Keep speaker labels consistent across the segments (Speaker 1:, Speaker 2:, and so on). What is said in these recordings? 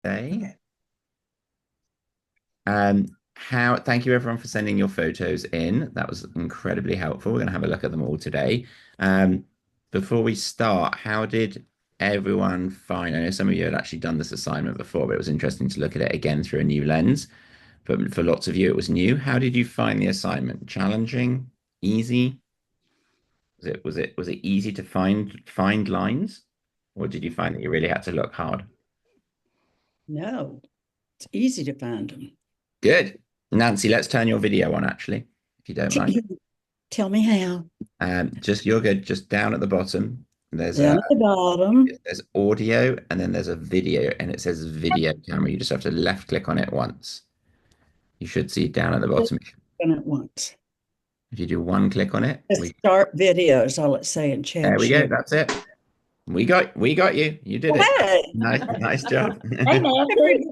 Speaker 1: Okay. Um, thank you everyone for sending your photos in. That was incredibly helpful. We're going to have a look at them all today. Um, Before we start, how did everyone find? I know some of you had actually done this assignment before, but it was interesting to look at it again through a new lens. But for lots of you, it was new. How did you find the assignment? Challenging? Easy? Was it easy to find lines? Or did you find that you really had to look hard?
Speaker 2: No, it's easy to find them.
Speaker 1: Good. Nancy, let's turn your video on actually, if you don't mind.
Speaker 2: Tell me how.
Speaker 1: Just you're good. Just down at the bottom, there's a
Speaker 2: Down at the bottom.
Speaker 1: there's audio and then there's a video and it says video camera. You just have to left click on it once. You should see down at the
Speaker 2: Click
Speaker 1: bottom.
Speaker 2: on it once.
Speaker 1: If you do one click on it,
Speaker 2: Let's start videos. All it say in chat
Speaker 1: there we go.
Speaker 2: share.
Speaker 1: That's it. We got you. You did
Speaker 2: Oh,
Speaker 1: it.
Speaker 2: hey.
Speaker 1: Nice job.
Speaker 3: Hey, Nancy.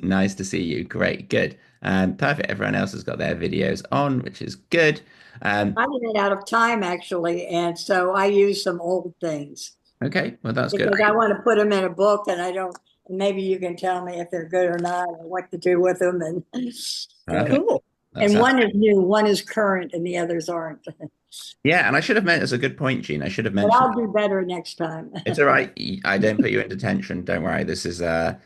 Speaker 1: Nice to see you. Great, good. Perfect. Everyone else has got their videos on, which is good. Um,
Speaker 3: I ran out of time actually, and so I use some old things
Speaker 1: okay, well that's good.
Speaker 3: because I want to put them in a book, and I don't. Maybe you can tell me if they're good or not, or what to do with them. And
Speaker 1: Perfect.
Speaker 2: Cool.
Speaker 1: That
Speaker 3: and
Speaker 1: sounds
Speaker 3: one is new, one is current, and the others aren't.
Speaker 1: Yeah, and I should have meant it's a good point, Gene. I should have
Speaker 3: But
Speaker 1: mentioned
Speaker 3: I'll do better next time.
Speaker 1: it's all right. I don't put you in detention. Don't worry. This is the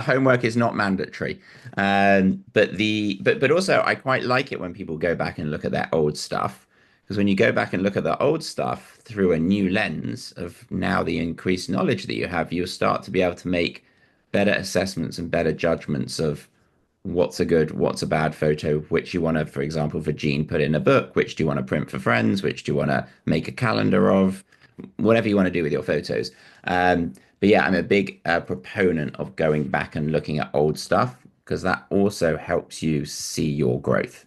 Speaker 1: homework is not mandatory. But also I quite like it when people go back and look at their old stuff because when you go back and look at the old stuff through a new lens of now the increased knowledge that you have, you'll start to be able to make better assessments and better judgments of what's a good, what's a bad photo, which you want to, for example, for Gene, put in a book, which do you want to print for friends, which do you want to make a calendar of, whatever you want to do with your photos. But yeah, I'm a big proponent of going back and looking at old stuff because that also helps you see your growth.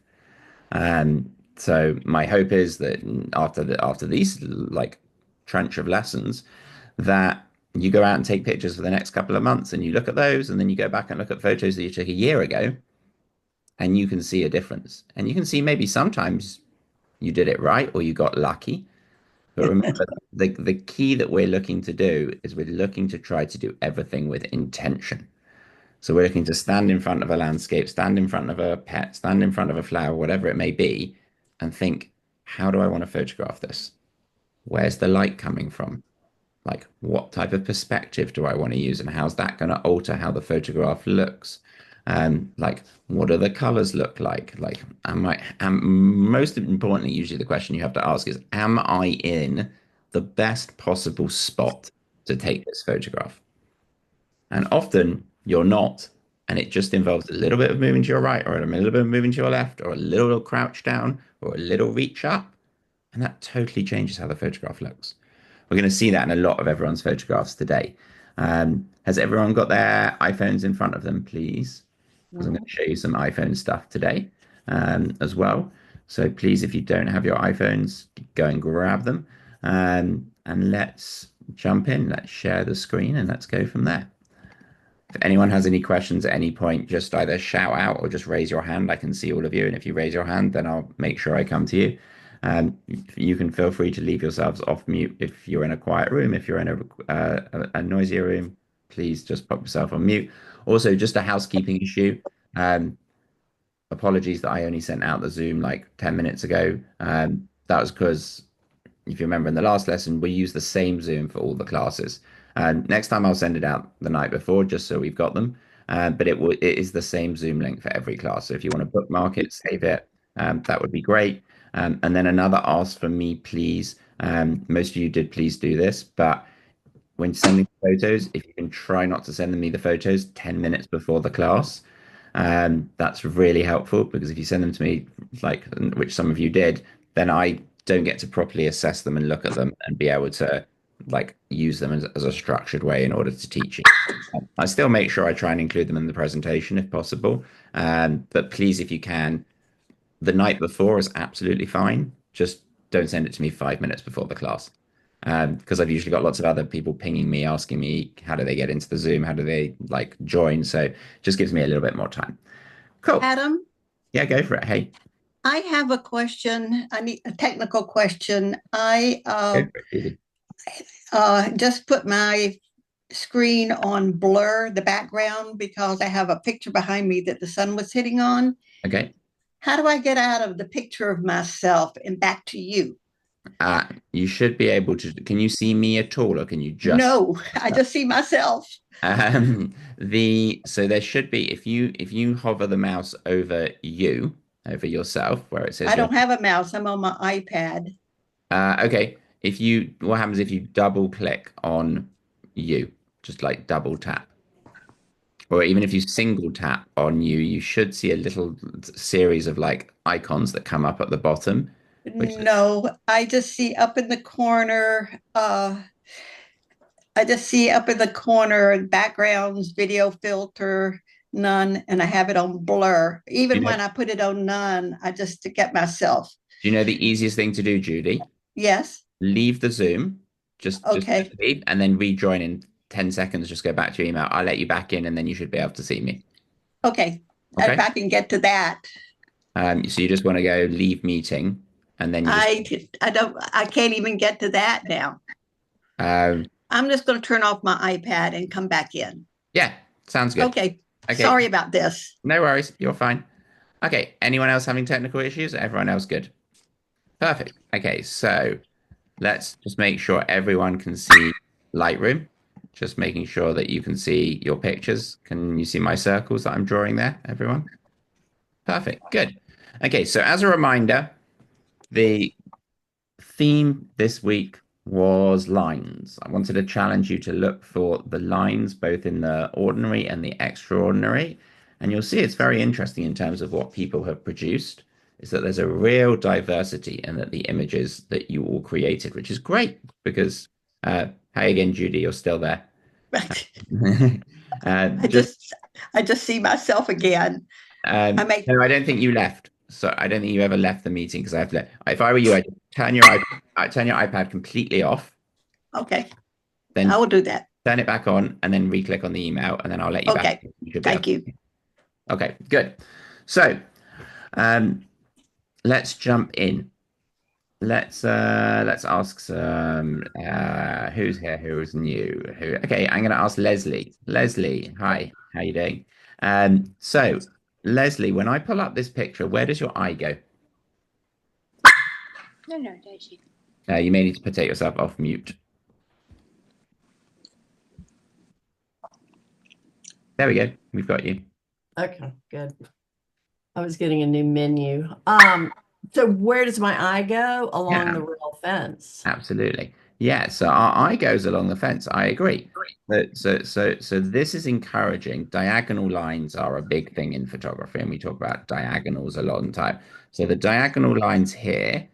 Speaker 1: So my hope is that after these like trench of lessons, that you go out and take pictures for the next couple of months and you look at those and then you go back and look at photos that you took a year ago and you can see a difference. And you can see maybe sometimes you did it right or you got lucky. But remember, the key that we're looking to do is we're looking to try to do everything with intention. So we're looking to stand in front of a landscape, stand in front of a pet, stand in front of a flower, whatever it may be, and think, how do I want to photograph this? Where's the light coming from? Like, what type of perspective do I want to use, and how's that going to alter how the photograph looks? Like, what do the colors look like? Like, most importantly, usually the question you have to ask is, am I in the best possible spot to take this photograph? And often you're not, and it just involves a little bit of moving to your right, or a little bit of moving to your left, or a little crouch down, or a little reach up, and that totally changes how the photograph looks. We're going to see that in a lot of everyone's photographs today. Has everyone got their iPhones in front of them, please? Because I'm going to show you some iPhone stuff today as well. So please, if you don't have your iPhones, go and grab them. And let's jump in. Let's share the screen and let's go from there. If anyone has any questions at any point, just either shout out or just raise your hand. I can see all of you. And if you raise your hand, then I'll make sure I come to you. You can feel free to leave yourselves off mute if you're in a quiet room. If you're in a noisier room, please just pop yourself on mute. Also, just a housekeeping issue. Um, Apologies that I only sent out the Zoom like 10 minutes ago. That was because if you remember in the last lesson, we use the same Zoom for all the classes. Next time I'll send it out the night before just so we've got them. But it is the same Zoom link for every class. So if you want to bookmark it, save it, that would be great. And then another ask from me, please. Most of you did please do this, but when sending photos, if you can try not to send me the photos 10 minutes before the class, that's really helpful because if you send them to me, like which some of you did, then I don't get to properly assess them and look at them and be able to like use them as a structured way in order to teach you. I still make sure I try and include them in the presentation if possible. But please, if you can, the night before is absolutely fine. Just don't send it to me 5 minutes before the class. Because I've usually got lots of other people pinging me, asking me how do they get into the Zoom, how do they like join. So it just gives me a little bit more time. Cool.
Speaker 4: Adam,
Speaker 1: Yeah, go for it. Hey,
Speaker 4: I have a question. I need a technical question. I
Speaker 1: go for it, Judy.
Speaker 2: just put my screen on blur the background because I have a picture behind me that the sun was hitting on.
Speaker 1: Okay.
Speaker 2: How do I get out of the picture of myself and back to you?
Speaker 1: You should be able to. Can you see me at all, or can you just?
Speaker 2: No, I just see myself.
Speaker 1: So there should be if you hover the mouse over you, over yourself, where it says
Speaker 2: I
Speaker 1: your
Speaker 2: don't have a mouse. I'm on my iPad.
Speaker 1: okay. If you what happens if you double click on you, just like double tap, or even if you single tap on you, you should see a little series of like icons that come up at the bottom, which
Speaker 2: No, I just see up in the corner. I just see up in the corner backgrounds, video filter, none, and I have it on blur.
Speaker 1: do
Speaker 2: Even
Speaker 1: you know
Speaker 2: when I put it on none, I just to get myself.
Speaker 1: do you know the easiest thing to do, Judy?
Speaker 2: Yes.
Speaker 1: Leave the Zoom, just
Speaker 2: Okay.
Speaker 1: leave, and then rejoin in 10 seconds. Just go back to your email. I'll let you back in, and then you should be able to see me.
Speaker 2: Okay. If
Speaker 1: Okay.
Speaker 2: I can get to that.
Speaker 1: So you just want to go leave meeting, and then you just
Speaker 2: I can't even get to that now.
Speaker 1: um,
Speaker 2: I'm just going to turn off my iPad and come back in.
Speaker 1: yeah, sounds good.
Speaker 2: Okay.
Speaker 1: Okay,
Speaker 2: Sorry about this.
Speaker 1: no worries. You're fine. Okay. Anyone else having technical issues? Everyone else good? Perfect. Okay, so let's just make sure everyone can see Lightroom. Just making sure that you can see your pictures. Can you see my circles that I'm drawing there, everyone? Perfect. Good. Okay, so as a reminder, the theme this week was lines. I wanted to challenge you to look for the lines both in the ordinary and the extraordinary. And you'll see it's very interesting in terms of what people have produced, is that there's a real diversity and that the images that you all created, which is great because, hey again, Judy, you're still there.
Speaker 2: I
Speaker 1: Just
Speaker 2: just see myself again. I make
Speaker 1: no, I don't think you left. So I don't think you ever left the meeting because I have to. If I were you, I'd turn your iPad completely off,
Speaker 2: okay. I
Speaker 1: then
Speaker 2: will do that.
Speaker 1: turn it back on, and then re-click on the email, and then I'll let you back.
Speaker 2: Okay.
Speaker 1: You should be able
Speaker 2: Thank you.
Speaker 1: to. Okay, good. So um, let's jump in. Let's ask some who's here, who's new. Who okay, I'm gonna ask Leslie. Leslie, hi, how you doing? So Leslie, when I pull up this picture, where does your eye go?
Speaker 3: No, no, Daisy.
Speaker 1: You may need to put yourself off mute. There we go. We've got you.
Speaker 4: Okay, good. I was getting a new menu. So where does my eye go? Along
Speaker 1: Yeah,
Speaker 4: the rail fence.
Speaker 1: absolutely. Yeah, so our eye goes along the fence. I agree. So this is encouraging. Diagonal lines are a big thing in photography, and we talk about diagonals a lot of the time. So the diagonal lines here,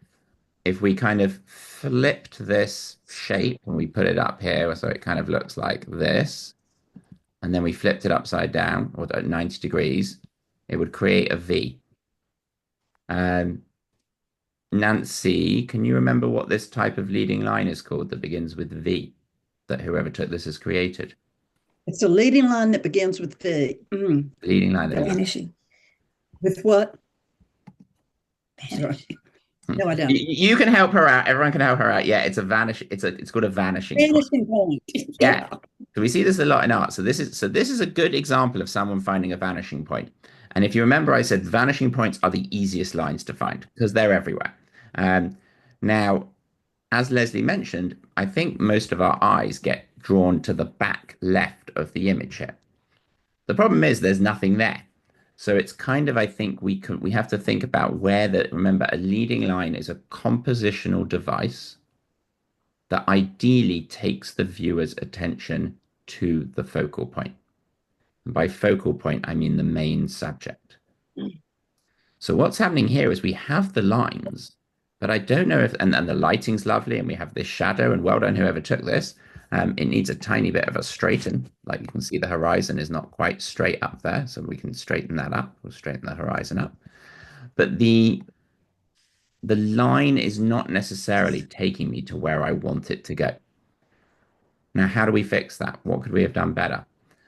Speaker 1: if we kind of flipped this shape and we put it up here, so it kind of looks like this, and then we flipped it upside down or at 90 degrees, it would create a V. Um, Nancy, can you remember what this type of leading line is called that begins with V that whoever took this has created?
Speaker 2: It's a leading line that begins with V.
Speaker 1: Leading line that begins.
Speaker 2: Vanishing. With what? Sorry. No, I don't.
Speaker 1: You can help her out. Everyone can help her out. Yeah, it's a vanish. It's called a vanishing point.
Speaker 2: Vanishing point.
Speaker 1: Yeah. So we see this a lot in art. So this is a good example of someone finding a vanishing point. And if you remember, I said vanishing points are the easiest lines to find because they're everywhere. Um, Now, as Leslie mentioned, I think most of our eyes get drawn to the back left of the image here. The problem is there's nothing there. So it's kind of, I think we have to think about where remember, a leading line is a compositional device that ideally takes the viewer's attention to the focal point. And by focal point, I mean the main subject. So what's happening here is we have the lines, but I don't know if, and the lighting's lovely, and we have this shadow, and well done whoever took this. It needs a tiny bit of a straighten. Like you can see the horizon is not quite straight up there, so we can straighten that up. We'll straighten the horizon up. But the line is not necessarily taking me to where I want it to go. Now, how do we fix that? What could we have done better?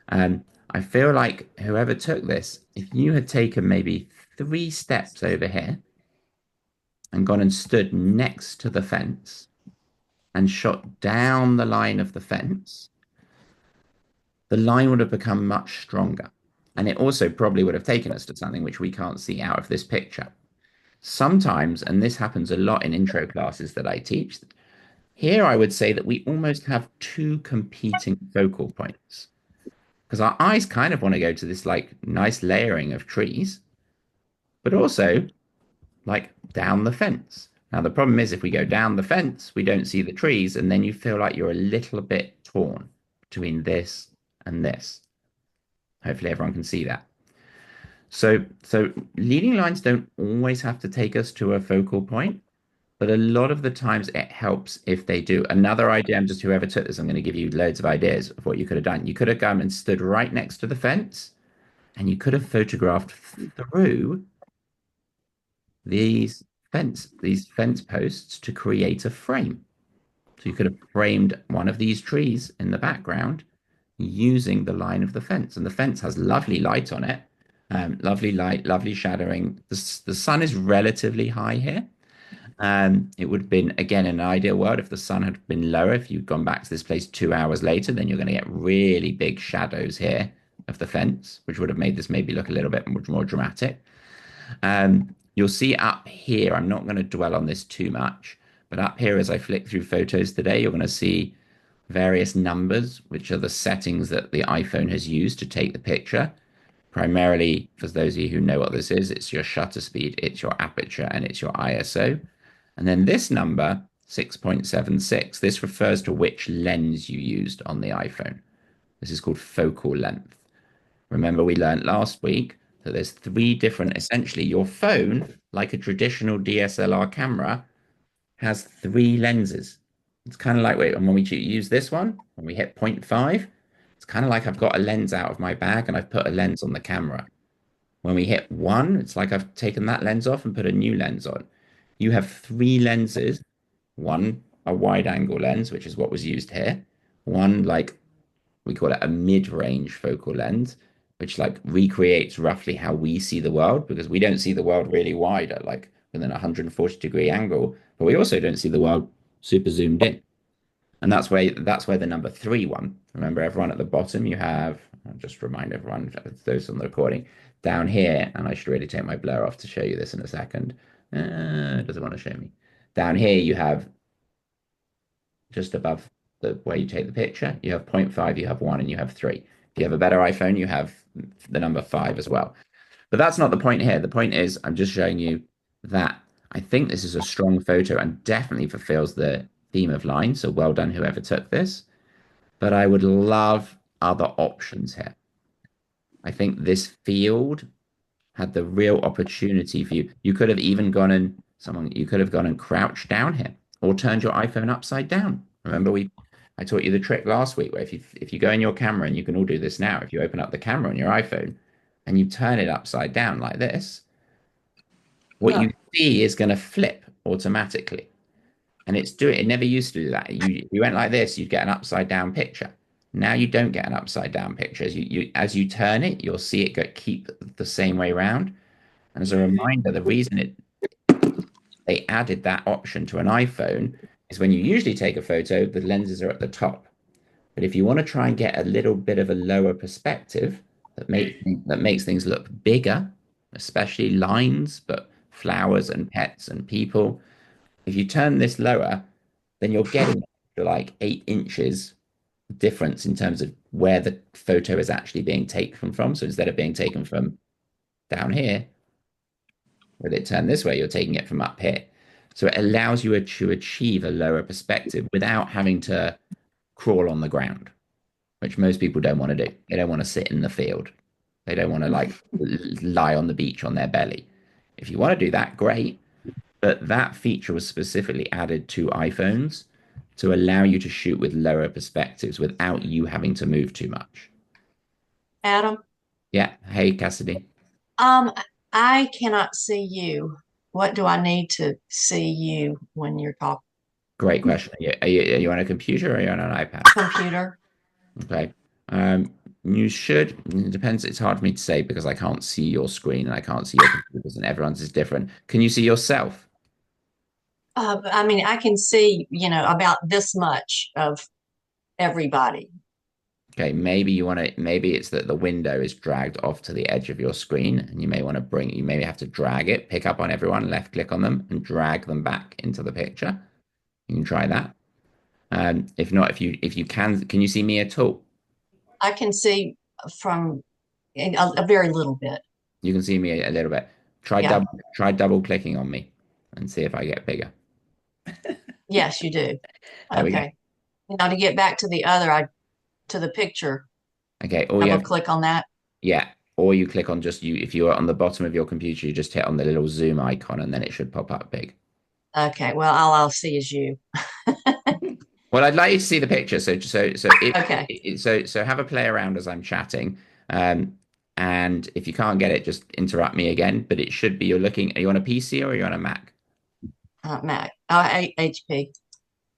Speaker 1: I feel like whoever took this, if you had taken maybe 3 steps over here and gone and stood next to the fence and shot down the line of the fence, the line would have become much stronger. And it also probably would have taken us to something which we can't see out of this picture. Sometimes, and this happens a lot in intro classes that I teach, here I would say that we almost have two competing focal points because our eyes kind of want to go to this like nice layering of trees, but also like down the fence. Now, the problem is if we go down the fence, we don't see the trees, and then you feel like you're a little bit torn between this and this. Hopefully everyone can see that. So leading lines don't always have to take us to a focal point, but a lot of the times it helps if they do. Another idea, and just whoever took this, I'm going to give you loads of ideas of what you could have done. You could have gone and stood right next to the fence, and you could have photographed through these fence posts to create a frame. So you could have framed one of these trees in the background using the line of the fence. And the fence has lovely light on it, lovely light, lovely shadowing. The sun is relatively high here. It would have been, again, in an ideal world, if the sun had been lower, if you'd gone back to this place 2 hours later, then you're going to get really big shadows here of the fence, which would have made this maybe look a little bit more dramatic. You'll see up here, I'm not going to dwell on this too much, but up here, as I flick through photos today, you're going to see various numbers, which are the settings that the iPhone has used to take the picture. Primarily, for those of you who know what this is, it's your shutter speed, it's your aperture, and it's your ISO. And then this number, 6.76, this refers to which lens you used on the iPhone. This is called focal length. Remember, we learned last week that there's three different, essentially, your phone, like a traditional DSLR camera, has three lenses. It's kind of like, wait, and when we use this one, when we hit 0.5, it's kind of like I've got a lens out of my bag and I've put a lens on the camera. When we hit 1, it's like I've taken that lens off and put a new lens on. You have three lenses, one a wide angle lens, which is what was used here, one like we call it a mid-range focal lens, which like recreates roughly how we see the world, because we don't see the world really wide at like within a 140-degree angle, but we also don't see the world super zoomed in. And that's where the number 3 one. Remember, everyone at the bottom, you have, I'll just remind everyone, those on the recording, down here, and I should really take my blur off to show you this in a second. It doesn't want to show me. Down here, you have just above the where you take the picture, you have 0.5, you have 1, and you have 3. If you have a better iPhone, you have the number 5 as well. But that's not the point here. The point is, I'm just showing you that I think this is a strong photo and definitely fulfills the theme of line. So well done, whoever took this. But I would love other options here. I think this field had the real opportunity for you. You could have even gone and crouched down here or turned your iPhone upside down. Remember, I taught you the trick last week where if you go in your camera, and you can all do this now, if you open up the camera on your iPhone and you turn it upside down like this, what you see is going to flip automatically. And it never used to do that. You went like this, you'd get an upside down picture. Now you don't get an upside down picture. As you turn it, you'll see it keep the same way around. And as a reminder, the reason they added that option to an iPhone is when you usually take a photo, the lenses are at the top. But if you want to try and get a little bit of a lower perspective that makes things look bigger, especially lines, but flowers and pets and people, if you turn this lower, then you're getting like 8 inches difference in terms of where the photo is actually being taken from. So instead of being taken from down here, with it turned this way, you're taking it from up here. So it allows you to achieve a lower perspective without having to crawl on the ground, which most people don't want to do. They don't want to sit in the field. They don't want to like lie on the beach on their belly. If you want to do that, great. But that feature was specifically added to iPhones to allow you to shoot with lower perspectives without you having to move too much.
Speaker 5: Adam,
Speaker 1: Yeah. Hey, Cassidy.
Speaker 5: um, I cannot see you. What do I need to see you when you're talking?
Speaker 1: Great question. Are you on a computer or are you on an iPad?
Speaker 5: Computer.
Speaker 1: Okay. You should, it depends. It's hard for me to say because I can't see your screen and I can't see your computers and everyone's is different. Can you see yourself?
Speaker 5: I mean, I can see, about this much of everybody.
Speaker 1: Okay, maybe it's that the window is dragged off to the edge of your screen, and you maybe have to drag it, pick up on everyone, left click on them, and drag them back into the picture. You can try that. If not, if you can you see me at all?
Speaker 5: I can see from a very little bit.
Speaker 1: You can see me a little bit. Try
Speaker 5: Yeah.
Speaker 1: double clicking on me and see if I get bigger.
Speaker 5: Yes, you do.
Speaker 1: There we go.
Speaker 5: Okay. Now to get back to to the picture,
Speaker 1: Okay, all you
Speaker 5: double
Speaker 1: have,
Speaker 5: click on that.
Speaker 1: yeah, or you click on just you if you're on the bottom of your computer, you just hit on the little zoom icon and then it should pop up big.
Speaker 5: Okay. Well, all I'll see is you.
Speaker 1: Well, I'd like you to see the picture.
Speaker 5: Okay.
Speaker 1: So have a play around as I'm chatting. Um, and if you can't get it, just interrupt me again. But it should be are you on a PC or are you on a Mac?
Speaker 5: Mac. HP.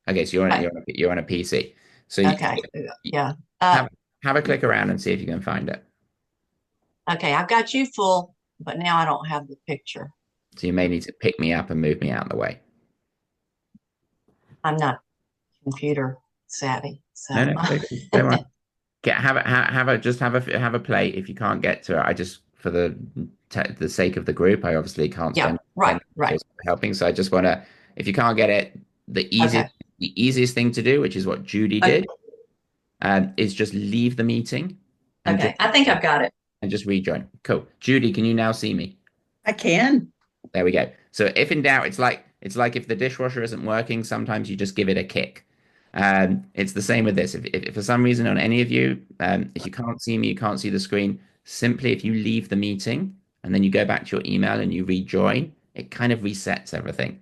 Speaker 1: Okay, so you're on a PC. So
Speaker 5: Okay. Yeah. Uh,
Speaker 1: have have a click around and see if you can find it.
Speaker 5: okay. I've got you full, but now I don't have the picture.
Speaker 1: So you may need to pick me up and move me out of the way.
Speaker 5: I'm not computer savvy.
Speaker 1: No,
Speaker 5: So
Speaker 1: no, don't worry. Have a play. If you can't get to it, I just for the sake of the group, I obviously can't
Speaker 5: yeah,
Speaker 1: spend
Speaker 5: right,
Speaker 1: 10
Speaker 5: right.
Speaker 1: minutes helping. So I just want to, if you can't get it,
Speaker 5: Okay.
Speaker 1: the easiest thing to do, which is what Judy
Speaker 5: Okay.
Speaker 1: did, is just leave the meeting and
Speaker 5: Okay. I think I've got it.
Speaker 1: just rejoin. Cool. Judy, can you now see me?
Speaker 2: I can.
Speaker 1: There we go. So if in doubt, it's like if the dishwasher isn't working, sometimes you just give it a kick. It's the same with this. If for some reason on any of you, if you can't see me, you can't see the screen, simply if you leave the meeting and then you go back to your email and you rejoin, it kind of resets everything.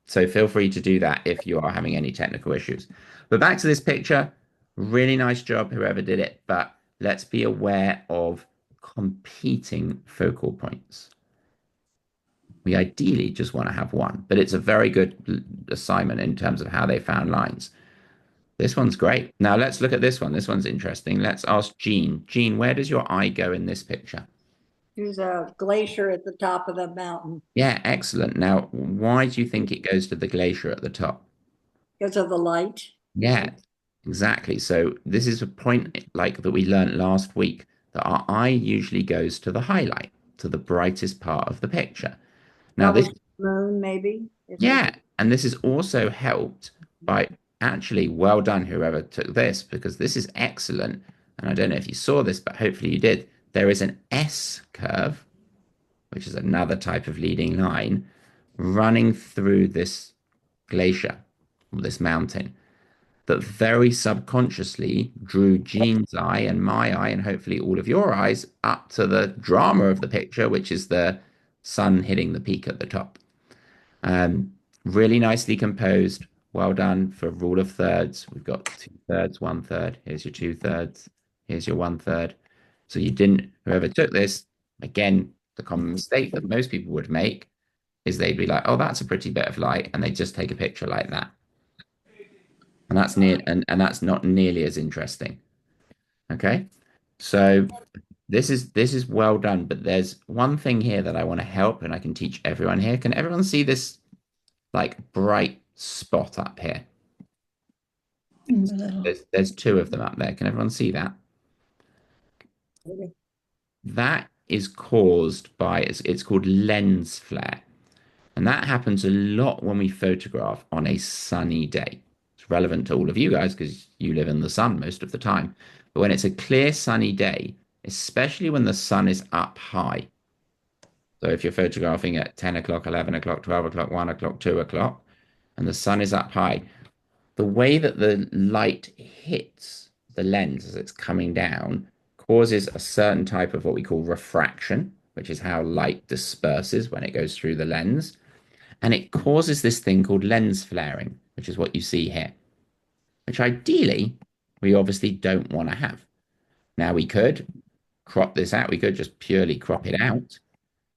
Speaker 1: So feel free to do that if you are having any technical issues. But back to this picture, really nice job, whoever did it. But let's be aware of competing focal points. We ideally just want to have one, but it's a very good assignment in terms of how they found lines. This one's great. Now let's look at this one. This one's interesting. Let's ask Jean. Jean, where does your eye go in this picture?
Speaker 3: There's a glacier at the top of the mountain
Speaker 1: Yeah, excellent. Now, why do you think it goes to the glacier at the top?
Speaker 3: because of the light.
Speaker 1: Yeah, exactly. So this is a point like that we learned last week that our eye usually goes to the highlight, to the brightest part of the picture. Now
Speaker 3: Probably
Speaker 1: this
Speaker 3: the moon, maybe.
Speaker 1: Yeah, and this is also helped by actually well done whoever took this because this is excellent. And I don't know if you saw this, but hopefully you did. There is an S curve, which is another type of leading line, running through this glacier, or this mountain, that very subconsciously drew Jean's eye and my eye, and hopefully all of your eyes, up to the drama of the picture, which is the sun hitting the peak at the top. Um, really nicely composed. Well done for rule of thirds. We've got 2/3, 1/3. Here's your 2/3. Here's your 1/3. So you didn't, whoever took this, again, the common mistake that most people would make is they'd be like, oh, that's a pretty bit of light. And they just take a picture like that. And that's not nearly as interesting. Okay. So this is well done, but there's one thing here that I want to help and I can teach everyone here. Can everyone see this like bright spot up here? There's two of them up there. Can everyone see that? That is caused by it's called lens flare. And that happens a lot when we photograph on a sunny day. It's relevant to all of you guys because you live in the sun most of the time. But when it's a clear sunny day, especially when the sun is up high. So if you're photographing at 10 o'clock, 11 o'clock, 12 o'clock, 1 o'clock, 2 o'clock, and the sun is up high, the way that the light hits the lens as it's coming down causes a certain type of what we call refraction, which is how light disperses when it goes through the lens. And it causes this thing called lens flaring, which is what you see here, which ideally we obviously don't want to have. Now we could crop this out. We could just purely crop it out.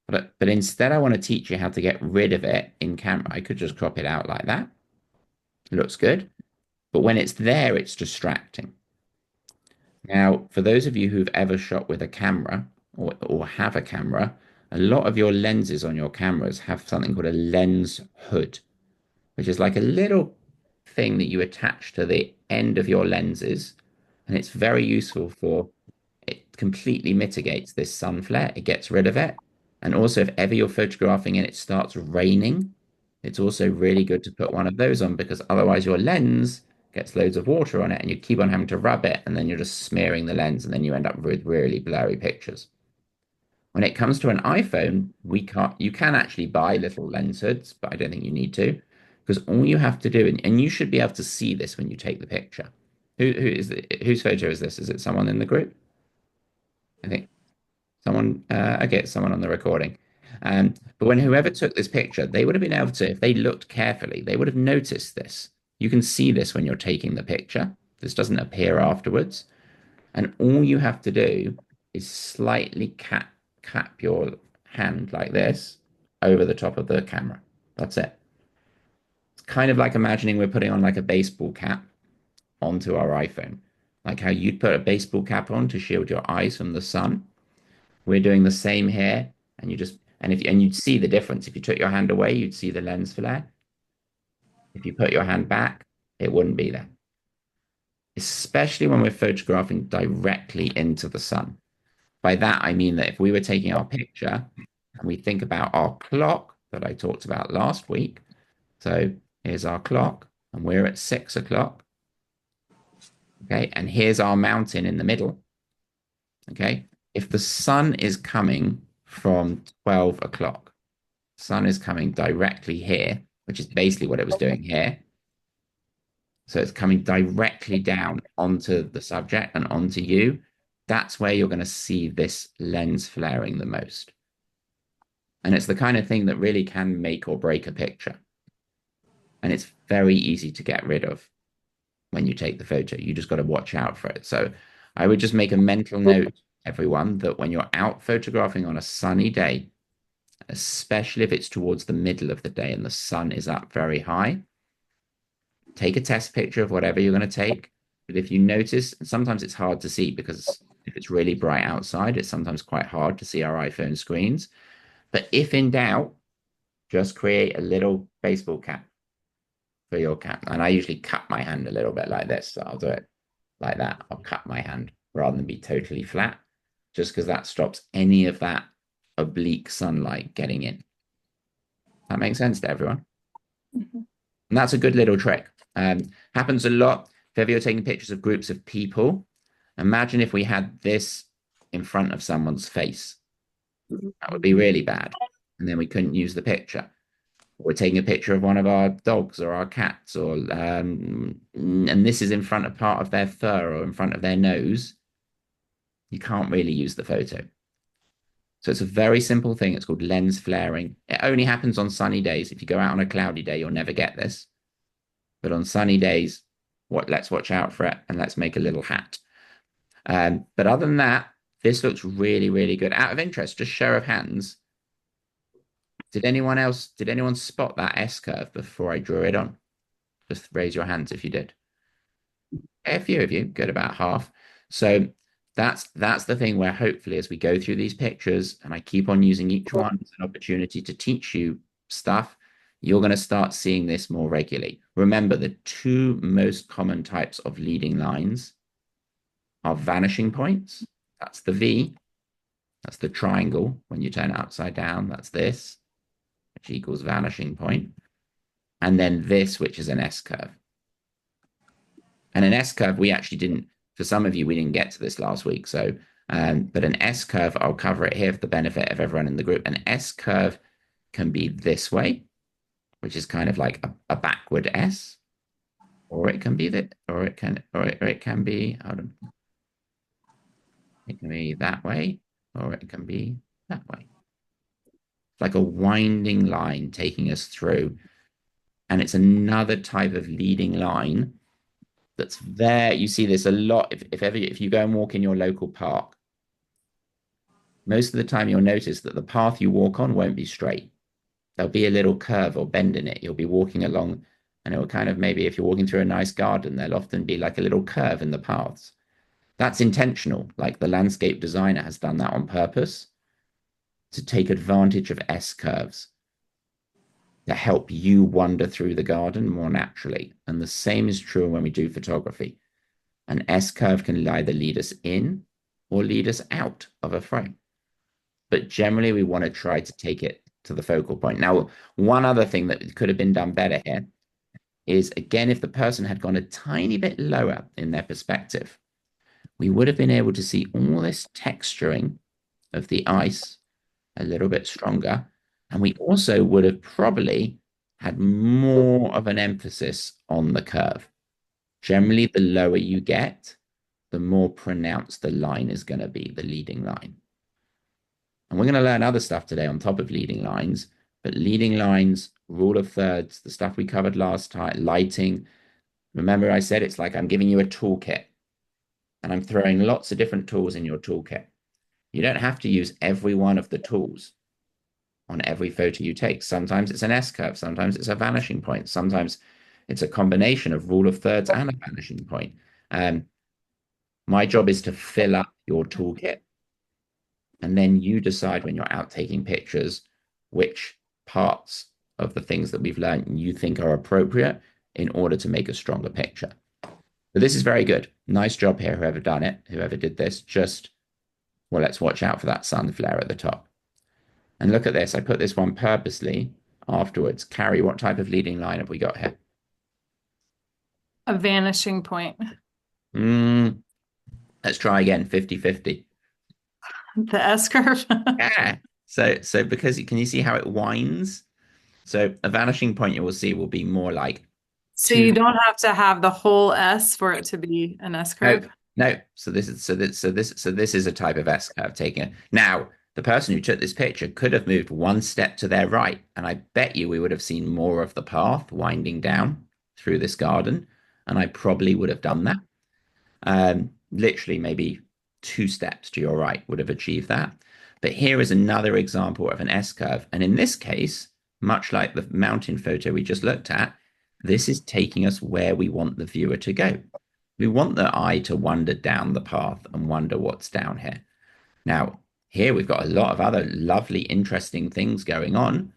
Speaker 1: But instead, I want to teach you how to get rid of it in camera. I could just crop it out like that. It looks good. But when it's there, it's distracting. Now, for those of you who've ever shot with a camera or have a camera, a lot of your lenses on your cameras have something called a lens hood. which is like a little thing that you attach to the end of your lenses. And it's very useful for it completely mitigates this sun flare. It gets rid of it. And also, if ever you're photographing and it starts raining, it's also really good to put one of those on because otherwise your lens gets loads of water on it and you keep on having to rub it and then you're just smearing the lens and then you end up with really blurry pictures. When it comes to an iPhone, you can actually buy little lens hoods, but I don't think you need to because all you have to do, and you should be able to see this when you take the picture. Whose photo is this? Is it someone in the group? I think someone, okay, it's someone on the recording. But when whoever took this picture, they would have been able to, if they looked carefully, they would have noticed this. You can see this when you're taking the picture. This doesn't appear afterwards. And all you have to do is slightly cap your hand like this over the top of the camera. That's it. It's kind of like imagining we're putting on like a baseball cap onto our iPhone, like how you'd put a baseball cap on to shield your eyes from the sun. We're doing the same here, and you just and you'd see the difference. If you took your hand away, you'd see the lens flare. If you put your hand back, it wouldn't be there. Especially when we're photographing directly into the sun. By that, I mean that if we were taking our picture and we think about our clock that I talked about last week. So here's our clock, and we're at 6 o'clock. Okay, and here's our mountain in the middle. Okay, if the sun is coming from 12 o'clock, sun is coming directly here, which is basically what it was doing here. So it's coming directly down onto the subject and onto you. That's where you're going to see this lens flaring the most. And it's the kind of thing that really can make or break a picture. And it's very easy to get rid of when you take the photo. You just got to watch out for it. So I would just make a mental note, everyone, that when you're out photographing on a sunny day, especially if it's towards the middle of the day and the sun is up very high, take a test picture of whatever you're going to take. But if you notice, sometimes it's hard to see because if it's really bright outside, it's sometimes quite hard to see our iPhone screens. But if in doubt, just create a little baseball cap for your cap. And I usually cut my hand a little bit like this. So I'll do it like that. I'll cut my hand rather than be totally flat, just because that stops any of that oblique sunlight getting in. That makes sense to everyone.
Speaker 2: Mhm.
Speaker 1: And that's a good little trick. Happens a lot. If ever you're taking pictures of groups of people, imagine if we had this in front of someone's face. That would be really bad. And then we couldn't use the picture. We're taking a picture of one of our dogs or our cats, or and this is in front of part of their fur or in front of their nose. You can't really use the photo. So it's a very simple thing. It's called lens flaring. It only happens on sunny days. If you go out on a cloudy day, you'll never get this. But on sunny days, let's watch out for it and let's make a little hat. But other than that, this looks really, really good. Out of interest, just show of hands. Did anyone spot that S curve before I drew it on? Just raise your hands if you did. A few of you, good, about half. So that's the thing where hopefully as we go through these pictures and I keep on using each one as an opportunity to teach you stuff, you're going to start seeing this more regularly. Remember, the two most common types of leading lines are vanishing points. That's the V. That's the triangle. When you turn it upside down, that's this, which equals vanishing point. And then this, which is an S curve. And an S curve, we actually didn't, for some of you, we didn't get to this last week. So, but an S curve, I'll cover it here for the benefit of everyone in the group. An S curve can be this way, which is kind of like a backward S, or it can be that, or it can be, hold on. It can be that way, or it can be that way. It's like a winding line taking us through. And it's another type of leading line that's there. You see this a lot. If you go and walk in your local park, most of the time you'll notice that the path you walk on won't be straight. There'll be a little curve or bend in it. You'll be walking along, and it will kind of, maybe if you're walking through a nice garden, there'll often be like a little curve in the paths. That's intentional. Like the landscape designer has done that on purpose to take advantage of S curves. to help you wander through the garden more naturally. And the same is true when we do photography. An S curve can either lead us in or lead us out of a frame. But generally, we want to try to take it to the focal point. Now, one other thing that could have been done better here is, again, if the person had gone a tiny bit lower in their perspective, we would have been able to see all this texturing of the ice a little bit stronger. And we also would have probably had more of an emphasis on the curve. Generally, the lower you get, the more pronounced the line is going to be, the leading line. And we're going to learn other stuff today on top of leading lines, but leading lines, rule of thirds, the stuff we covered last time, lighting. Remember I said it's like I'm giving you a toolkit and I'm throwing lots of different tools in your toolkit. You don't have to use every one of the tools on every photo you take. Sometimes it's an S-curve, sometimes it's a vanishing point, sometimes it's a combination of rule of thirds and a vanishing point. My job is to fill up your toolkit, and then you decide when you're out taking pictures which parts of the things that we've learned you think are appropriate in order to make a stronger picture. But this is very good. Nice job here, whoever done it, whoever did this. Just, well, let's watch out for that sun flare at the top. And look at this. I put this one purposely afterwards. Carrie, what type of leading line have we got here?
Speaker 6: A vanishing point.
Speaker 1: Let's try again, 50-50.
Speaker 6: The S curve.
Speaker 1: Yeah. So because can you see how it winds? So a vanishing point you will see will be more like
Speaker 6: So you don't have to have the whole S for it to be an S curve.
Speaker 1: No. So this is a type of S curve taking it. Now, the person who took this picture could have moved one step to their right, and I bet you we would have seen more of the path winding down through this garden, and I probably would have done that. Literally maybe 2 steps to your right would have achieved that. But here is another example of an S curve. And in this case, much like the mountain photo we just looked at, this is taking us where we want the viewer to go. We want the eye to wander down the path and wonder what's down here. Now, here we've got a lot of other lovely, interesting things going on.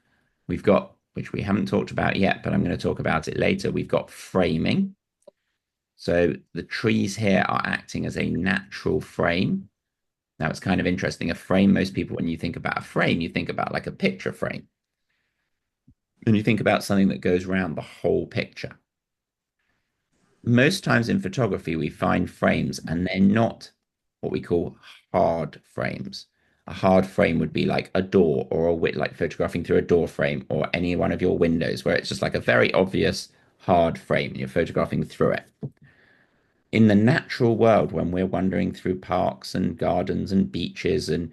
Speaker 1: We've got, which we haven't talked about yet, but I'm going to talk about it later. We've got framing. So the trees here are acting as a natural frame. Now it's kind of interesting. A frame, most people, when you think about a frame, you think about like a picture frame. And you think about something that goes around the whole picture. Most times in photography, we find frames and they're not what we call hard frames. A hard frame would be like a door or like photographing through a door frame or any one of your windows where it's just like a very obvious hard frame and you're photographing through it. In the natural world, when we're wandering through parks and gardens and beaches, and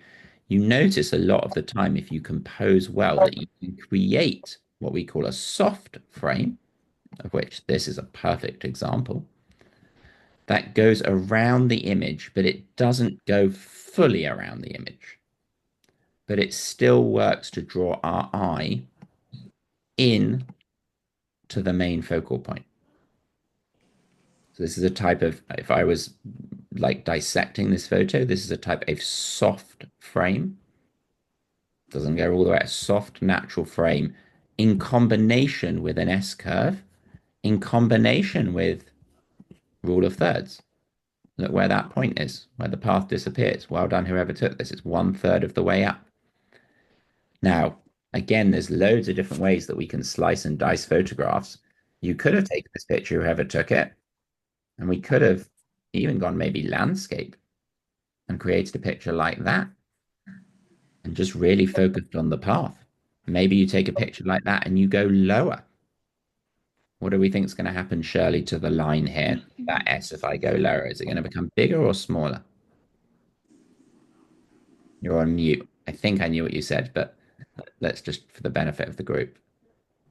Speaker 1: you notice a lot of the time, if you compose well, that you can create what we call a soft frame, of which this is a perfect example, that goes around the image, but it doesn't go fully around the image. But it still works to draw our eye in to the main focal point. So this is a type of, if I was like dissecting this photo, this is a type of soft frame. Doesn't go all the way, a soft natural frame in combination with an S curve, in combination with rule of thirds. Look where that point is, where the path disappears. Well done, whoever took this. It's 1/3 of the way up. Now, again, there's loads of different ways that we can slice and dice photographs. You could have taken this picture, whoever took it, and we could have even gone maybe landscape and created a picture like that and just really focused on the path. Maybe you take a picture like that and you go lower. What do we think is going to happen, Shirley, to the line here? That S, if I go lower, is it going to become bigger or smaller? You're on mute. I think I knew what you said, but let's just, for the benefit of the group.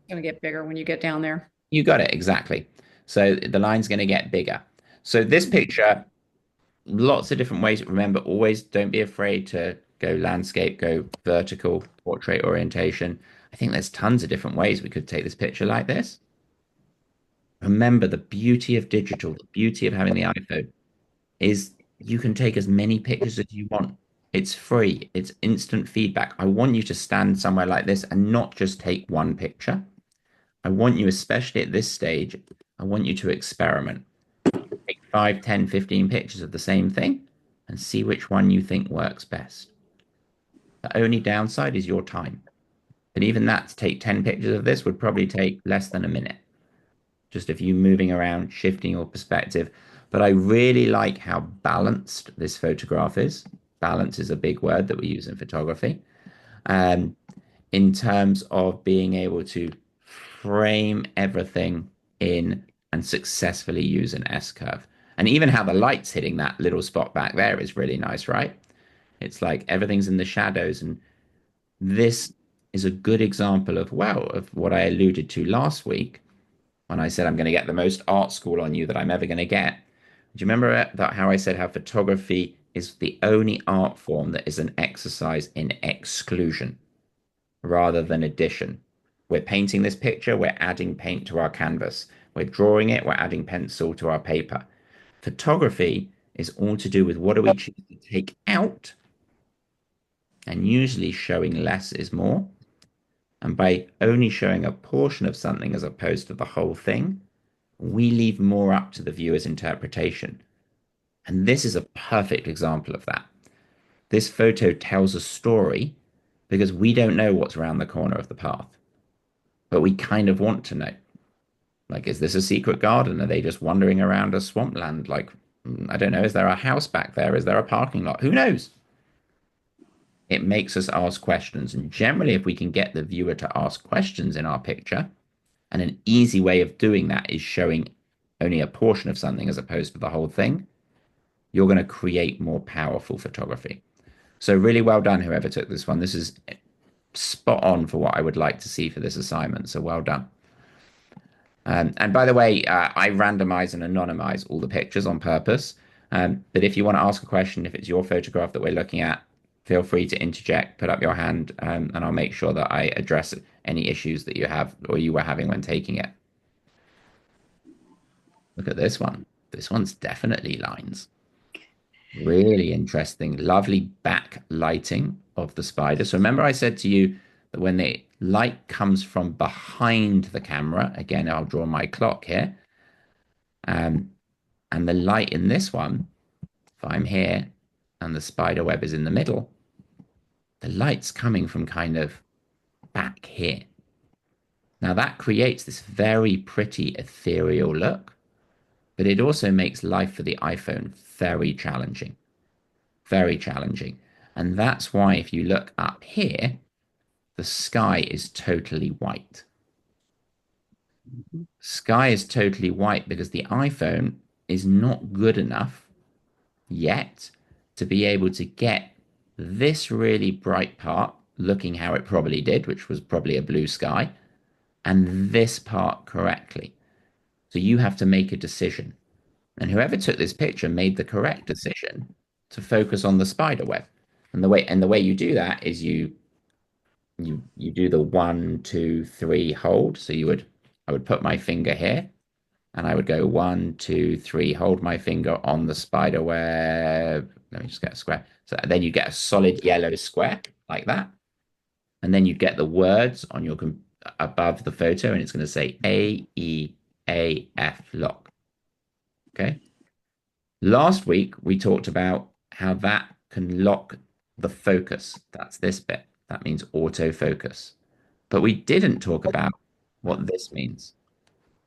Speaker 7: Going to get bigger when you get down there.
Speaker 1: You got it, exactly. So the line's going to get bigger. So this picture, lots of different ways. Remember, always don't be afraid to go landscape, go vertical, portrait orientation. I think there's tons of different ways we could take this picture like this. Remember, the beauty of digital, the beauty of having the iPhone is you can take as many pictures as you want. It's free. It's instant feedback. I want you to stand somewhere like this and not just take one picture. I want you, especially at this stage, I want you to experiment. Take 5, 10, 15 pictures of the same thing and see which one you think works best. The only downside is your time. And even that, to take 10 pictures of this would probably take less than a minute. Just of you moving around, shifting your perspective. But I really like how balanced this photograph is. Balance is a big word that we use in photography. Um, in terms of being able to frame everything in and successfully use an S curve. And even how the light's hitting that little spot back there is really nice, right? It's like everything's in the shadows. And this is a good example of, well, of what I alluded to last week when I said I'm going to get the most art school on you that I'm ever going to get. Do you remember that how I said how photography is the only art form that is an exercise in exclusion rather than addition? We're painting this picture, we're adding paint to our canvas. We're drawing it, we're adding pencil to our paper. Photography is all to do with what do we choose to take out, and usually showing less is more. And by only showing a portion of something as opposed to the whole thing, we leave more up to the viewer's interpretation. And this is a perfect example of that. This photo tells a story because we don't know what's around the corner of the path, but we kind of want to know. Like, is this a secret garden? Are they just wandering around a swampland? Like, I don't know. Is there a house back there? Is there a parking lot? Who knows? It makes us ask questions. And generally, if we can get the viewer to ask questions in our picture, and an easy way of doing that is showing only a portion of something as opposed to the whole thing, you're going to create more powerful photography. So really well done, whoever took this one. This is spot on for what I would like to see for this assignment. So well done. And by the way, I randomize and anonymize all the pictures on purpose. But if you want to ask a question, if it's your photograph that we're looking at, feel free to interject, put up your hand, and I'll make sure that I address any issues that you have or you were having when taking it. Look at this one. This one's definitely lines. Really interesting. Lovely backlighting of the spider. So remember I said to you that when the light comes from behind the camera, again, I'll draw my clock here. And the light in this one, if I'm here and the spider web is in the middle, the light's coming from kind of back here. Now that creates this very pretty ethereal look, but it also makes life for the iPhone very challenging. Very challenging. And that's why if you look up here, the sky is totally white. Sky is totally white because the iPhone is not good enough yet to be able to get this really bright part looking how it probably did, which was probably a blue sky, and this part correctly. So you have to make a decision. And whoever took this picture made the correct decision to focus on the spider web. And the way you do that is you do the 1, 2, 3 hold. So I would put my finger here and I would go 1, 2, 3, hold my finger on the spider web. Let me just get a square. So then you get a solid yellow square like that. And then you get the words on your above the photo, and it's going to say AEAF lock. Okay. Last week, we talked about how that can lock the focus. That's this bit. That means autofocus. But we didn't talk about what this means.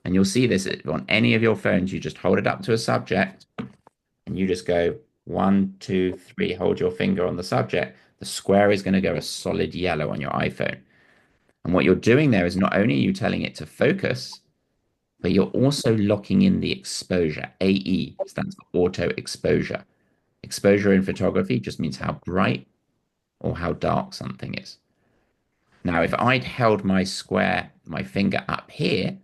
Speaker 1: And you'll see this on any of your phones. You just hold it up to a subject and you just go 1, 2, 3, hold your finger on the subject. The square is going to go a solid yellow on your iPhone. And what you're doing there is not only are you telling it to focus, but you're also locking in the exposure. AE stands for auto exposure. Exposure in photography just means how bright or how dark something is. Now, if I'd held my finger up here,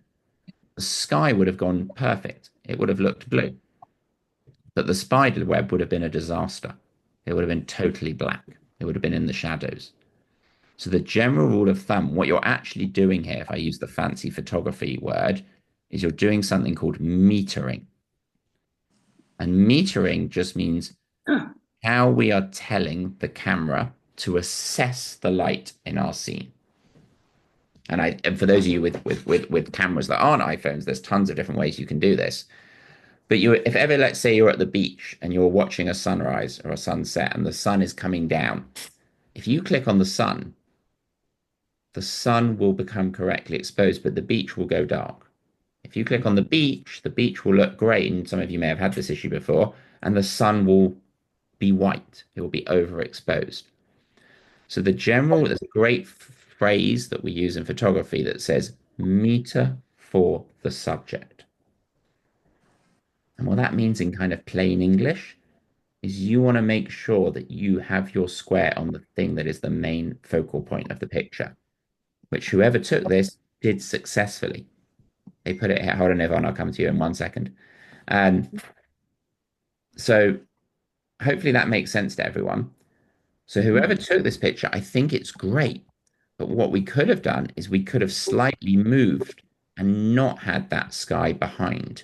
Speaker 1: the sky would have gone perfect. It would have looked blue. But the spider web would have been a disaster. It would have been totally black. It would have been in the shadows. So the general rule of thumb, what you're actually doing here, if I use the fancy photography word, is you're doing something called metering. And metering just means how we are telling the camera to assess the light in our scene. And for those of you with cameras that aren't iPhones, there's tons of different ways you can do this. But if ever, let's say you're at the beach and you're watching a sunrise or a sunset and the sun is coming down, if you click on the sun will become correctly exposed, but the beach will go dark. If you click on the beach will look great, and some of you may have had this issue before, and the sun will be white. It will be overexposed. So there's a great phrase that we use in photography that says meter for the subject. And what that means in kind of plain English is you want to make sure that you have your square on the thing that is the main focal point of the picture, which whoever took this did successfully. They put it here. Hold on, Yvonne, I'll come to you in 1 second. So hopefully that makes sense to everyone. So whoever took this picture, I think it's great. But what we could have done is we could have slightly moved and not had that sky behind.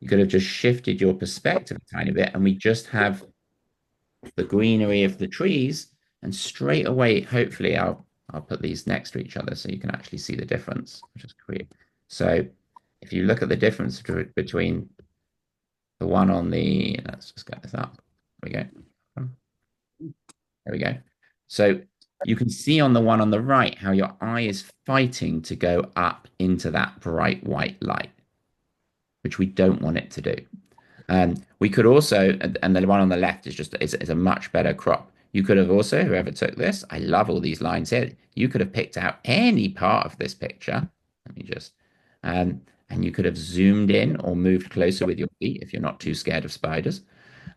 Speaker 1: You could have just shifted your perspective a tiny bit, and we just have the greenery of the trees. And straight away, hopefully, I'll put these next to each other so you can actually see the difference, which is great. So if you look at the difference between the one on the, let's just get this up. There we go. There we go. So you can see on the one on the right how your eye is fighting to go up into that bright white light, which we don't want it to do. We could also, and the one on the left is a much better crop. You could have also, whoever took this, I love all these lines here. You could have picked out any part of this picture. Let me just, and you could have zoomed in or moved closer with your feet if you're not too scared of spiders.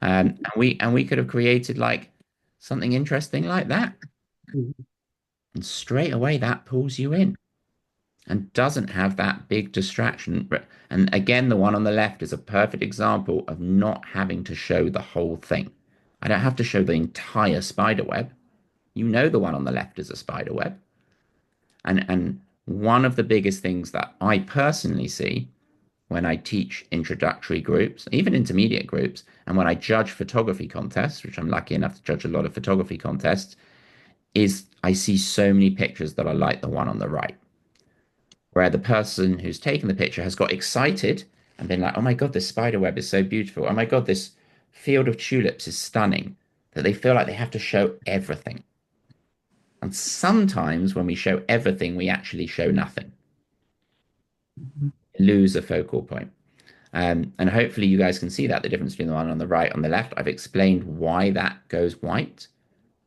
Speaker 1: And we could have created like something interesting like that. And straight away that pulls you in and doesn't have that big distraction. And again, the one on the left is a perfect example of not having to show the whole thing. I don't have to show the entire spider web. You know the one on the left is a spider web. And one of the biggest things that I personally see when I teach introductory groups, even intermediate groups, and when I judge photography contests, which I'm lucky enough to judge a lot of photography contests, is I see so many pictures that are like the one on the right, where the person who's taken the picture has got excited and been like, oh my God, this spider web is so beautiful. Oh my God, this field of tulips is stunning, that they feel like they have to show everything. And sometimes when we show everything, we actually show nothing, lose a focal point. And hopefully you guys can see that the difference between the one on the right and the left. I've explained why that goes white.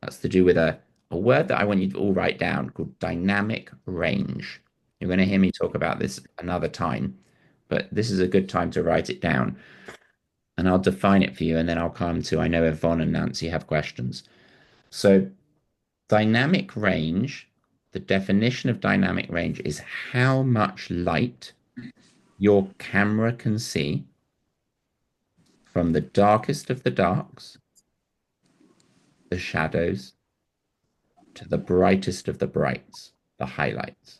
Speaker 1: That's to do with a word that I want you to all write down called dynamic range. You're going to hear me talk about this another time, but this is a good time to write it down. And I'll define it for you, and then I'll come to, I know Yvonne and Nancy have questions. So dynamic range, the definition of dynamic range is how much light your camera can see from the darkest of the darks, the shadows, to the brightest of the brights, the highlights.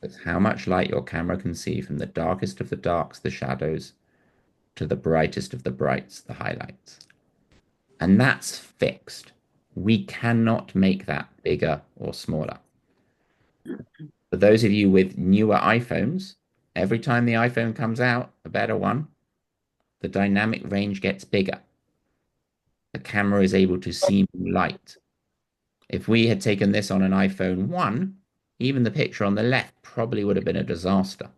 Speaker 1: That's how much light your camera can see from the darkest of the darks, the shadows, to the brightest of the brights, the highlights. And that's fixed. We cannot make that bigger or smaller. For those of you with newer iPhones, every time the iPhone comes out, a better one, the dynamic range gets bigger. The camera is able to see more light. If we had taken this on an iPhone 1, even the picture on the left probably would have been a disaster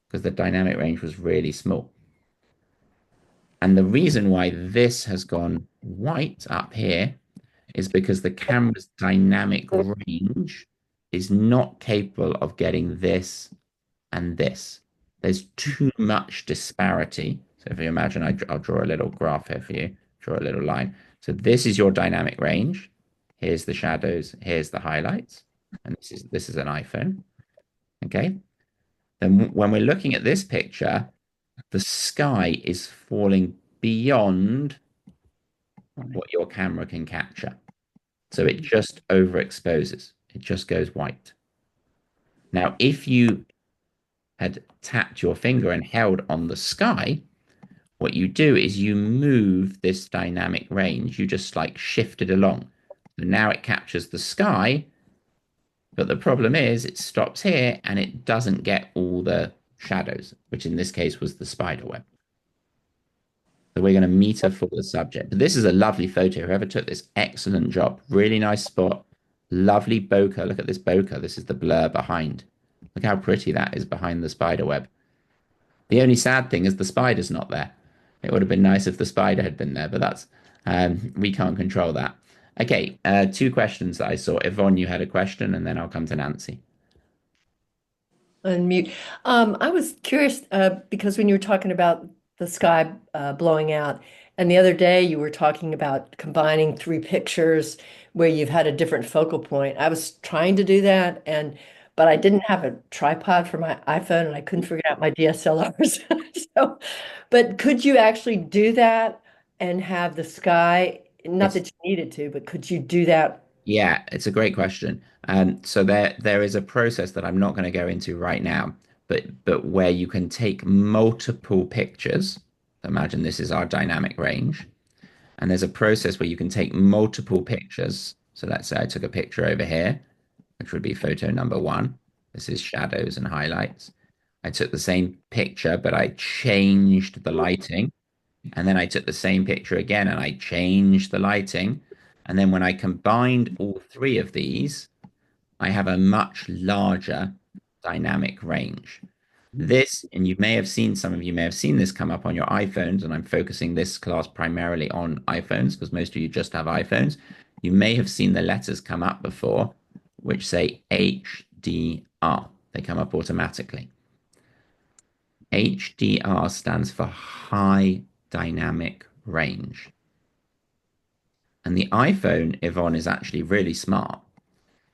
Speaker 1: because the dynamic range was really small. And the reason why this has gone white up here is because the camera's dynamic range is not capable of getting this and this. There's too much disparity. So if you imagine, I'll draw a little graph here for you, draw a little line. So this is your dynamic range. Here's the shadows, here's the highlights, and this is an iPhone. Okay. Then when we're looking at this picture, the sky is falling beyond what your camera can capture. So it just overexposes. It just goes white. Now, if you had tapped your finger and held on the sky, what you do is you move this dynamic range. You just like shift it along. So now it captures the sky, But the problem is it stops here and it doesn't get all the shadows, which in this case was the spider web. So we're going to meter for the subject. But this is a lovely photo. Whoever took this, excellent job. Really nice spot. Lovely bokeh. Look at this bokeh. This is the blur behind. Look how pretty that is behind the spider web. The only sad thing is the spider's not there. It would have been nice if the spider had been there, but that's we can't control that. Okay, two questions that I saw. Yvonne, you had a question, and then I'll come to Nancy.
Speaker 4: Unmute. I was curious because when you were talking about the sky blowing out, and the other day you were talking about combining three pictures where you've had a different focal point. I was trying to do that, but I didn't have a tripod for my iPhone, and I couldn't figure out my DSLRs. So, but could you actually do that and have the sky? Not
Speaker 1: It's
Speaker 4: that you needed to, but could you do that?
Speaker 1: Yeah, it's a great question. So there is a process that I'm not going to go into right now, but where you can take multiple pictures. Imagine this is our dynamic range, and there's a process where you can take multiple pictures. So let's say I took a picture over here, which would be photo number one. This is shadows and highlights. I took the same picture, but I changed the lighting. And then I took the same picture again and I changed the lighting. And then when I combined all three of these, I have a much larger dynamic range. This, and you may have seen, some of you may have seen this come up on your iPhones, and I'm focusing this class primarily on iPhones because most of you just have iPhones. You may have seen the letters come up before, which say HDR. They come up automatically. HDR stands for high dynamic range. And the iPhone, Yvonne, is actually really smart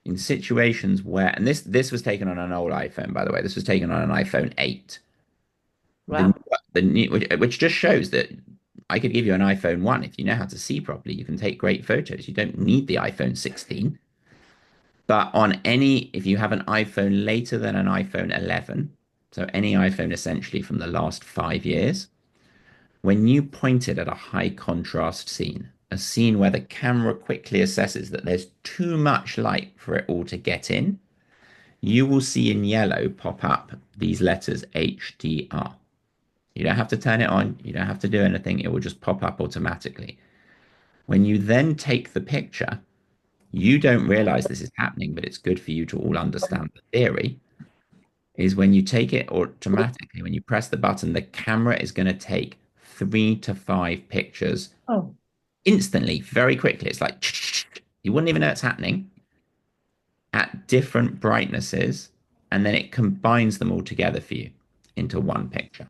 Speaker 1: in situations where, and this was taken on an old iPhone, by the way. This was taken on an iPhone 8.
Speaker 4: Wow.
Speaker 1: The new, which just shows that I could give you an iPhone 1. If you know how to see properly, you can take great photos. You don't need the iPhone 16. But if you have an iPhone later than an iPhone 11, so any iPhone essentially from the last 5 years, when you point it at a high contrast scene, a scene where the camera quickly assesses that there's too much light for it all to get in, you will see in yellow pop up these letters HDR. You don't have to turn it on, you don't have to do anything, it will just pop up automatically. When you then take the picture, you don't realize this is happening, but it's good for you to all understand the theory. Is when you take it automatically, when you press the button, the camera is going to take 3 to 5 pictures
Speaker 4: Oh,
Speaker 1: instantly, very quickly. It's like you wouldn't even know it's happening at different brightnesses, and then it combines them all together for you into one picture.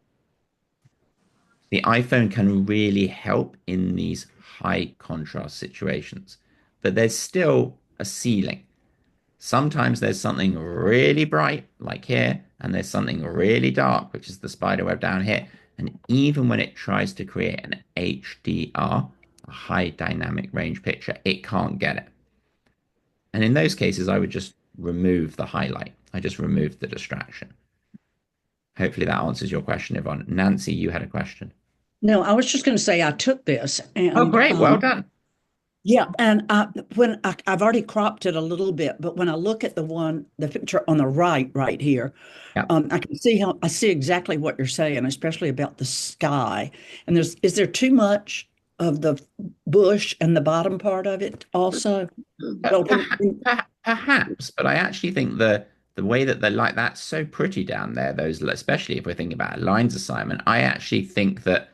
Speaker 1: The iPhone can really help in these high contrast situations, but there's still a ceiling. Sometimes there's something really bright, like here, and there's something really dark, which is the spider web down here. And even when it tries to create an HDR, a high dynamic range picture, it can't get it. And in those cases, I would just remove the highlight. I just removed the distraction. Hopefully that answers your question, Yvonne. Nancy, you had a question.
Speaker 8: No, I was just going to say I took this
Speaker 1: Oh,
Speaker 8: and
Speaker 1: great. Well done.
Speaker 8: yeah, and I've already cropped it a little bit, but when I look at the picture on the right here,
Speaker 1: Yeah.
Speaker 8: I can see I see exactly what you're saying, especially about the sky. And is there too much of the bush and the bottom part of it also? Well,
Speaker 1: Perhaps, but I actually think the way that the light that's so pretty down there, those especially if we're thinking about a lines assignment, I actually think that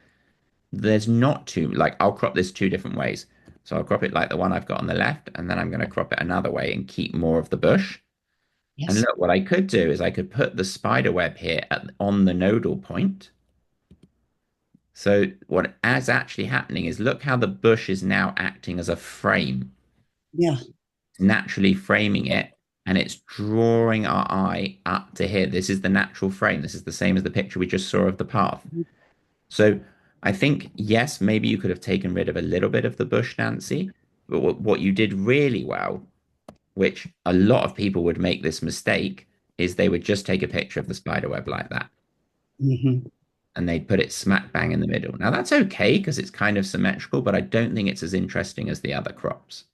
Speaker 1: there's not too like I'll crop this two different ways. So I'll crop it like the one I've got on the left, and then I'm going to crop it another way and keep more of the bush. And
Speaker 8: yes.
Speaker 1: look, what I could do is I could put the spider web here on the nodal point. So what is actually happening is look how the bush is now acting as a frame,
Speaker 8: Yeah.
Speaker 1: naturally framing it, and it's drawing our eye up to here. This is the natural frame. This is the same as the picture we just saw of the path. So I think, yes, maybe you could have taken rid of a little bit of the bush, Nancy, but what you did really well, which a lot of people would make this mistake, is they would just take a picture of the spider web like that
Speaker 8: Hmm.
Speaker 1: and they'd put it smack bang in the middle. Now that's okay because it's kind of symmetrical, but I don't think it's as interesting as the other crops.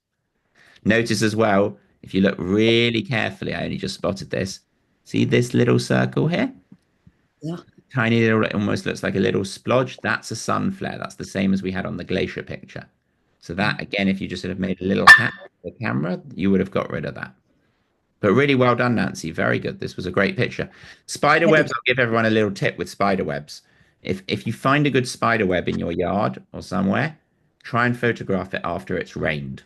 Speaker 1: Notice as well, If you look really carefully, I only just spotted this. See this little circle here?
Speaker 8: Yeah.
Speaker 1: Tiny little, it almost looks like a little splodge. That's a sun flare. That's the same as we had on the glacier picture. So that, again, if you just had made a little hat for the camera, you would have got rid of that. But really well done, Nancy. Very good. This was a great picture. Spider
Speaker 8: Had to
Speaker 1: webs, I'll give everyone a little tip with spider webs. If you find a good spider web in your yard or somewhere, try and photograph it after it's rained.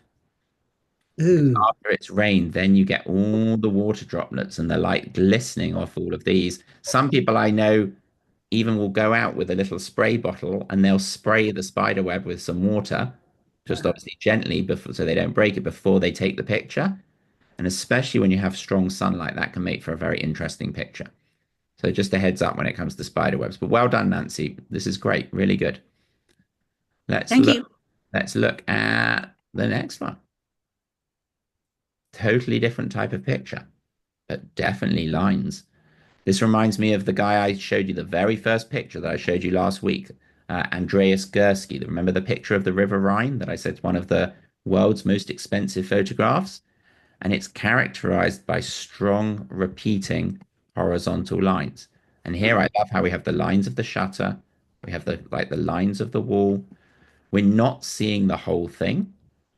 Speaker 8: Ooh.
Speaker 1: After it's rained, then you get all the water droplets and the light glistening off all of these. Some people I know even will go out with a little spray bottle and they'll spray the spider web with some water, just obviously gently before so they don't break it before they take the picture. And especially when you have strong sunlight, that can make for a very interesting picture. So just a heads up when it comes to spider webs. But well done, Nancy. This is great. Really good. Let's
Speaker 8: Thank
Speaker 1: look.
Speaker 8: you.
Speaker 1: Let's look at the next one. Totally different type of picture, but definitely lines. This reminds me of the guy I showed you, the very first picture that I showed you last week, Andreas Gursky. Remember the picture of the River Rhine that I said is one of the world's most expensive photographs? And it's characterized by strong repeating horizontal lines. And here I love how we have the lines of the shutter, we have the lines of the wall. We're not seeing the whole thing,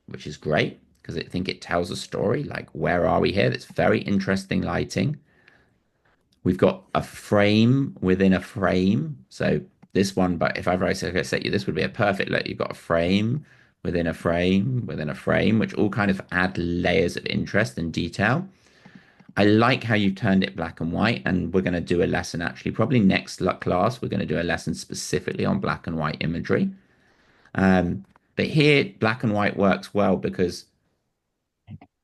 Speaker 1: which is great because I think it tells a story. Like, where are we here? That's very interesting lighting. We've got a frame within a frame. So this one, but if I set you, this would be a perfect look. You've got a frame within a frame within a frame, which all kind of add layers of interest and detail. I like how you've turned it black and white, and we're going to do a lesson actually, probably next class, we're going to do a lesson specifically on black and white imagery. But here, black and white works well because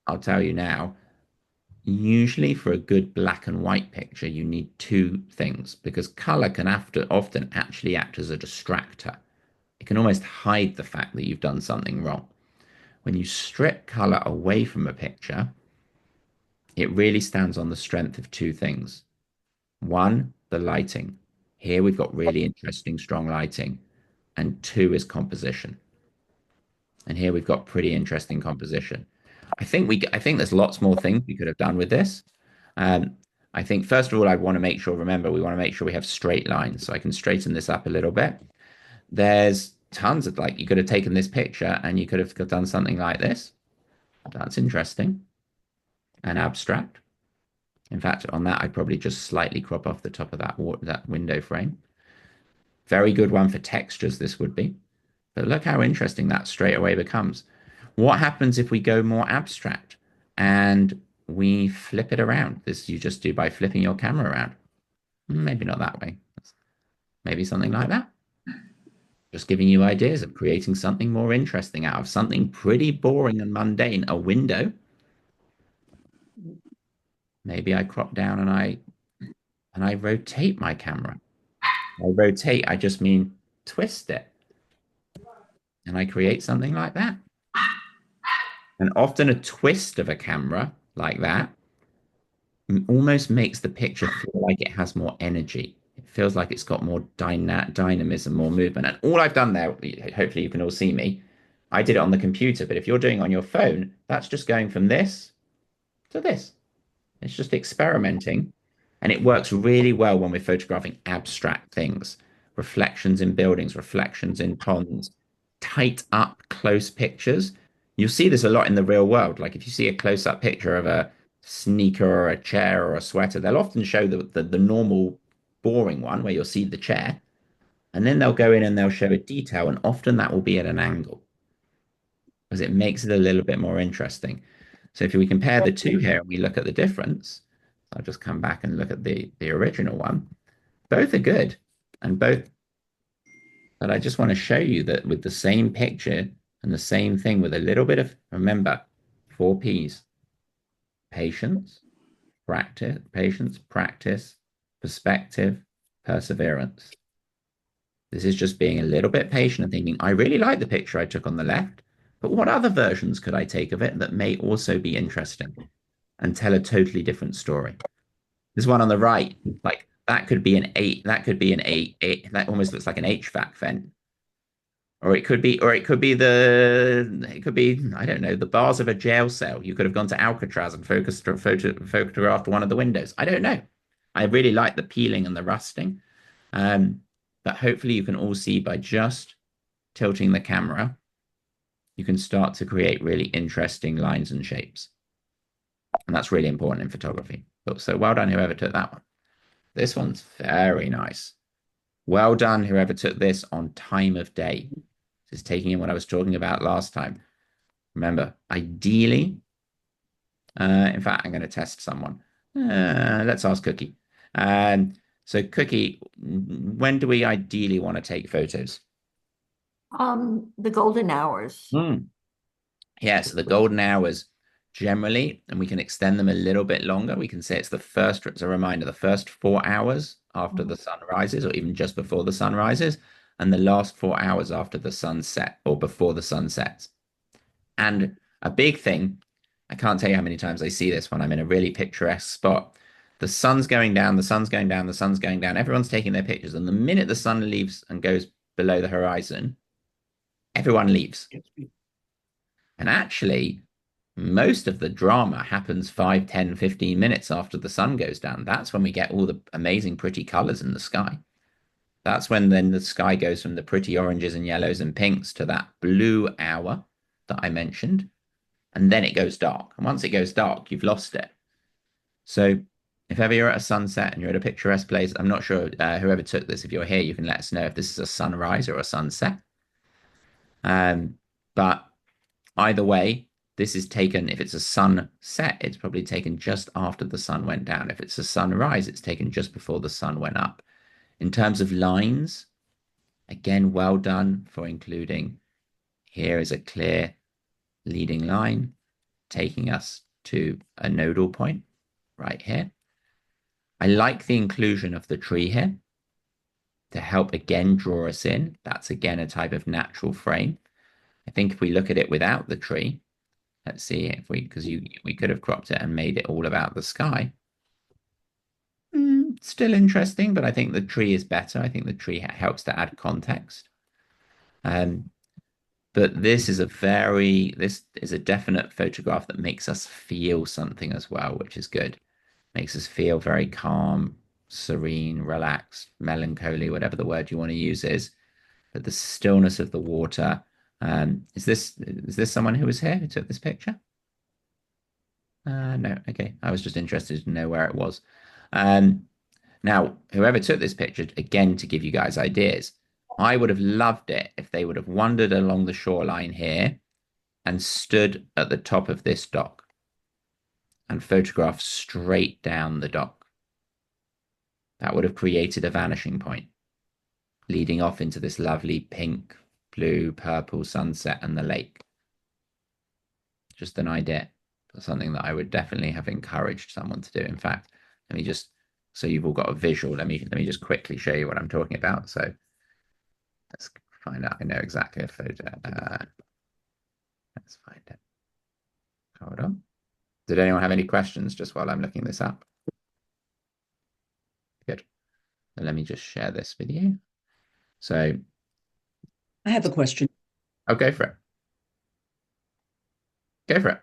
Speaker 1: I'll tell you now, usually for a good black and white picture, you need two things because color can often actually act as a distractor. It can almost hide the fact that you've done something wrong. When you strip color away from a picture, it really stands on the strength of two things. One, the lighting. Here we've got really interesting, strong lighting. And two is composition. And here we've got pretty interesting composition. I think there's lots more things we could have done with this. Um, I think first of all, I want to make sure, remember, we want to make sure we have straight lines. So I can straighten this up a little bit. There's tons of you could have taken this picture and you could have done something like this. That's interesting and abstract. In fact, on that, I'd probably just slightly crop off the top of that window frame. Very good one for textures, this would be. But look how interesting that straight away becomes. What happens if we go more abstract and we flip it around? This you just do by flipping your camera around. Maybe not that way. Maybe something like that. Just giving you ideas of creating something more interesting out of something pretty boring and mundane. A window. Maybe I crop down and I rotate my camera. I rotate, I just mean twist it. And I create something like that. And often a twist of a camera like that almost makes the picture feel like it has more energy. It feels like it's got more dynamism, more movement. And all I've done there, hopefully you can all see me, I did it on the computer, but if you're doing it on your phone, that's just going from this to this. It's just experimenting. And it works really well when we're photographing abstract things, reflections in buildings, reflections in ponds, tight up close pictures. You'll see this a lot in the real world. Like if you see a close up picture of a sneaker or a chair or a sweater, they'll often show the normal boring one where you'll see the chair. And then they'll go in and they'll show a detail. And often that will be at an angle because it makes it a little bit more interesting. So if we compare the two here and we look at the difference, I'll just come back and look at the original one. Both are good and both, but I just want to show you that with the same picture and the same thing with a little bit of, remember, 4 Ps, patience, practice, perspective, perseverance. This is just being a little bit patient and thinking, I really like the picture I took on the left, but what other versions could I take of it that may also be interesting and tell a totally different story? This one on the right, that could be an eight, that could be an eight, that almost looks like an HVAC vent it could be, I don't know, the bars of a jail cell. You could have gone to Alcatraz and photographed one of the windows. I don't know. I really like the peeling and the rusting. Um, but hopefully you can all see by just tilting the camera, you can start to create really interesting lines and shapes. And that's really important in photography. So well done, whoever took that one. This one's very nice. Well done, whoever took this on time of day. This is taking in what I was talking about last time. Remember, ideally, in fact, I'm going to test someone. Let's ask Cookie. So Cookie, when do we ideally want to take photos?
Speaker 5: The golden hours.
Speaker 1: Yeah, so the golden hours generally, and we can extend them a little bit longer. We can say it's the first, as a reminder, the first 4 hours after the sun rises, or even just before the sun rises, and the last 4 hours after the sun set or before the sun sets. And a big thing, I can't tell you how many times I see this when I'm in a really picturesque spot. The sun's going down, the sun's going down, the sun's going down. Everyone's taking their pictures. And the minute the sun leaves and goes below the horizon, everyone leaves. And actually, most of the drama happens 5, 10, 15 minutes after the sun goes down. That's when we get all the amazing, pretty colors in the sky. That's when then the sky goes from the pretty oranges and yellows and pinks to that blue hour that I mentioned. And then it goes dark. And once it goes dark, you've lost it. So if ever you're at a sunset and you're at a picturesque place, I'm not sure whoever took this, if you're here, you can let us know if this is a sunrise or a sunset. But either way, this is taken, if it's a sunset, it's probably taken just after the sun went down. If it's a sunrise, it's taken just before the sun went up. In terms of lines, again, well done for including, here is a clear leading line taking us to a nodal point right here. I like the inclusion of the tree here to help again draw us in. That's again a type of natural frame. I think if we look at it without the tree, let's see if because we could have cropped it and made it all about the sky. Still interesting, but I think the tree is better. I think the tree helps to add context. But this is a definite photograph that makes us feel something as well, which is good. Makes us feel very calm, serene, relaxed, melancholy, whatever the word you want to use is. But the stillness of the water. Is this someone who was here who took this picture? No, okay. I was just interested to know where it was. Now, whoever took this picture, again, to give you guys ideas, I would have loved it if they would have wandered along the shoreline here and stood at the top of this dock and photographed straight down the dock. That would have created a vanishing point, leading off into this lovely pink, blue, purple sunset and the lake. Just an idea, but something that I would definitely have encouraged someone to do. In fact, let me just, so you've all got a visual, let me just quickly show you what I'm talking about. So let's find out. I know exactly a photo. Let's find it. Hold on. Did anyone have any questions just while I'm looking this up? Good. So let me just share this with you. So
Speaker 8: I have a question.
Speaker 1: oh, go for it. Go for it.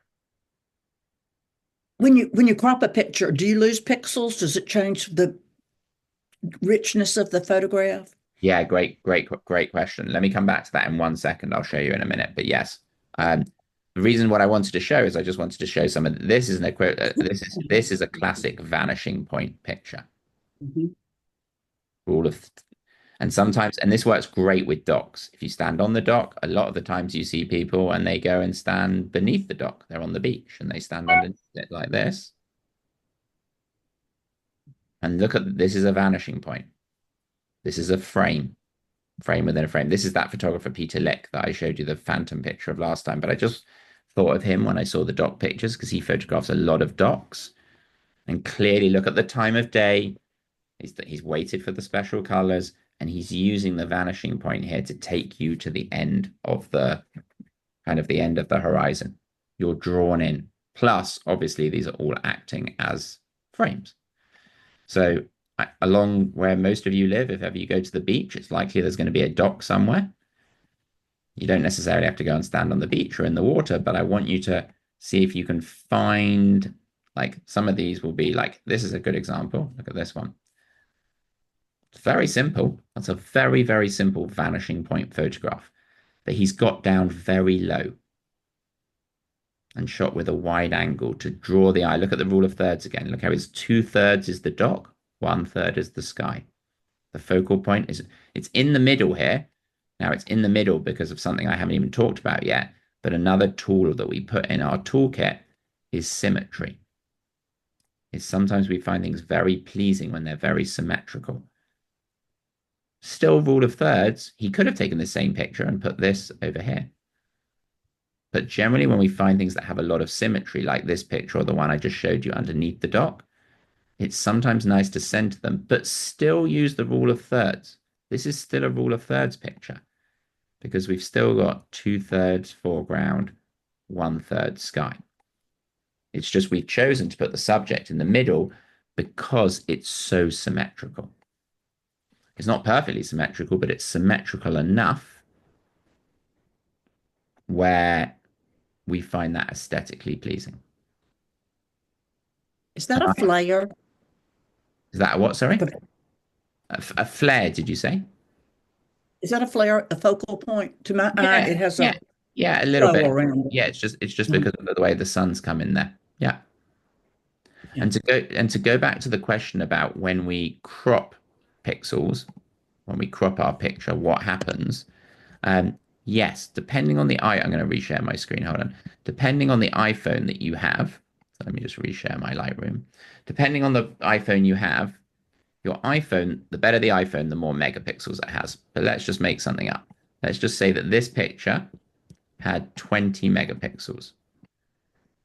Speaker 8: When you crop a picture, do you lose pixels? Does it change the richness of the photograph?
Speaker 1: Yeah, great question. Let me come back to that in 1 second. I'll show you in a minute. But yes, the reason what I wanted to show is I just wanted to show some of this is this is a classic vanishing point picture. All of and sometimes, and this works great with docks. If you stand on the dock, a lot of the times you see people and they go and stand beneath the dock. They're on the beach and they stand underneath it like this. And look at this is a vanishing point. This is a frame within a frame. This is that photographer Peter Lick that I showed you the phantom picture of last time. But I just thought of him when I saw the dock pictures because he photographs a lot of docks. And clearly look at the time of day. He's waited for the special colors and he's using the vanishing point here to take you to the end of the kind of the end of the horizon. You're drawn in. Plus, obviously, these are all acting as frames. So along where most of you live, if ever you go to the beach, it's likely there's going to be a dock somewhere. You don't necessarily have to go and stand on the beach or in the water, but I want you to see if you can find, like, some of these will be like, this is a good example. Look at this one. It's very simple. That's a very, very simple vanishing point photograph that he's got down very low and shot with a wide angle to draw the eye. Look at the rule of thirds again. Look how it's 2/3 is the dock, 1/3 is the sky. The focal point is, it's in the middle here. Now it's in the middle because of something I haven't even talked about yet. But another tool that we put in our toolkit is symmetry. Is sometimes we find things very pleasing when they're very symmetrical. Still rule of thirds, he could have taken the same picture and put this over here. But generally, when we find things that have a lot of symmetry, like this picture or the one I just showed you underneath the dock, it's sometimes nice to center them, but still use the rule of thirds. This is still a rule of thirds picture because we've still got 2/3 foreground, 1/3 sky. It's just we've chosen to put the subject in the middle because it's so symmetrical. It's not perfectly symmetrical, but it's symmetrical enough where we find that aesthetically pleasing.
Speaker 8: Is that a flare?
Speaker 1: Is that a what, sorry? A flare, did you say?
Speaker 8: Is that a flare, a focal point? To my eye, it has
Speaker 1: yeah,
Speaker 8: a
Speaker 1: yeah, a little
Speaker 8: glow
Speaker 1: bit.
Speaker 8: around it.
Speaker 1: Yeah, it's just because of the way the sun's come in there. Yeah.
Speaker 8: Yeah.
Speaker 1: And to go back to the question about when we crop pixels, when we crop our picture, what happens? Yes, depending on the I'm going to reshare my screen. Hold on. Depending on the iPhone that you have, so let me just reshare my Lightroom. Depending on the iPhone you have, your iPhone, the better the iPhone, the more megapixels it has. But let's just make something up. Let's just say that this picture had 20 megapixels.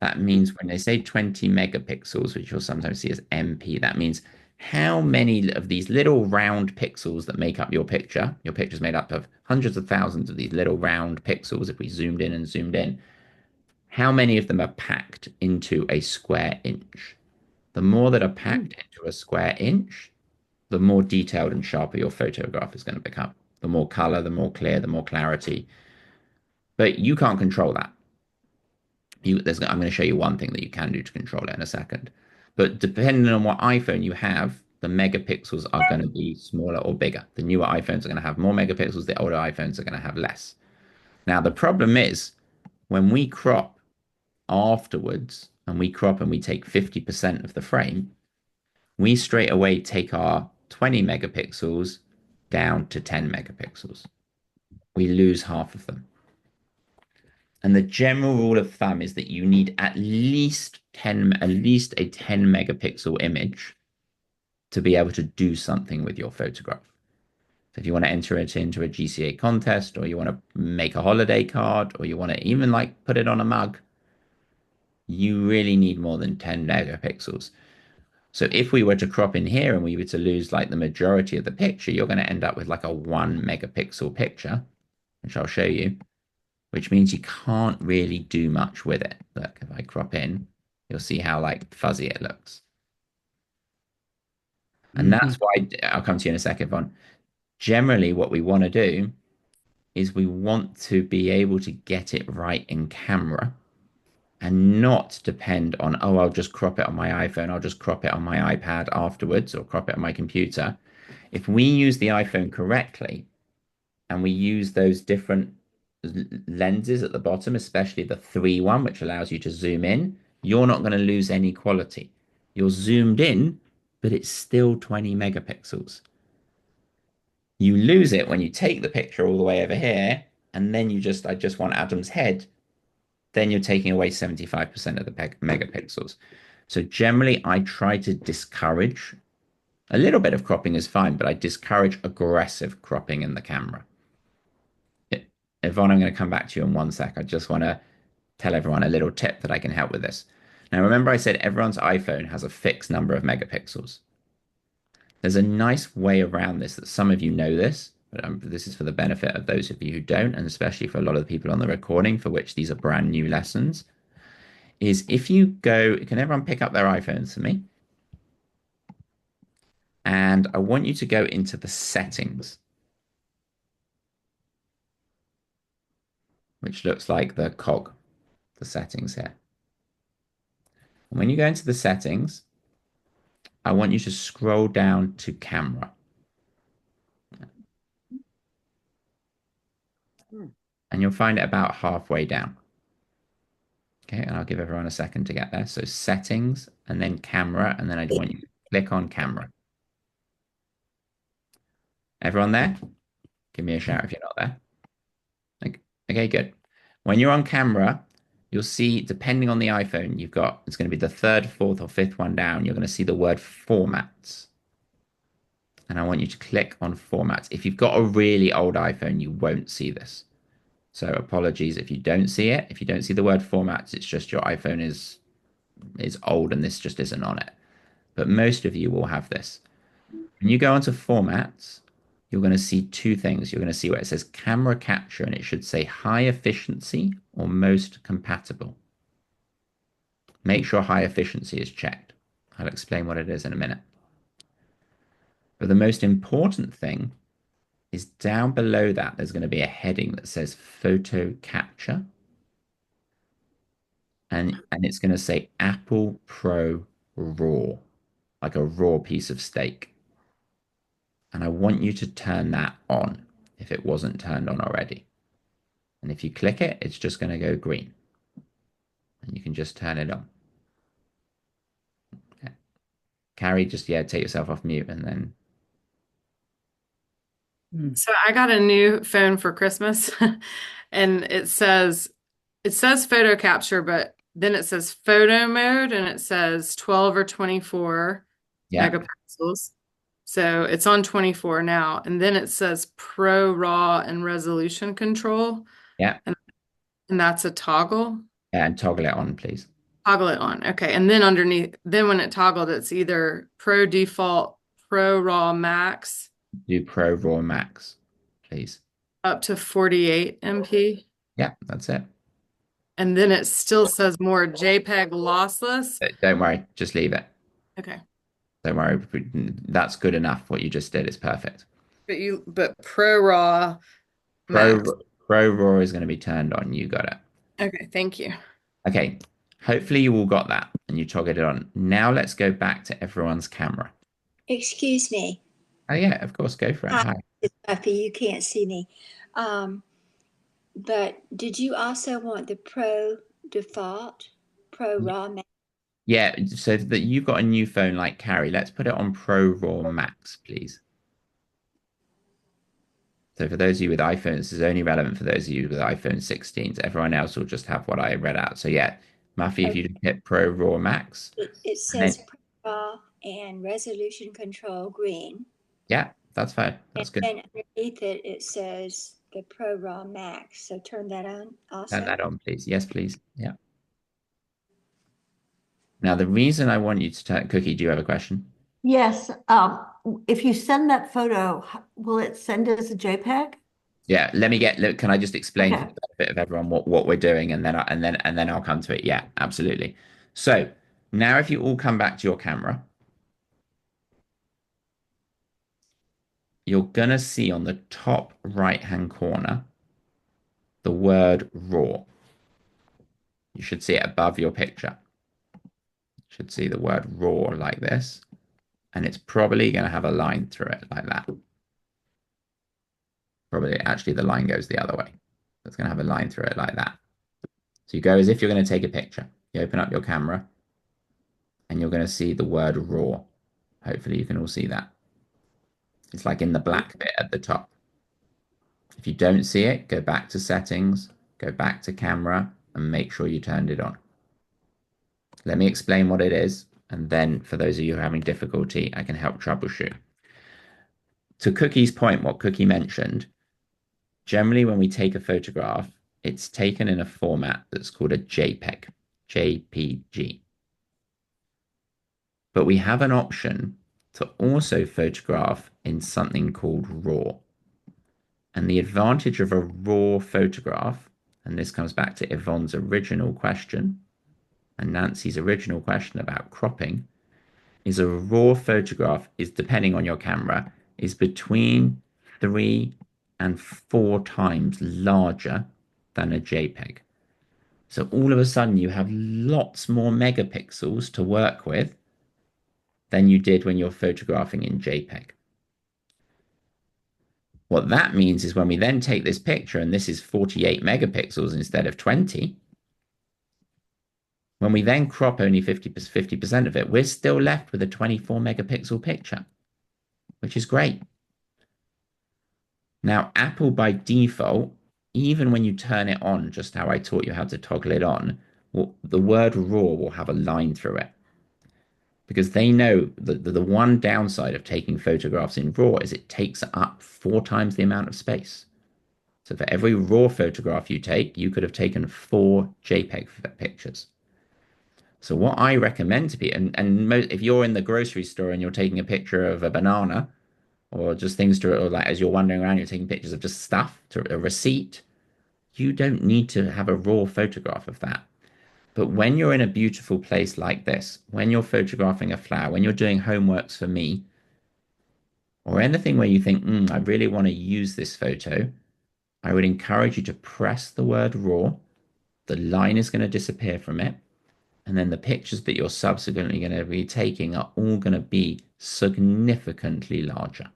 Speaker 1: That means when they say 20 megapixels, which you'll sometimes see as MP, that means how many of these little round pixels that make up your picture's made up of hundreds of thousands of these little round pixels. If we zoomed in and zoomed in, how many of them are packed into a square inch? The more that are packed into a square inch, the more detailed and sharper your photograph is going to become. The more color, the more clear, the more clarity. But you can't control that. I'm going to show you one thing that you can do to control it in a second. But depending on what iPhone you have, the megapixels are going to be smaller or bigger. The newer iPhones are going to have more megapixels. The older iPhones are going to have less. Now, the problem is when we crop afterwards and we crop and we take 50% of the frame, we straight away take our 20 megapixels down to 10 megapixels. We lose half of them. And the general rule of thumb is that you need at least a 10 megapixel image to be able to do something with your photograph. So if you want to enter it into a GCA contest, or you want to make a holiday card, or you want to even like put it on a mug, you really need more than 10 megapixels. So if we were to crop in here and we were to lose like the majority of the picture, you're going to end up with like a 1 megapixel picture, which I'll show you, which means you can't really do much with it. Look, if I crop in, you'll see how like fuzzy it looks. And that's why I'll come to you in a second, Von. Generally, what we want to do is we want to be able to get it right in camera and not depend on, oh, I'll just crop it on my iPhone, I'll just crop it on my iPad afterwards, or crop it on my computer. If we use the iPhone correctly and we use those different lenses at the bottom, especially the 3 one, which allows you to zoom in, you're not going to lose any quality. You're zoomed in, but it's still 20 megapixels. You lose it when you take the picture all the way over here, and then I just want Adam's head, then you're taking away 75% of the megapixels. So generally, I try to discourage a little bit of cropping is fine, but I discourage aggressive cropping in the camera. Yvonne, I'm going to come back to you in 1 sec. I just want to tell everyone a little tip that I can help with this. Now, remember I said everyone's iPhone has a fixed number of megapixels. There's a nice way around this that some of you know this, but this is for the benefit of those of you who don't, and especially for a lot of the people on the recording for which these are brand new lessons, is if you go, can everyone pick up their iPhones for me? And I want you to go into the settings. which looks like the cog, the settings here. And when you go into the settings, I want you to scroll down to camera. And you'll find it about halfway down. Okay, and I'll give everyone a second to get there. So settings and then camera, and then I want you to click on camera. Everyone there? Give me a shout if you're not there. Okay, good. When you're on camera, you'll see, depending on the iPhone you've got, it's going to be the third, fourth, or fifth one down. You're going to see the word formats. And I want you to click on formats. If you've got a really old iPhone, you won't see this. So apologies if you don't see it. If you don't see the word formats, it's just your iPhone is old and this just isn't on it. But most of you will have this. When you go onto formats, you're going to see two things. You're going to see where it says camera capture and it should say high efficiency or most compatible. Make sure high efficiency is checked. I'll explain what it is in a minute. But the most important thing is down below that, there's going to be a heading that says photo capture. And it's going to say Apple Pro Raw, like a raw piece of steak. And I want you to turn that on if it wasn't turned on already. And if you click it, it's just going to go green. And you can just turn it on. Okay. Carrie, just, yeah, take yourself off mute and then.
Speaker 6: So I got a new phone for Christmas and it says photo capture, but then it says photo mode and it says 12 or 24 megapixels. So it's on 24 now. And then it says Pro RAW and resolution control.
Speaker 1: Yeah.
Speaker 6: And that's a toggle.
Speaker 1: Yeah, and toggle it on, please.
Speaker 6: Toggle it on. Okay. And then underneath, then when it toggled, it's either Pro Default, Pro RAW Max.
Speaker 1: Do Pro RAW Max, please.
Speaker 6: Up to 48 MP.
Speaker 1: Yeah, that's it.
Speaker 6: And then it still says more JPEG lossless.
Speaker 1: Don't worry, just leave it.
Speaker 6: Okay.
Speaker 1: Don't worry, that's good enough. What you just did is perfect.
Speaker 6: But Pro RAW Max.
Speaker 1: Pro RAW is going to be turned on. You got it.
Speaker 6: Okay, thank you.
Speaker 1: Okay, hopefully you all got that and you toggled it on. Now let's go back to everyone's camera.
Speaker 9: Excuse me.
Speaker 1: Oh yeah, of course, go for it. Hi.
Speaker 9: Buffy, you can't see me. But did you also want the Pro Default, Pro RAW Max?
Speaker 1: Yeah, so that you've got a new phone like Carrie, let's put it on Pro RAW Max, please. So for those of you with iPhones, this is only relevant for those of you with iPhone 16s. Everyone else will just have what I read out. So yeah, Muffy, if you just hit Pro RAW Max.
Speaker 9: It says Pro RAW and resolution control green.
Speaker 1: Yeah, that's fine. That's good.
Speaker 9: And underneath it, it says the Pro RAW Max. So turn that on also.
Speaker 1: Turn that on, please. Yes, please. Yeah. Now, the reason I want you to turn, Cookie, do you have a question?
Speaker 10: Yes. If you send that photo, will it send as a JPEG?
Speaker 1: Yeah. Can I just explain for the benefit of everyone what we're doing, and then I'll come to it. Yeah, absolutely. So now, if you all come back to your camera, you're gonna see on the top right-hand corner the word RAW. You should see it above your picture. You should see the word RAW like this. And it's probably going to have a line through it like that. Probably, actually, the line goes the other way. It's going to have a line through it like that. So you go as if you're going to take a picture. You open up your camera and you're going to see the word RAW. Hopefully you can all see that. It's like in the black bit at the top. If you don't see it, go back to settings, go back to camera, and make sure you turned it on. Let me explain what it is, and then for those of you who are having difficulty, I can help troubleshoot. To Cookie's point, what Cookie mentioned, generally when we take a photograph, it's taken in a format that's called a JPEG, JPG. But we have an option to also photograph in something called RAW. And the advantage of a RAW photograph, and this comes back to Yvonne's original question and Nancy's original question about cropping, is a RAW photograph is, depending on your camera, is between 3 and 4 times larger than a JPEG. So all of a sudden you have lots more megapixels to work with than you did when you're photographing in JPEG. What that means is when we then take this picture, and this is 48 megapixels instead of 20, when we then crop only 50% of it, we're still left with a 24 megapixel picture, which is great. Now, Apple by default, even when you turn it on, just how I taught you how to toggle it on, the word RAW will have a line through it. Because they know that the one downside of taking photographs in RAW is it takes up 4 times the amount of space. So for every RAW photograph you take, you could have taken 4 JPEG pictures. So what I recommend to people, if you're in the grocery store and you're taking a picture of a banana, or just things to, or like as you're wandering around, you're taking pictures of just stuff, to a receipt, you don't need to have a RAW photograph of that. But when you're in a beautiful place like this, when you're photographing a flower, when you're doing homeworks for me, or anything where you think, I really want to use this photo, I would encourage you to press the word RAW. The line is going to disappear from it. And then the pictures that you're subsequently going to be taking are all going to be significantly larger.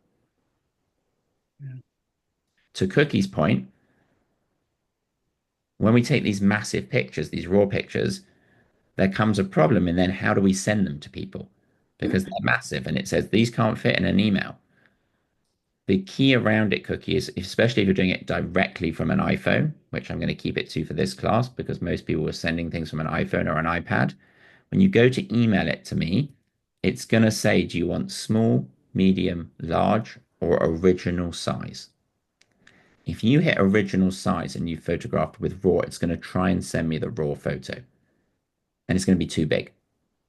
Speaker 1: Yeah. To Cookie's point, when we take these massive pictures, these raw pictures, there comes a problem. And then how do we send them to people? Because they're massive and it says these can't fit in an email. The key around it, Cookie, is especially if you're doing it directly from an iPhone, which I'm going to keep it to for this class because most people were sending things from an iPhone or an iPad. When you go to email it to me, it's going to say, do you want small, medium, large, or original size? If you hit original size and you photographed with RAW, it's going to try and send me the RAW photo. And it's going to be too big.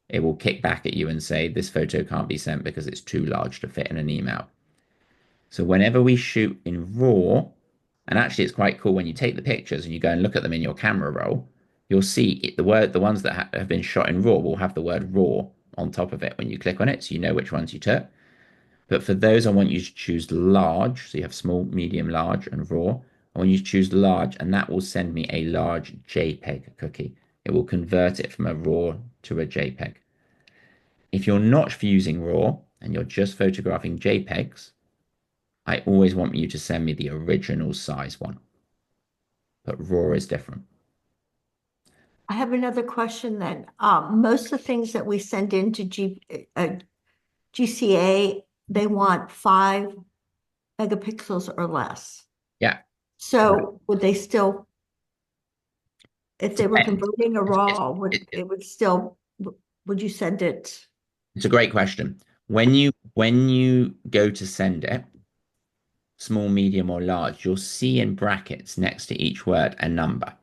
Speaker 1: It will kick back at you and say, this photo can't be sent because it's too large to fit in an email. So whenever we shoot in RAW, and actually it's quite cool when you take the pictures and you go and look at them in your camera roll, you'll see the ones that have been shot in RAW will have the word RAW on top of it when you click on it, so you know which ones you took. But for those, I want you to choose large, so you have small, medium, large, and RAW. I want you to choose large, and that will send me a large JPEG cookie. It will convert it from a RAW to a JPEG. If you're not using RAW and you're just photographing JPEGs, I always want you to send me the original size one. But RAW is different.
Speaker 10: I have another question then. Most of the things that we send into GCA, they want 5 megapixels or less.
Speaker 1: Yeah.
Speaker 10: So would they still, if they were converting a RAW, would you send it?
Speaker 1: It's a great question. When you go to send it, small, medium, or large, you'll see in brackets next to each word a number.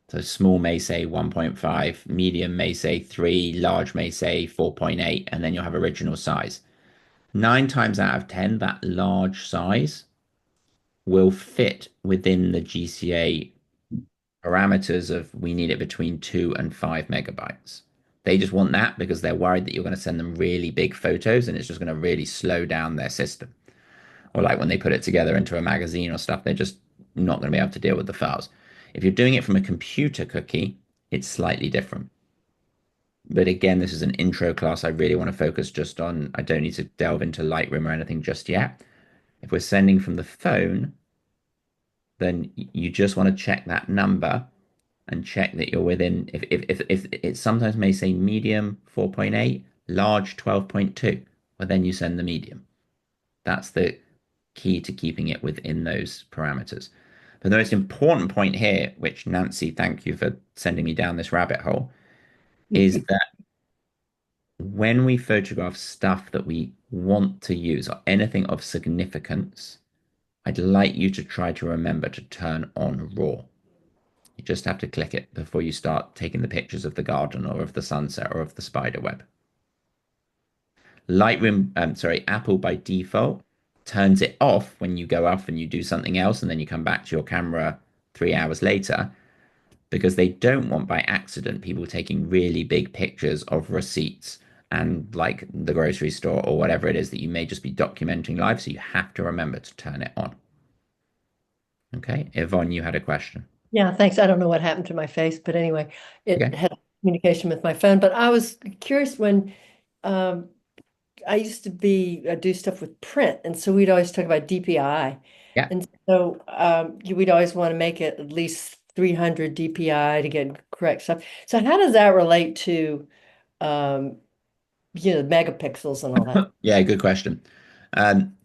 Speaker 1: So small may say 1.5, medium may say 3, large may say 4.8, and then you'll have original size. 9 times out of 10, that large size will fit within the GCA parameters of we need it between 2 and 5 megabytes. They just want that because they're worried that you're going to send them really big photos and it's just going to really slow down their system. Or like when they put it together into a magazine or stuff, they're just not going to be able to deal with the files. If you're doing it from a computer cookie, it's slightly different. But again, this is an intro class. I really want to focus just on, I don't need to delve into Lightroom or anything just yet. If we're sending from the phone, then you just want to check that number and check that you're within, if it sometimes may say medium 4.8, large 12.2, well, then you send the medium. That's the key to keeping it within those parameters. But the most important point here, which Nancy, thank you for sending me down this rabbit hole, is that when we photograph stuff that we want to use or anything of significance, I'd like you to try to remember to turn on RAW. You just have to click it before you start taking the pictures of the garden or of the sunset or of the spider web. Apple by default turns it off when you go off and you do something else and then you come back to your camera 3 hours later because they don't want by accident people taking really big pictures of receipts and like the grocery store or whatever it is that you may just be documenting live. So you have to remember to turn it on. Okay, Yvonne, you had a question.
Speaker 4: Yeah, thanks. I don't know what happened to my face, but anyway, it
Speaker 1: Okay.
Speaker 4: had communication with my phone. But I was curious when um, I used to do stuff with print, and so we'd always talk about DPI,
Speaker 1: Yeah.
Speaker 4: and so we'd always want to make it at least 300 DPI to get correct stuff. So how does that relate to um, megapixels and all that?
Speaker 1: Yeah, good question.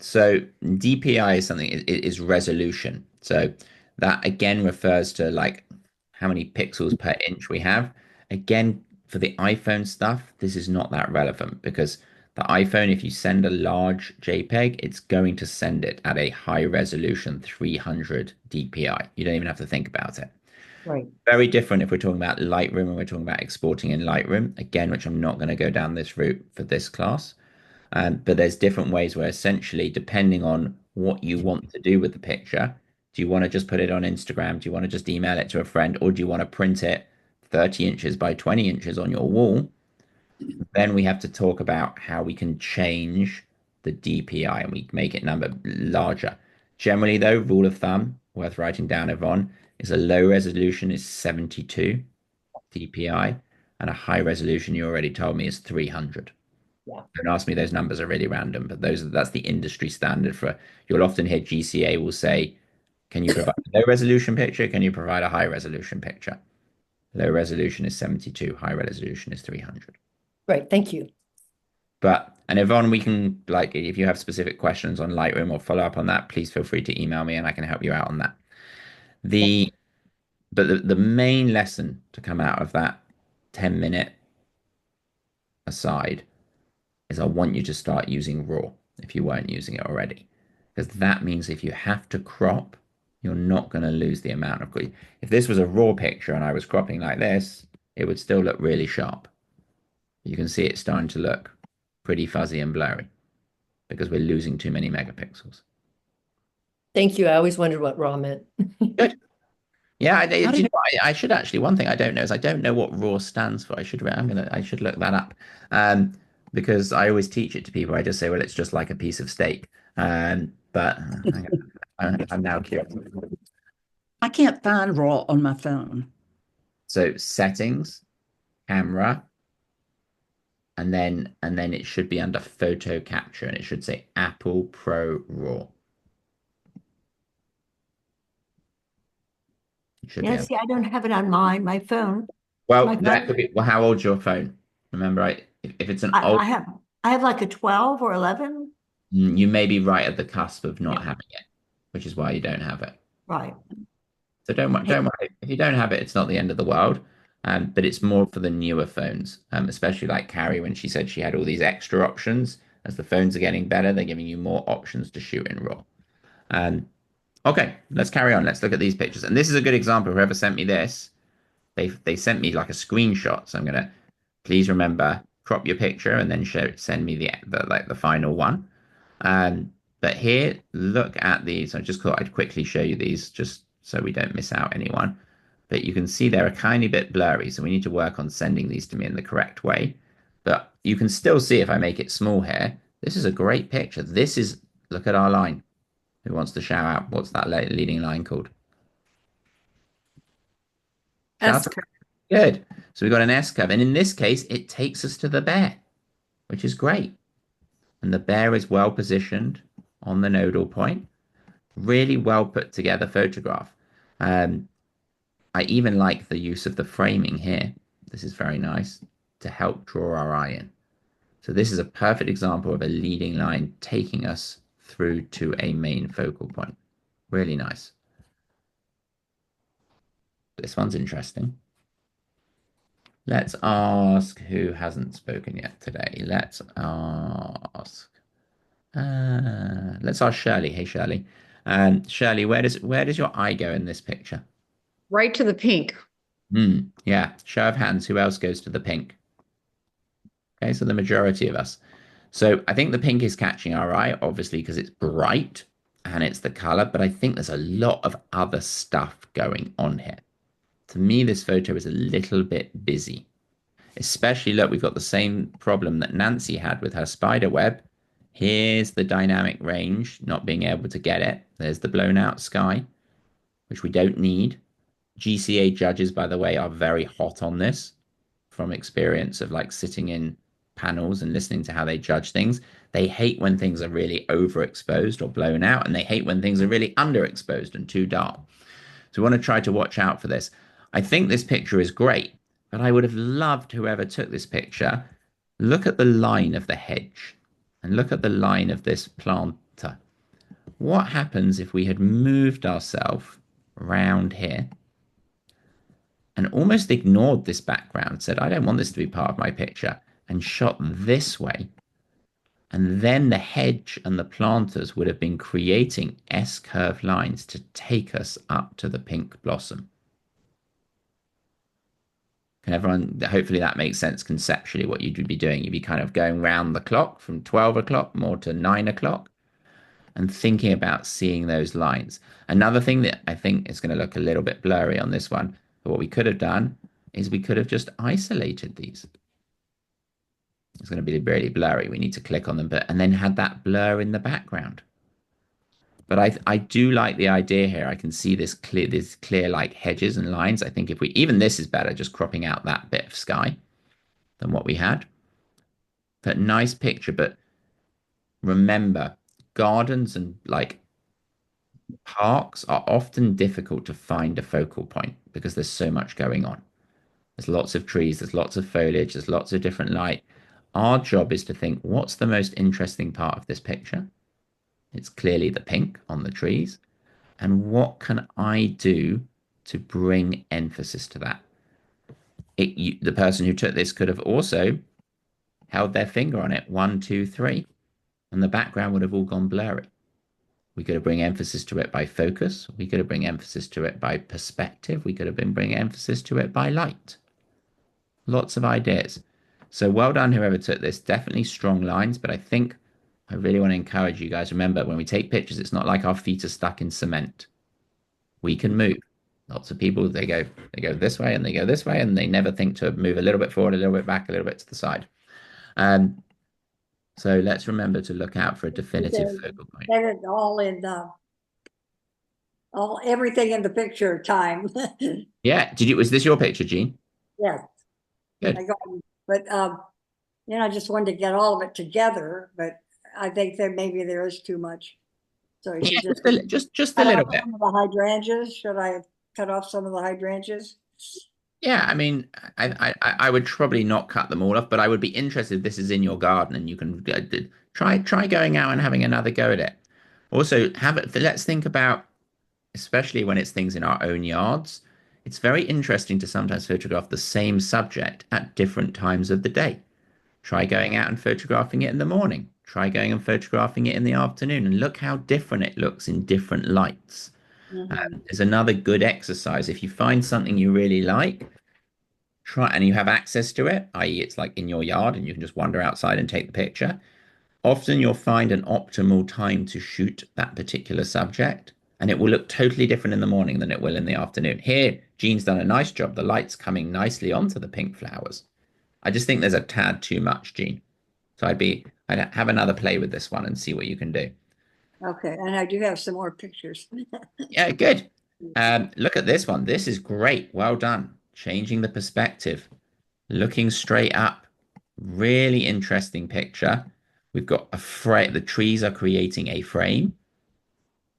Speaker 1: So DPI is something is resolution. So that again refers to like how many pixels per inch we have. Again, for the iPhone stuff, this is not that relevant because the iPhone, if you send a large JPEG, it's going to send it at a high resolution 300 DPI. You don't even have to think about it.
Speaker 4: Right.
Speaker 1: Very different if we're talking about Lightroom and we're talking about exporting in Lightroom, again, which I'm not going to go down this route for this class. But there's different ways where essentially, depending on what you want to do with the picture, do you want to just put it on Instagram? Do you want to just email it to a friend? Or do you want to print it 30 inches by 20 inches on your wall? Then we have to talk about how we can change the DPI and we make it number larger. Generally, though, rule of thumb, worth writing down, Yvonne, is a low resolution is 72 DPI and a high resolution, you already told me, is 300.
Speaker 4: Yeah.
Speaker 1: Don't ask me; those numbers are really random, but that's the industry standard for. You'll often hear GCA will say, "Can you provide a low resolution picture? Can you provide a high resolution picture?" Low resolution is 72, high resolution is 300.
Speaker 4: Right. Thank you.
Speaker 1: But and Yvonne, we can like if you have specific questions on Lightroom or follow up on that, please feel free to email me and I can help you out on that.
Speaker 4: Thank you.
Speaker 1: The main lesson to come out of that 10-minute aside is I want you to start using RAW if you weren't using it already. Because that means if you have to crop, you're not going to lose the amount of. If this was a raw picture and I was cropping like this, it would still look really sharp. You can see it's starting to look pretty fuzzy and blurry because we're losing too many megapixels.
Speaker 4: Thank you. I always wondered what raw meant.
Speaker 1: Good. Yeah,
Speaker 8: How
Speaker 1: you know,
Speaker 8: did
Speaker 1: I should actually. One thing I don't know is I don't know what RAW stands for. I should look that up, because I always teach it to people. I just say, well, it's just like a piece of steak. But I'm now curious.
Speaker 8: I can't find raw on my phone.
Speaker 1: So settings, camera, and then it should be under photo capture, and it should say Apple Pro RAW. You should be
Speaker 10: Yeah,
Speaker 1: able.
Speaker 10: see, I don't have it on my phone.
Speaker 1: Well,
Speaker 10: My
Speaker 1: that
Speaker 10: phone,
Speaker 1: could be. Well, how old's your phone? Remember, if it's an
Speaker 10: I,
Speaker 1: old,
Speaker 10: I have I have like a 12 or 11.
Speaker 1: you may be right at the cusp of not
Speaker 8: Yeah.
Speaker 1: having it, which is why you don't have it.
Speaker 10: Right.
Speaker 1: So don't worry. If you don't have it, it's not the end of the world. But it's more for the newer phones, especially like Carrie when she said she had all these extra options. As the phones are getting better, they're giving you more options to shoot in RAW. Um, okay, let's carry on. Let's look at these pictures. And this is a good example. Whoever sent me this, they sent me like a screenshot. So I'm gonna please remember crop your picture and then send me the final one. But here, look at these. I just thought I'd quickly show you these just so we don't miss out anyone. But you can see they're a tiny bit blurry, so we need to work on sending these to me in the correct way. But you can still see if I make it small here, this is a great picture. Look at our line. Who wants to shout out? What's that leading line called? Shout
Speaker 6: S
Speaker 1: out. Good. So we've got an S curve. And in this case, it takes us to the bear, which is great. And the bear is well positioned on the nodal point. Really well put together photograph. Um, I even like the use of the framing here. This is very nice to help draw our eye in. So this is a perfect example of a leading line taking us through to a main focal point. Really nice. This one's interesting. Let's ask who hasn't spoken yet today. Let's ask Shirley. Hey, Shirley. Shirley, where does your eye go in this picture?
Speaker 7: Right to the pink.
Speaker 1: Yeah. Show of hands. Who else goes to the pink? Okay, so the majority of us. So I think the pink is catching our eye, obviously, because it's bright and it's the color, but I think there's a lot of other stuff going on here. To me, this photo is a little bit busy. Especially, look, we've got the same problem that Nancy had with her spider web. Here's the dynamic range, not being able to get it. There's the blown out sky, which we don't need. GCA judges, by the way, are very hot on this from experience of like sitting in panels and listening to how they judge things. They hate when things are really overexposed or blown out, and they hate when things are really underexposed and too dark. So we want to try to watch out for this. I think this picture is great, but I would have loved whoever took this picture. Look at the line of the hedge and look at the line of this planter. What happens if we had moved ourselves around here and almost ignored this background, said, I don't want this to be part of my picture, and shot this way? And then the hedge and the planters would have been creating S-curve lines to take us up to the pink blossom. Can everyone, hopefully that makes sense conceptually what you'd be doing. You'd be kind of going round the clock from 12 o'clock more to 9 o'clock and thinking about seeing those lines. Another thing that I think is going to look a little bit blurry on this one, but what we could have done is we could have just isolated these. It's going to be really blurry. We need to click on them, and then had that blur in the background. But I do like the idea here. I can see this clear like hedges and lines. I think if we, even this is better, just cropping out that bit of sky than what we had. But nice picture. But remember, gardens and like parks are often difficult to find a focal point because there's so much going on. There's lots of trees, there's lots of foliage, there's lots of different light. Our job is to think, what's the most interesting part of this picture? It's clearly the pink on the trees. And what can I do to bring emphasis to that? The person who took this could have also held their finger on it, 1, 2, 3, and the background would have all gone blurry. We could have bring emphasis to it by focus. We could have bring emphasis to it by perspective. We could have been bringing emphasis to it by light. Lots of ideas. So well done, whoever took this. Definitely strong lines, but I think I really want to encourage you guys. Remember, when we take pictures, it's not like our feet are stuck in cement. We can move. Lots of people, they go this way and they go this way, and they never think to move a little bit forward, a little bit back, a little bit to the side. So let's remember to look out for a definitive focal point.
Speaker 3: Get it all in everything in the picture time.
Speaker 1: Yeah. Was this your picture, Jean?
Speaker 3: Yes.
Speaker 1: Good.
Speaker 3: But I just wanted to get all of it together, but I think that maybe there is too much. So
Speaker 1: yeah, just a little bit.
Speaker 3: Some of the hydrangeas. Should I cut off some of the hydrangeas?
Speaker 1: Yeah, I mean, I would probably not cut them all off, but I would be interested if this is in your garden and you can try going out and having another go at it. Also, let's think about, especially when it's things in our own yards, it's very interesting to sometimes photograph the same subject at different times of the day. Try going out and photographing it in the morning. Try going and photographing it in the afternoon, and look how different it looks in different lights. There's another good exercise. If you find something you really like, and you have access to it, i.e. it's like in your yard and you can just wander outside and take the picture, often you'll find an optimal time to shoot that particular subject, and it will look totally different in the morning than it will in the afternoon. Here, Jean's done a nice job. The light's coming nicely onto the pink flowers. I just think there's a tad too much, Jean. So I'd have another play with this one and see what you can do.
Speaker 3: Okay, and I do have some more pictures.
Speaker 1: Yeah, good. Look at this one. This is great. Well done. Changing the perspective, looking straight up. Really interesting picture. We've got a frame. The trees are creating a frame,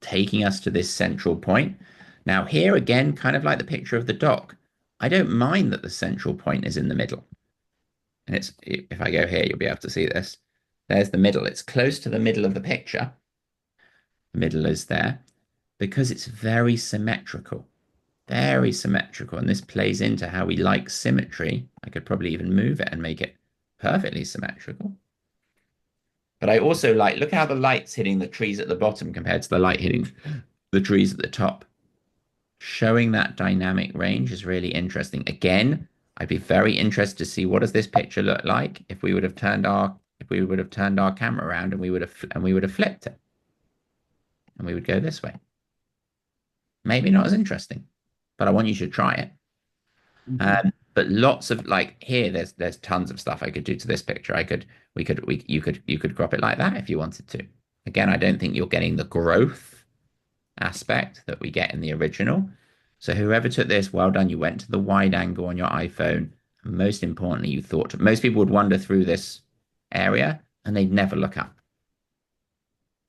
Speaker 1: taking us to this central point. Now here again, kind of like the picture of the dock, I don't mind that the central point is in the middle. And if I go here, you'll be able to see this. There's the middle. It's close to the middle of the picture. The middle is there because it's very symmetrical. Very symmetrical. And this plays into how we like symmetry. I could probably even move it and make it perfectly symmetrical. But I also look how the light's hitting the trees at the bottom compared to the light hitting the trees at the top. Showing that dynamic range is really interesting. Again, I'd be very interested to see what does this picture look like if we would have turned our camera around and we would have flipped it. And we would go this way. Maybe not as interesting, but I want you to try it. But lots of here, there's tons of stuff I could do to this picture. You could crop it like that if you wanted to. Again, I don't think you're getting the growth aspect that we get in the original, So whoever took this, well done. You went to the wide angle on your iPhone. And most importantly, you thought most people would wander through this area and they'd never look up.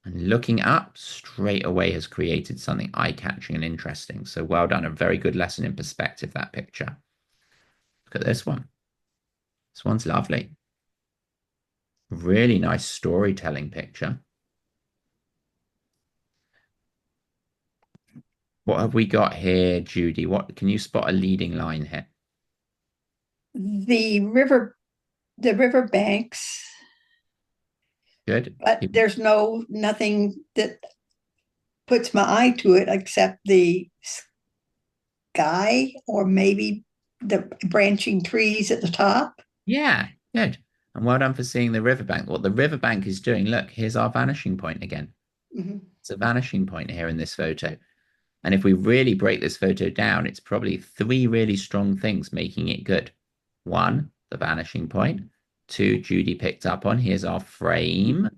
Speaker 1: And looking up straight away has created something eye-catching and interesting. So well done. A very good lesson in perspective, that picture. Look at this one. This one's lovely. Really nice storytelling picture. What have we got here, Judy? What can you spot a leading line here?
Speaker 2: The river banks,
Speaker 1: Good.
Speaker 2: but there's nothing that puts my eye to it except the sky or maybe the branching trees at the top.
Speaker 1: Yeah, good. And well done for seeing the riverbank. What the riverbank is doing, look, here's our vanishing point again.
Speaker 2: Mm-hmm.
Speaker 1: It's a vanishing point here in this photo. And if we really break this photo down, it's probably three really strong things making it good. One, the vanishing point. Two, Judy picked up on. Here's our frame.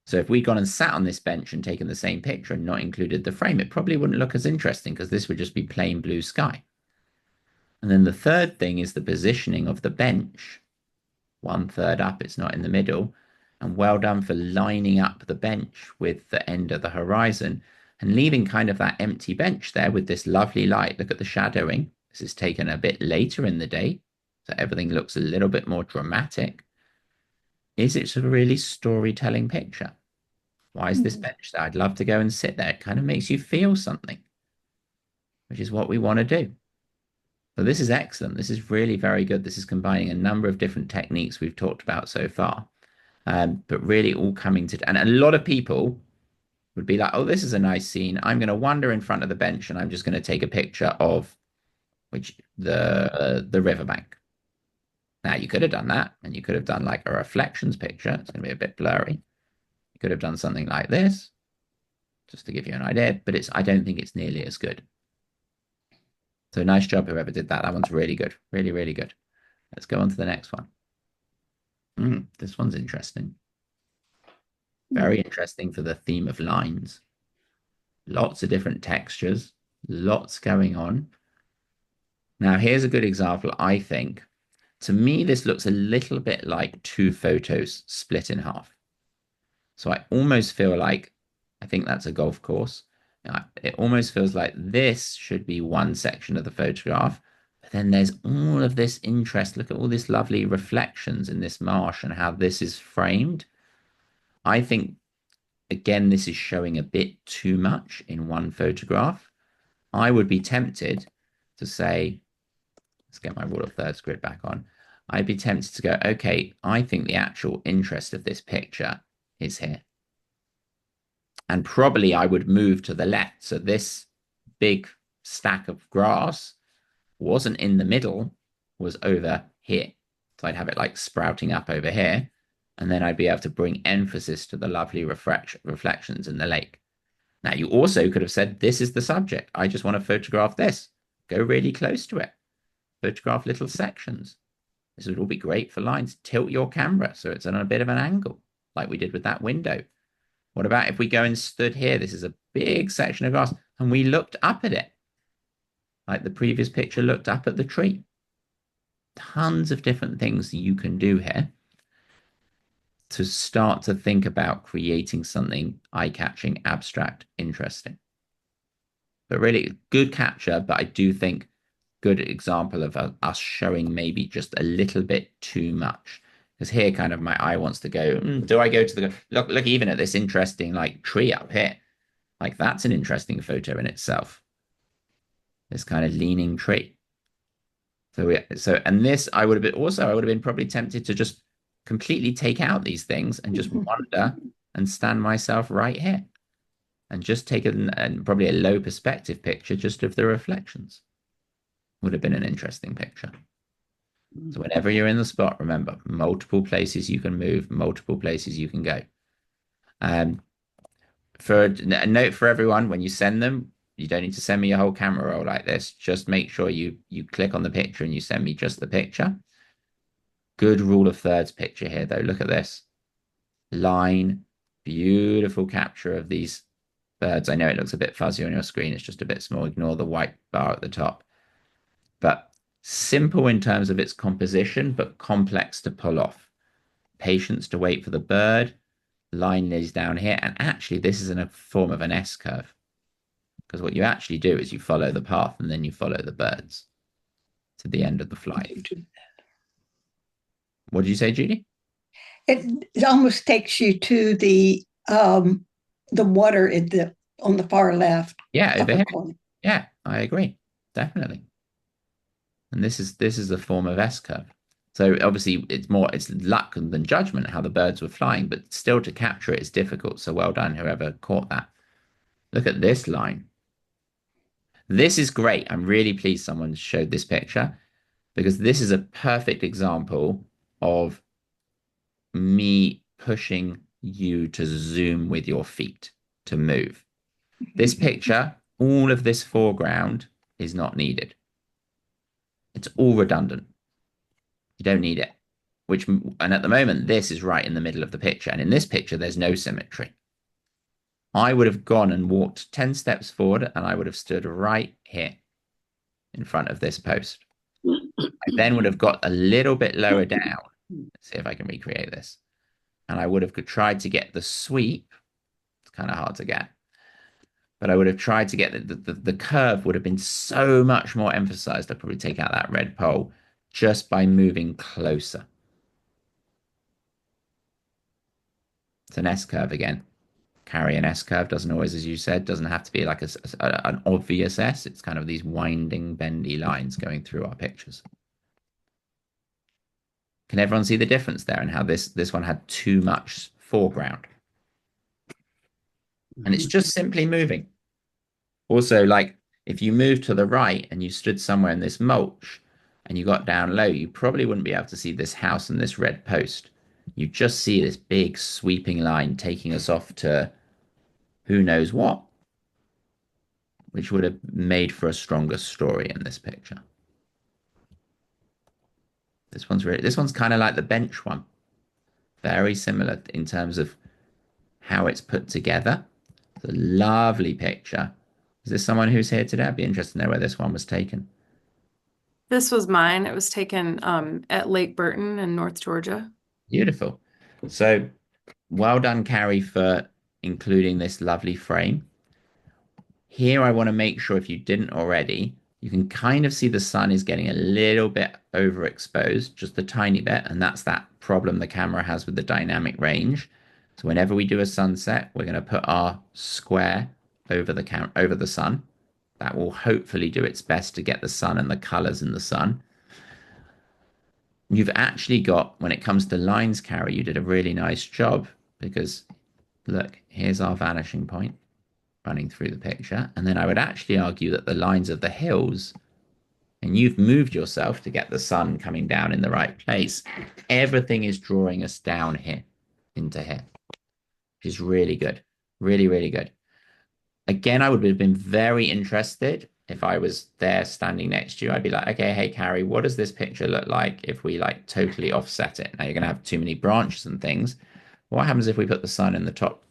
Speaker 1: So if we'd gone and sat on this bench and taken the same picture and not included the frame, it probably wouldn't look as interesting because this would just be plain blue sky. And then the third thing is the positioning of the bench. 1/3 up, it's not in the middle. And well done for lining up the bench with the end of the horizon and leaving kind of that empty bench there with this lovely light. Look at the shadowing. This is taken a bit later in the day, so everything looks a little bit more dramatic. Is it a really storytelling picture? Why is this bench there? I'd love to go and sit there. It kind of makes you feel something, which is what we want to do. So this is excellent. This is really very good. This is combining a number of different techniques we've talked about so far, but really all coming to, and a lot of people would be like, oh, this is a nice scene. I'm going to wander in front of the bench and I'm just going to take a picture of the riverbank. Now you could have done that and you could have done like a reflections picture. It's going to be a bit blurry. You could have done something like this just to give you an idea, but I don't think it's nearly as good. So nice job, whoever did that. That one's really good. Really, really good. Let's go on to the next one. This one's interesting. Very interesting for the theme of lines. Lots of different textures. Lots going on. Now, here's a good example, I think. To me, this looks a little bit like two photos split in half. So I almost feel like, I think that's a golf course. It almost feels like this should be one section of the photograph, but then there's all of this interest. Look at all these lovely reflections in this marsh and how this is framed. I think, again, this is showing a bit too much in one photograph. I would be tempted to say, let's get my rule of thirds grid back on. I'd be tempted to go, okay, I think the actual interest of this picture is here. And probably I would move to the left. So this big stack of grass wasn't in the middle, was over here. So I'd have it like sprouting up over here. And then I'd be able to bring emphasis to the lovely reflections in the lake. Now, you also could have said, this is the subject. I just want to photograph this. Go really close to it. Photograph little sections. This would all be great for lines. Tilt your camera so it's on a bit of an angle, like we did with that window. What about if we go and stood here? This is a big section of grass, and we looked up at it, like the previous picture looked up at the tree. Tons of different things you can do here to start to think about creating something eye-catching, abstract, interesting. But really, good capture, but I do think good example of us showing maybe just a little bit too much. Because here kind of my eye wants to go, do I go to the, look even at this interesting like tree up here. Like that's an interesting photo in itself. This kind of leaning tree. And this I would have been probably tempted to just completely take out these things and just wander and stand myself right here. And just take probably a low perspective picture just of the reflections. Would have been an interesting picture. So whenever you're in the spot, remember, multiple places you can move, multiple places you can go. For a note for everyone, when you send them, you don't need to send me a whole camera roll like this. Just make sure you click on the picture and you send me just the picture. Good rule of thirds picture here, though. Look at this. Line, beautiful capture of these birds. I know it looks a bit fuzzy on your screen. It's just a bit small. Ignore the white bar at the top. But simple in terms of its composition, but complex to pull off. Patience to wait for the bird. Line lays down here. And actually, this is in a form of an S curve. Because what you actually do is you follow the path and then you follow the birds to the end of the flight. What did you say, Judy?
Speaker 2: It almost takes you to the water on the far left.
Speaker 1: Yeah, over
Speaker 2: upper
Speaker 1: here.
Speaker 2: corner.
Speaker 1: Yeah, I agree. Definitely. And this is a form of S curve. So obviously it's luck than judgment how the birds were flying, but still to capture it is difficult. So well done, whoever caught that. Look at this line. This is great. I'm really pleased someone showed this picture because this is a perfect example of me pushing you to zoom with your feet to move. This picture, all of this foreground is not needed. It's all redundant. You don't need it. And at the moment, this is right in the middle of the picture. And in this picture, there's no symmetry. I would have gone and walked 10 steps forward and I would have stood right here in front of this post. I then would have got a little bit lower down. Let's see if I can recreate this. And I would have tried to get the sweep. It's kind of hard to get. But I would have tried to get the curve would have been so much more emphasized. I'd probably take out that red pole just by moving closer. It's an S curve again. Carry an S curve doesn't always, as you said, doesn't have to be like an obvious S. It's kind of these winding, bendy lines going through our pictures. Can everyone see the difference there and how this one had too much foreground? And it's just simply moving. Also, like if you moved to the right and you stood somewhere in this mulch and you got down low, you probably wouldn't be able to see this house and this red post. You just see this big sweeping line taking us off to who knows what, which would have made for a stronger story in this picture. This one's kind of like the bench one. Very similar in terms of how it's put together. It's a lovely picture. Is this someone who's here today? I'd be interested to know where this one was taken.
Speaker 6: This was mine. It was taken at Lake Burton in North Georgia.
Speaker 1: Beautiful. So well done, Carrie, for including this lovely frame. Here, I want to make sure if you didn't already, you can kind of see the sun is getting a little bit overexposed, just a tiny bit. And that's that problem the camera has with the dynamic range. So whenever we do a sunset, we're going to put our square over the sun. That will hopefully do its best to get the sun and the colors in the sun. You've actually got, when it comes to lines, Carrie, you did a really nice job because look, here's our vanishing point running through the picture. And then I would actually argue that the lines of the hills, and you've moved yourself to get the sun coming down in the right place. Everything is drawing us down here into here, which is really good. Really, really good. Again, I would have been very interested if I was there standing next to you. I'd be like, okay, hey, Carrie, what does this picture look like if we like totally offset it? Now you're going to have too many branches and things. What happens if we put the sun in the top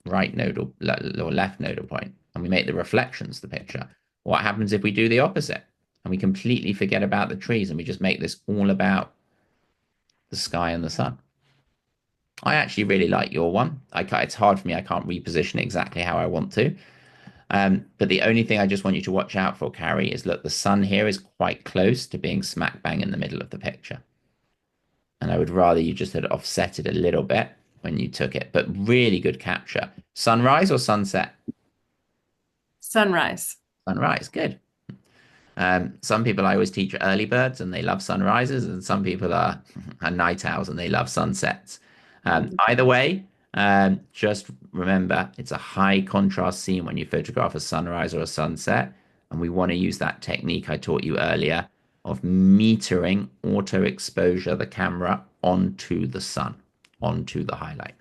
Speaker 1: right nodal or left nodal point and we make the reflections the picture? What happens if we do the opposite and we completely forget about the trees and we just make this all about the sky and the sun? I actually really like your one. It's hard for me. I can't reposition it exactly how I want to. But the only thing I just want you to watch out for, Carrie, is look, the sun here is quite close to being smack bang in the middle of the picture. And I would rather you just had offset it a little bit when you took it, but really good capture. Sunrise or sunset?
Speaker 6: Sunrise.
Speaker 1: Sunrise, good. Some people I always teach early birds and they love sunrises, and some people are night owls and they love sunsets. Either way, just remember it's a high contrast scene when you photograph a sunrise or a sunset, and we want to use that technique I taught you earlier of metering auto exposure the camera onto the sun, onto the highlight.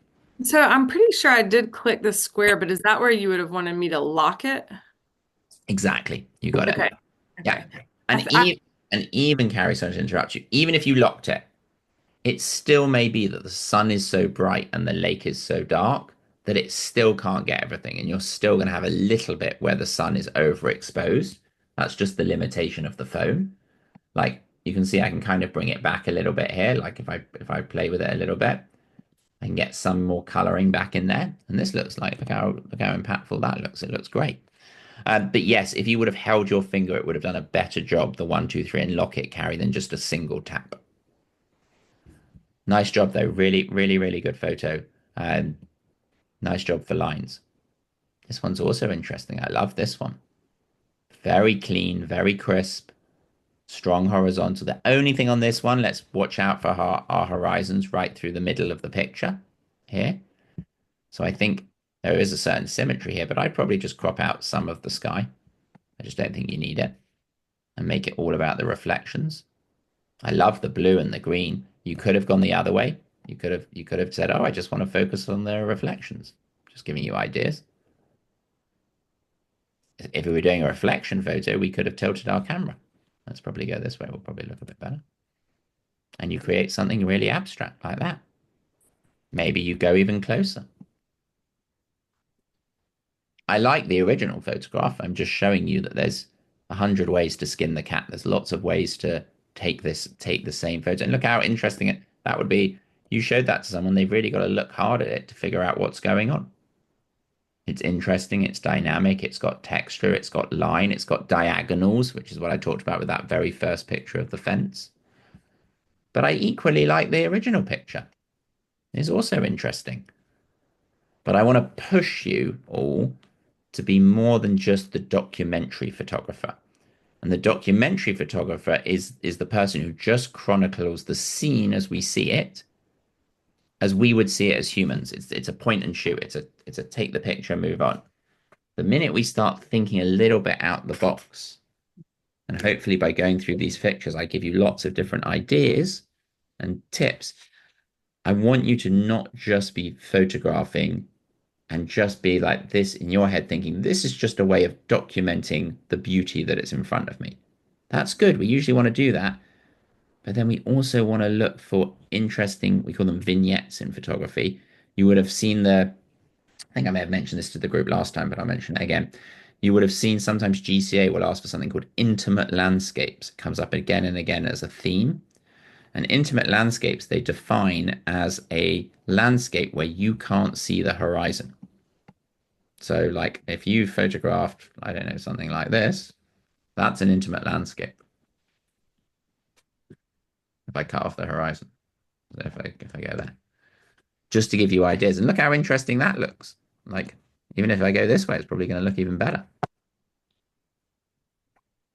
Speaker 6: So I'm pretty sure I did click the square, but is that where you would have wanted me to lock it?
Speaker 1: Exactly. You got it.
Speaker 6: Okay.
Speaker 1: Yeah. And even, Carrie, sorry to interrupt you, even if you locked it, it still may be that the sun is so bright and the lake is so dark that it still can't get everything, and you're still going to have a little bit where the sun is overexposed. That's just the limitation of the phone. Like you can see, I can kind of bring it back a little bit here. Like if I play with it a little bit, I can get some more coloring back in there. And this looks like, look how impactful that looks. It looks great. But yes, if you would have held your finger, it would have done a better job, the 1, 2, 3 and lock it carry than just a single tap. Nice job though. Really, really, really good photo. Nice job for lines. This one's also interesting. I love this one. Very clean, very crisp, strong horizontal. The only thing on this one, let's watch out for our horizons right through the middle of the picture here. So I think there is a certain symmetry here, but I'd probably just crop out some of the sky. I just don't think you need it. And make it all about the reflections. I love the blue and the green. You could have gone the other way. You could have said, oh, I just want to focus on the reflections. Just giving you ideas. If we were doing a reflection photo, we could have tilted our camera. Let's probably go this way. We'll probably look a bit better. And you create something really abstract like that. Maybe you go even closer. I like the original photograph. I'm just showing you that there's 100 ways to skin the cat. There's lots of ways to take the same photo. And look how interesting that would be. You showed that to someone, they've really got to look hard at it to figure out what's going on. It's interesting, it's dynamic, it's got texture, it's got line, it's got diagonals, which is what I talked about with that very first picture of the fence. But I equally like the original picture. It's also interesting. But I want to push you all to be more than just the documentary photographer. And the documentary photographer is the person who just chronicles the scene as we see it, as we would see it as humans. It's a point and shoot. It's a take the picture, move on. The minute we start thinking a little bit out the box, and hopefully by going through these pictures, I give you lots of different ideas and tips. I want you to not just be photographing and just be like this in your head thinking, this is just a way of documenting the beauty that is in front of me. That's good. We usually want to do that. But then we also want to look for interesting, we call them vignettes in photography. You would have seen I think I may have mentioned this to the group last time, but I'll mention it again. You would have seen sometimes GCA will ask for something called intimate landscapes. It comes up again and again as a theme. And intimate landscapes, they define as a landscape where you can't see the horizon. So like if you photographed, I don't know, something like this, that's an intimate landscape. If I cut off the horizon, so if I go there, just to give you ideas. And look how interesting that looks. Like even if I go this way, it's probably going to look even better.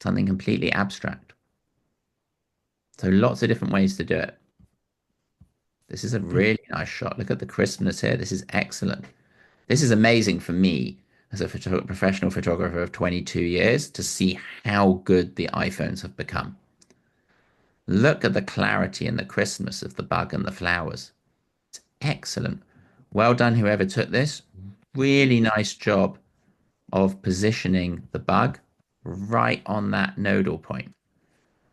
Speaker 1: Something completely abstract. So lots of different ways to do it. This is a really nice shot. Look at the crispness here. This is excellent. This is amazing for me as a professional photographer of 22 years to see how good the iPhones have become. Look at the clarity and the crispness of the bug and the flowers. It's excellent. Well done, whoever took this. Really nice job of positioning the bug right on that nodal point.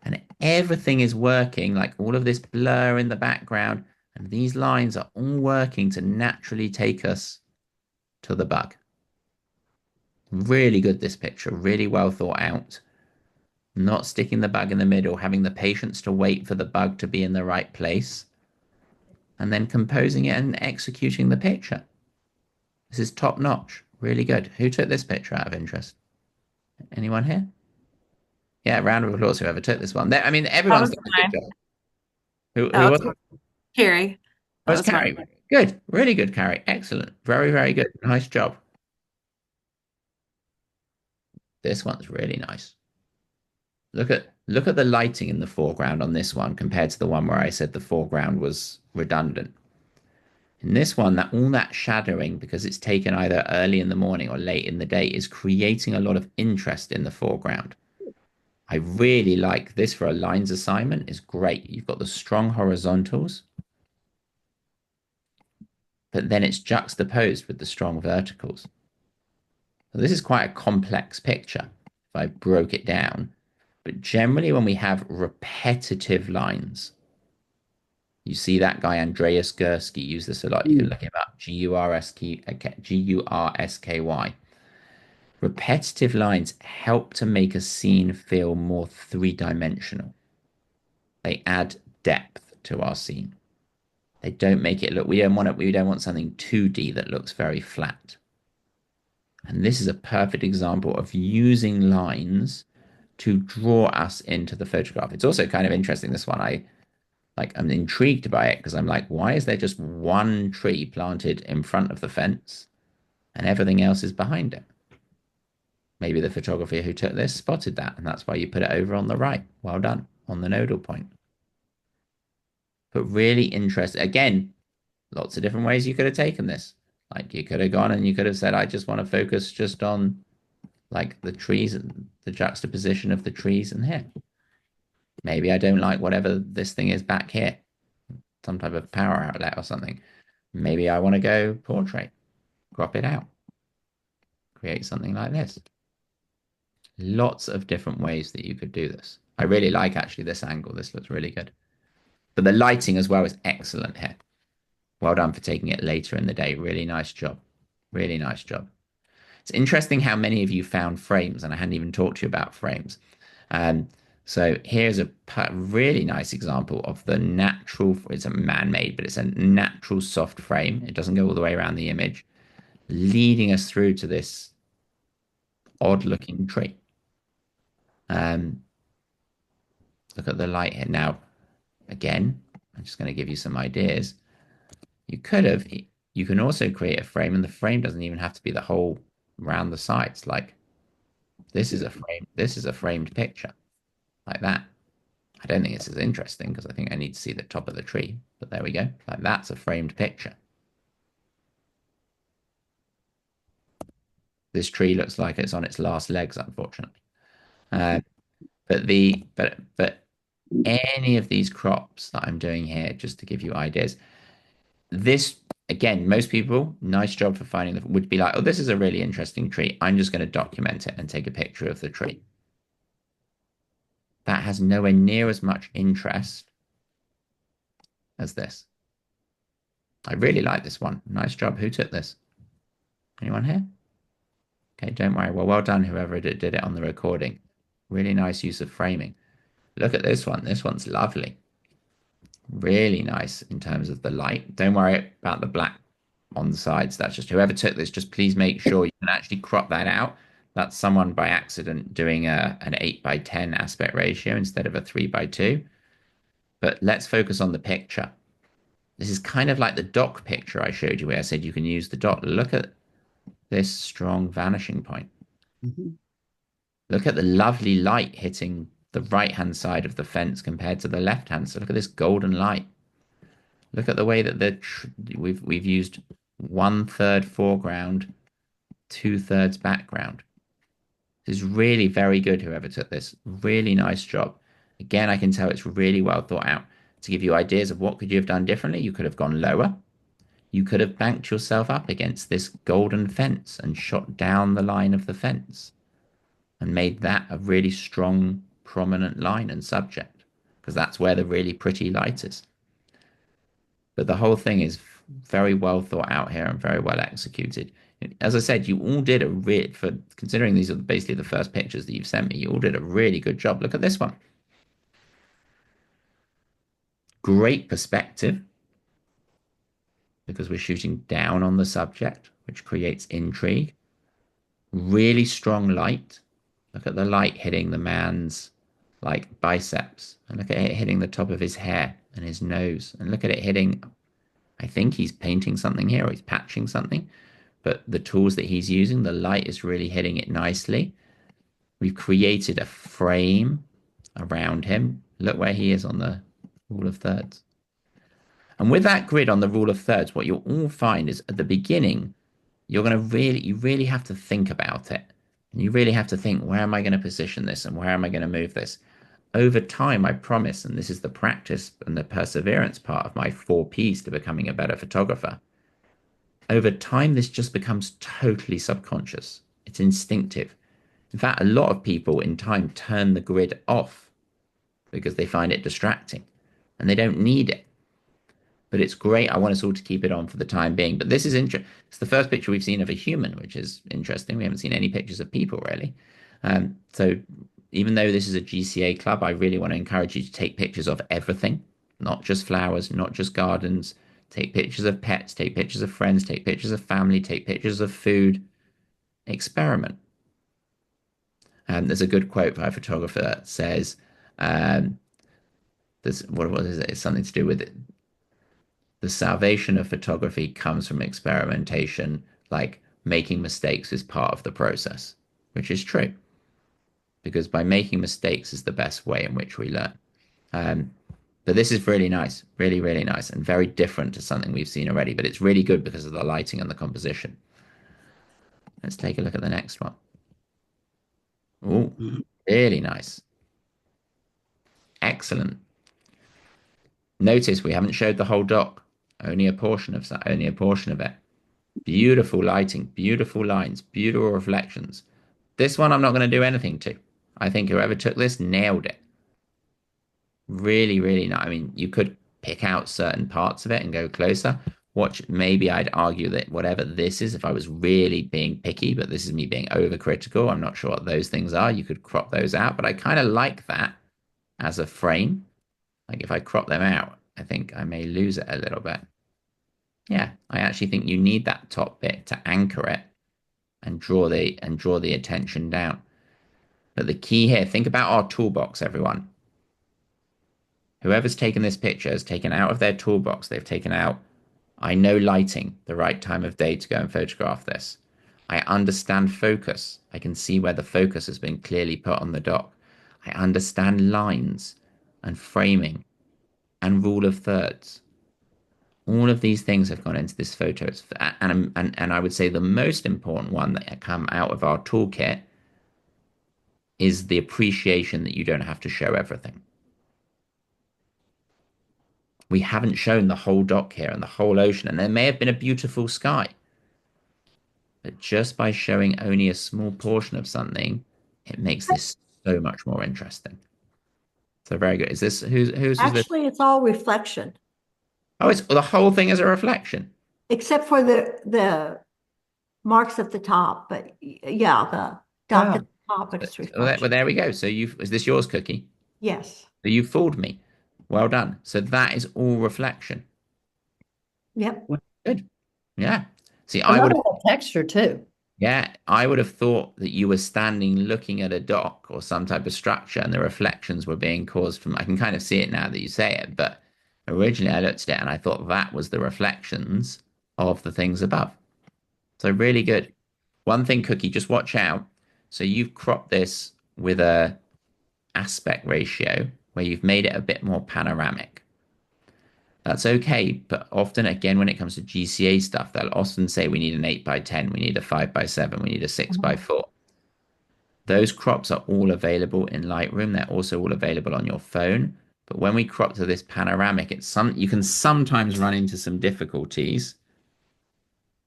Speaker 1: And everything is working, like all of this blur in the background, and these lines are all working to naturally take us to the bug. Really good, this picture, really well thought out. Not sticking the bug in the middle, having the patience to wait for the bug to be in the right place, and then composing it and executing the picture. This is top notch, really good. Who took this picture out of interest? Anyone here? Yeah, round of applause whoever took this one. I mean,
Speaker 6: That
Speaker 1: everyone's
Speaker 6: was
Speaker 1: done a good
Speaker 6: mine.
Speaker 1: job. Who
Speaker 6: That
Speaker 1: was
Speaker 6: was
Speaker 1: it?
Speaker 6: Carrie.
Speaker 1: Oh,
Speaker 6: That
Speaker 1: it's
Speaker 6: was
Speaker 1: Carrie.
Speaker 6: mine.
Speaker 1: Good, really good, Carrie. Excellent. Very, very good. Nice job. This one's really nice. Look at the lighting in the foreground on this one compared to the one where I said the foreground was redundant. In this one, that all that shadowing, because it's taken either early in the morning or late in the day, is creating a lot of interest in the foreground. I really like this for a lines assignment. It's great. You've got the strong horizontals, but then it's juxtaposed with the strong verticals. So this is quite a complex picture if I broke it down. But generally, when we have repetitive lines, You see that guy, Andreas Gursky, use this a lot. You can look him up, Gursky. Repetitive lines help to make a scene feel more three-dimensional. They add depth to our scene. They don't make it look, we don't want something 2D that looks very flat. And this is a perfect example of using lines to draw us into the photograph. It's also kind of interesting, this one. I'm intrigued by it because I'm like, why is there just one tree planted in front of the fence and everything else is behind it? Maybe the photographer who took this spotted that, and that's why you put it over on the right. Well done, on the nodal point. But really interesting. Again, lots of different ways you could have taken this. Like you could have gone and you could have said, I just want to focus just on like the trees and the juxtaposition of the trees in here. Maybe I don't like whatever this thing is back here, some type of power outlet or something. Maybe I want to go portrait, crop it out, create something like this. Lots of different ways that you could do this. I really like actually this angle. This looks really good. But the lighting as well is excellent here. Well done for taking it later in the day. Really nice job. Really nice job. It's interesting how many of you found frames, and I hadn't even talked to you about frames. So here's a really nice example of the natural, it's a man-made, but it's a natural soft frame. It doesn't go all the way around the image, leading us through to this odd-looking tree. Look at the light here. Now, again, I'm just going to give you some ideas. You can also create a frame, and the frame doesn't even have to be the whole around the sides. Like this is a frame. This is a framed picture like that. I don't think it's as interesting because I think I need to see the top of the tree, but there we go. Like that's a framed picture. This tree looks like it's on its last legs, unfortunately. But any of these crops that I'm doing here, just to give you ideas, this again, most people, nice job for finding them, would be like, oh, this is a really interesting tree. I'm just going to document it and take a picture of the tree. That has nowhere near as much interest as this. I really like this one. Nice job. Who took this? Anyone here? Okay, don't worry. Well done, whoever did it on the recording. Really nice use of framing. Look at this one. This one's lovely. Really nice in terms of the light. Don't worry about the black on the sides. That's just whoever took this, just please make sure you can actually crop that out. That's someone by accident doing an 8:10 aspect ratio instead of a 3:2. But let's focus on the picture. This is kind of like the dock picture I showed you where I said you can use the dot. Look at this strong vanishing point. Look at the lovely light hitting the right-hand side of the fence compared to the left-hand. So look at this golden light. Look at the way that we've used 1/3 foreground, 2/3 background. This is really very good, whoever took this. Really nice job. Again, I can tell it's really well thought out. To give you ideas of what could you have done differently, you could have gone lower. You could have banked yourself up against this golden fence and shot down the line of the fence and made that a really strong, prominent line and subject, because that's where the really pretty light is. But the whole thing is very well thought out here and very well executed. As I said, you all did for considering these are basically the first pictures that you've sent me, you all did a really good job. Look at this one. Great perspective, because we're shooting down on the subject, which creates intrigue. Really strong light. Look at the light hitting the man's like biceps, and look at it hitting the top of his hair and his nose, and look at it hitting, I think he's painting something here or he's patching something, but the tools that he's using, the light is really hitting it nicely. We've created a frame around him. Look where he is on the rule of thirds. And with that grid on the rule of thirds, what you'll all find is at the beginning, you really have to think about it. And you really have to think, where am I going to position this and where am I going to move this? Over time, I promise, and this is the practice and the perseverance part of my 4 Ps to becoming a better photographer. Over time, this just becomes totally subconscious. It's instinctive. In fact, a lot of people in time turn the grid off because they find it distracting and they don't need it. but it's great. I want us all to keep it on for the time being. But this is interesting. It's the first picture we've seen of a human, which is interesting. We haven't seen any pictures of people really. So even though this is a GCA club, I really want to encourage you to take pictures of everything, not just flowers, not just gardens. Take pictures of pets, take pictures of friends, take pictures of family, take pictures of food. Experiment. There's a good quote by a photographer that says, um, "This what is it? It's something to do with it. The salvation of photography comes from experimentation, like making mistakes is part of the process," which is true because by making mistakes is the best way in which we learn. Um, but this is really nice, really, really nice, and very different to something we've seen already. But it's really good because of the lighting and the composition. Let's take a look at the next one. Oh, really nice. Excellent. Notice we haven't showed the whole dock, only a portion of that, only a portion of it. Beautiful lighting, beautiful lines, beautiful reflections. This one I'm not going to do anything to. I think whoever took this nailed it. Really, really nice. I mean, you could pick out certain parts of it and go closer. Watch, maybe I'd argue that whatever this is, if I was really being picky, but this is me being overcritical, I'm not sure what those things are. You could crop those out, but I kind of like that as a frame. Like if I crop them out, I think I may lose it a little bit. Yeah, I actually think you need that top bit to anchor it and draw the attention down. But the key here, think about our toolbox, everyone. Whoever's taken this picture has taken out of their toolbox, they've taken out, I know lighting, the right time of day to go and photograph this. I understand focus. I can see where the focus has been clearly put on the dock. I understand lines and framing and rule of thirds. All of these things have gone into this photo. And I would say the most important one that come out of our toolkit is the appreciation that you don't have to show everything. We haven't shown the whole dock here and the whole ocean, and there may have been a beautiful sky. But just by showing only a small portion of something, it makes this so much more interesting. So very good. Is this who's this?
Speaker 10: Actually, it's all reflection,
Speaker 1: Oh, it's the whole thing is a reflection.
Speaker 10: except for the marks at the top. But yeah, the dock at the top, but it's
Speaker 1: Well,
Speaker 10: reflection.
Speaker 1: there we go. So is this yours, Cookie?
Speaker 10: Yes.
Speaker 1: So you fooled me. Well done. So that is all reflection.
Speaker 10: Yep.
Speaker 1: Good. Yeah. See,
Speaker 4: I love that texture too.
Speaker 1: yeah, I would have thought that you were standing looking at a dock or some type of structure and the reflections were being caused from, I can kind of see it now that you say it, but originally I looked at it and I thought that was the reflections of the things above. So really good. One thing, Cookie, just watch out. So you've cropped this with a aspect ratio where you've made it a bit more panoramic. That's okay, but often, again, when it comes to GCA stuff, they'll often say we need an 8 by 10, we need a 5 by 7, we need a 6 by 4. Those crops are all available in Lightroom. They're also all available on your phone. But when we crop to this panoramic, you can sometimes run into some difficulties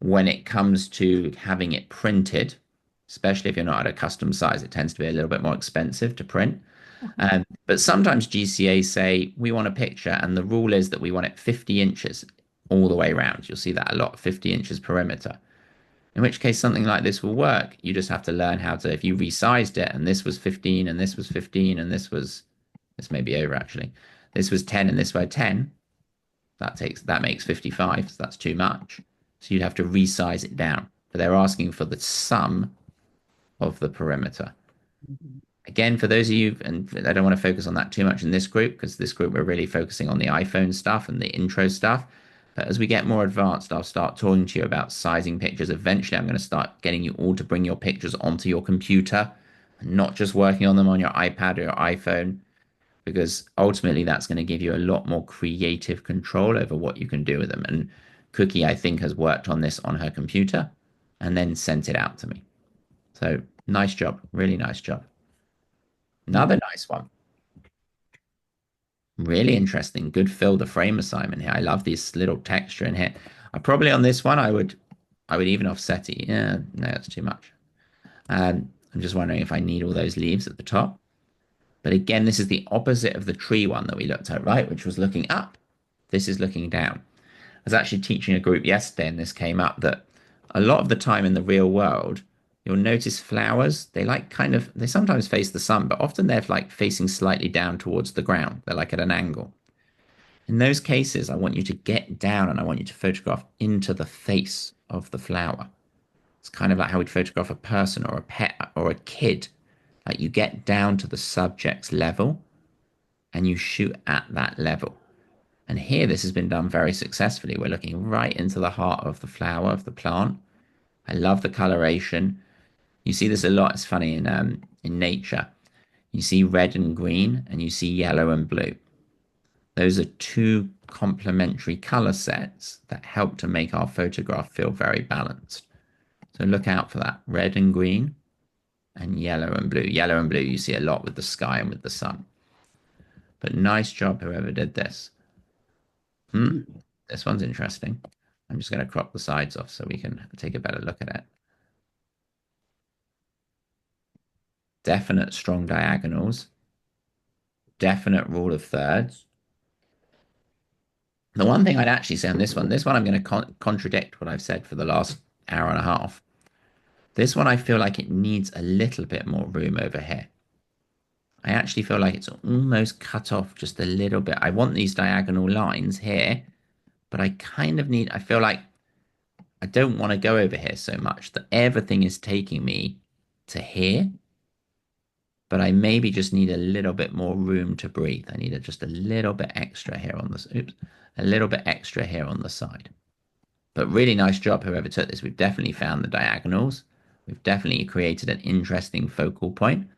Speaker 1: when it comes to having it printed, especially if you're not at a custom size. It tends to be a little bit more expensive to print. But sometimes GCA say we want a picture, and the rule is that we want it 50 inches all the way around. You'll see that a lot, 50 inches perimeter. In which case, something like this will work. You just have to learn how to, if you resized it, and this was 15, and this was 15, and this may be over actually. This was 10, and this was 10. That makes 55, so that's too much. So you'd have to resize it down. But they're asking for the sum of the perimeter. Again, for those of you, and I don't want to focus on that too much in this group, because this group we're really focusing on the iPhone stuff and the intro stuff. But as we get more advanced, I'll start talking to you about sizing pictures. Eventually, I'm going to start getting you all to bring your pictures onto your computer, and not just working on them on your iPad or your iPhone, because ultimately that's going to give you a lot more creative control over what you can do with them. And Cookie, I think, has worked on this on her computer and then sent it out to me. So nice job, really nice job. Another nice one. Really interesting. Good fill the frame assignment here. I love this little texture in here. Probably on this one, I would even offset it. Yeah, no, that's too much. I'm just wondering if I need all those leaves at the top. But again, this is the opposite of the tree one that we looked at, right? Which was looking up. This is looking down. was actually teaching a group yesterday, and this came up that a lot of the time in the real world, you'll notice flowers, they sometimes face the sun, but often they're like facing slightly down towards the ground. They're like at an angle. In those cases, I want you to get down and I want you to photograph into the face of the flower. It's kind of like how we'd photograph a person or a pet or a kid. Like you get down to the subject's level and you shoot at that level. And here this has been done very successfully. We're looking right into the heart of the flower, of the plant. I love the coloration. You see this a lot. It's funny in nature. You see red and green and you see yellow and blue. Those are two complementary color sets that help to make our photograph feel very balanced. So look out for that. Red and green and yellow and blue. Yellow and blue you see a lot with the sky and with the sun. But nice job whoever did this. This one's interesting. I'm just going to crop the sides off so we can take a better look at it. Definite strong diagonals. Definite rule of thirds. The one thing I'd actually say on this one I'm going to contradict what I've said for the last hour and a half. This one, I feel like it needs a little bit more room over here. I actually feel like it's almost cut off just a little bit. I want these diagonal lines here, but I feel like I don't want to go over here so much that everything is taking me to here, but I maybe just need a little bit more room to breathe. I need just a little bit extra here on this, a little bit extra here on the side. But really nice job, whoever took this. We've definitely found the diagonals. We've definitely created an interesting focal point.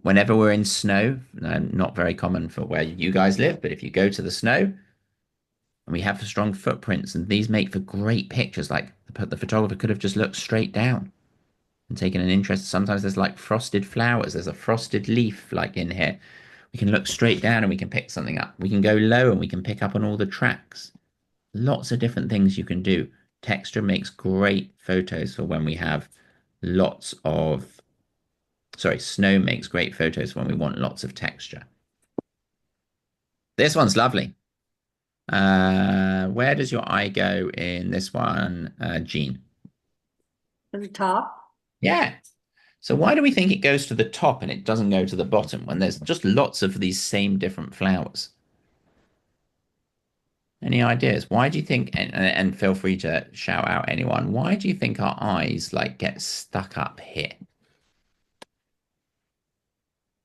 Speaker 1: Whenever we're in snow, not very common for where you guys live, but if you go to the snow, and we have strong footprints, and these make for great pictures. Like the photographer could have just looked straight down and taken an interest. Sometimes there's like frosted flowers. There's a frosted leaf like in here. We can look straight down and we can pick something up. We can go low and we can pick up on all the tracks. Lots of different things you can do. Texture makes great photos for when we have lots of, snow makes great photos when we want lots of texture. This one's lovely. Where does your eye go in this one, Jean?
Speaker 3: To the top.
Speaker 1: Yeah. So why do we think it goes to the top and it doesn't go to the bottom when there's just lots of these same different flowers? Any ideas? Why do you think, and feel free to shout out anyone, why do you think our eyes like get stuck up here?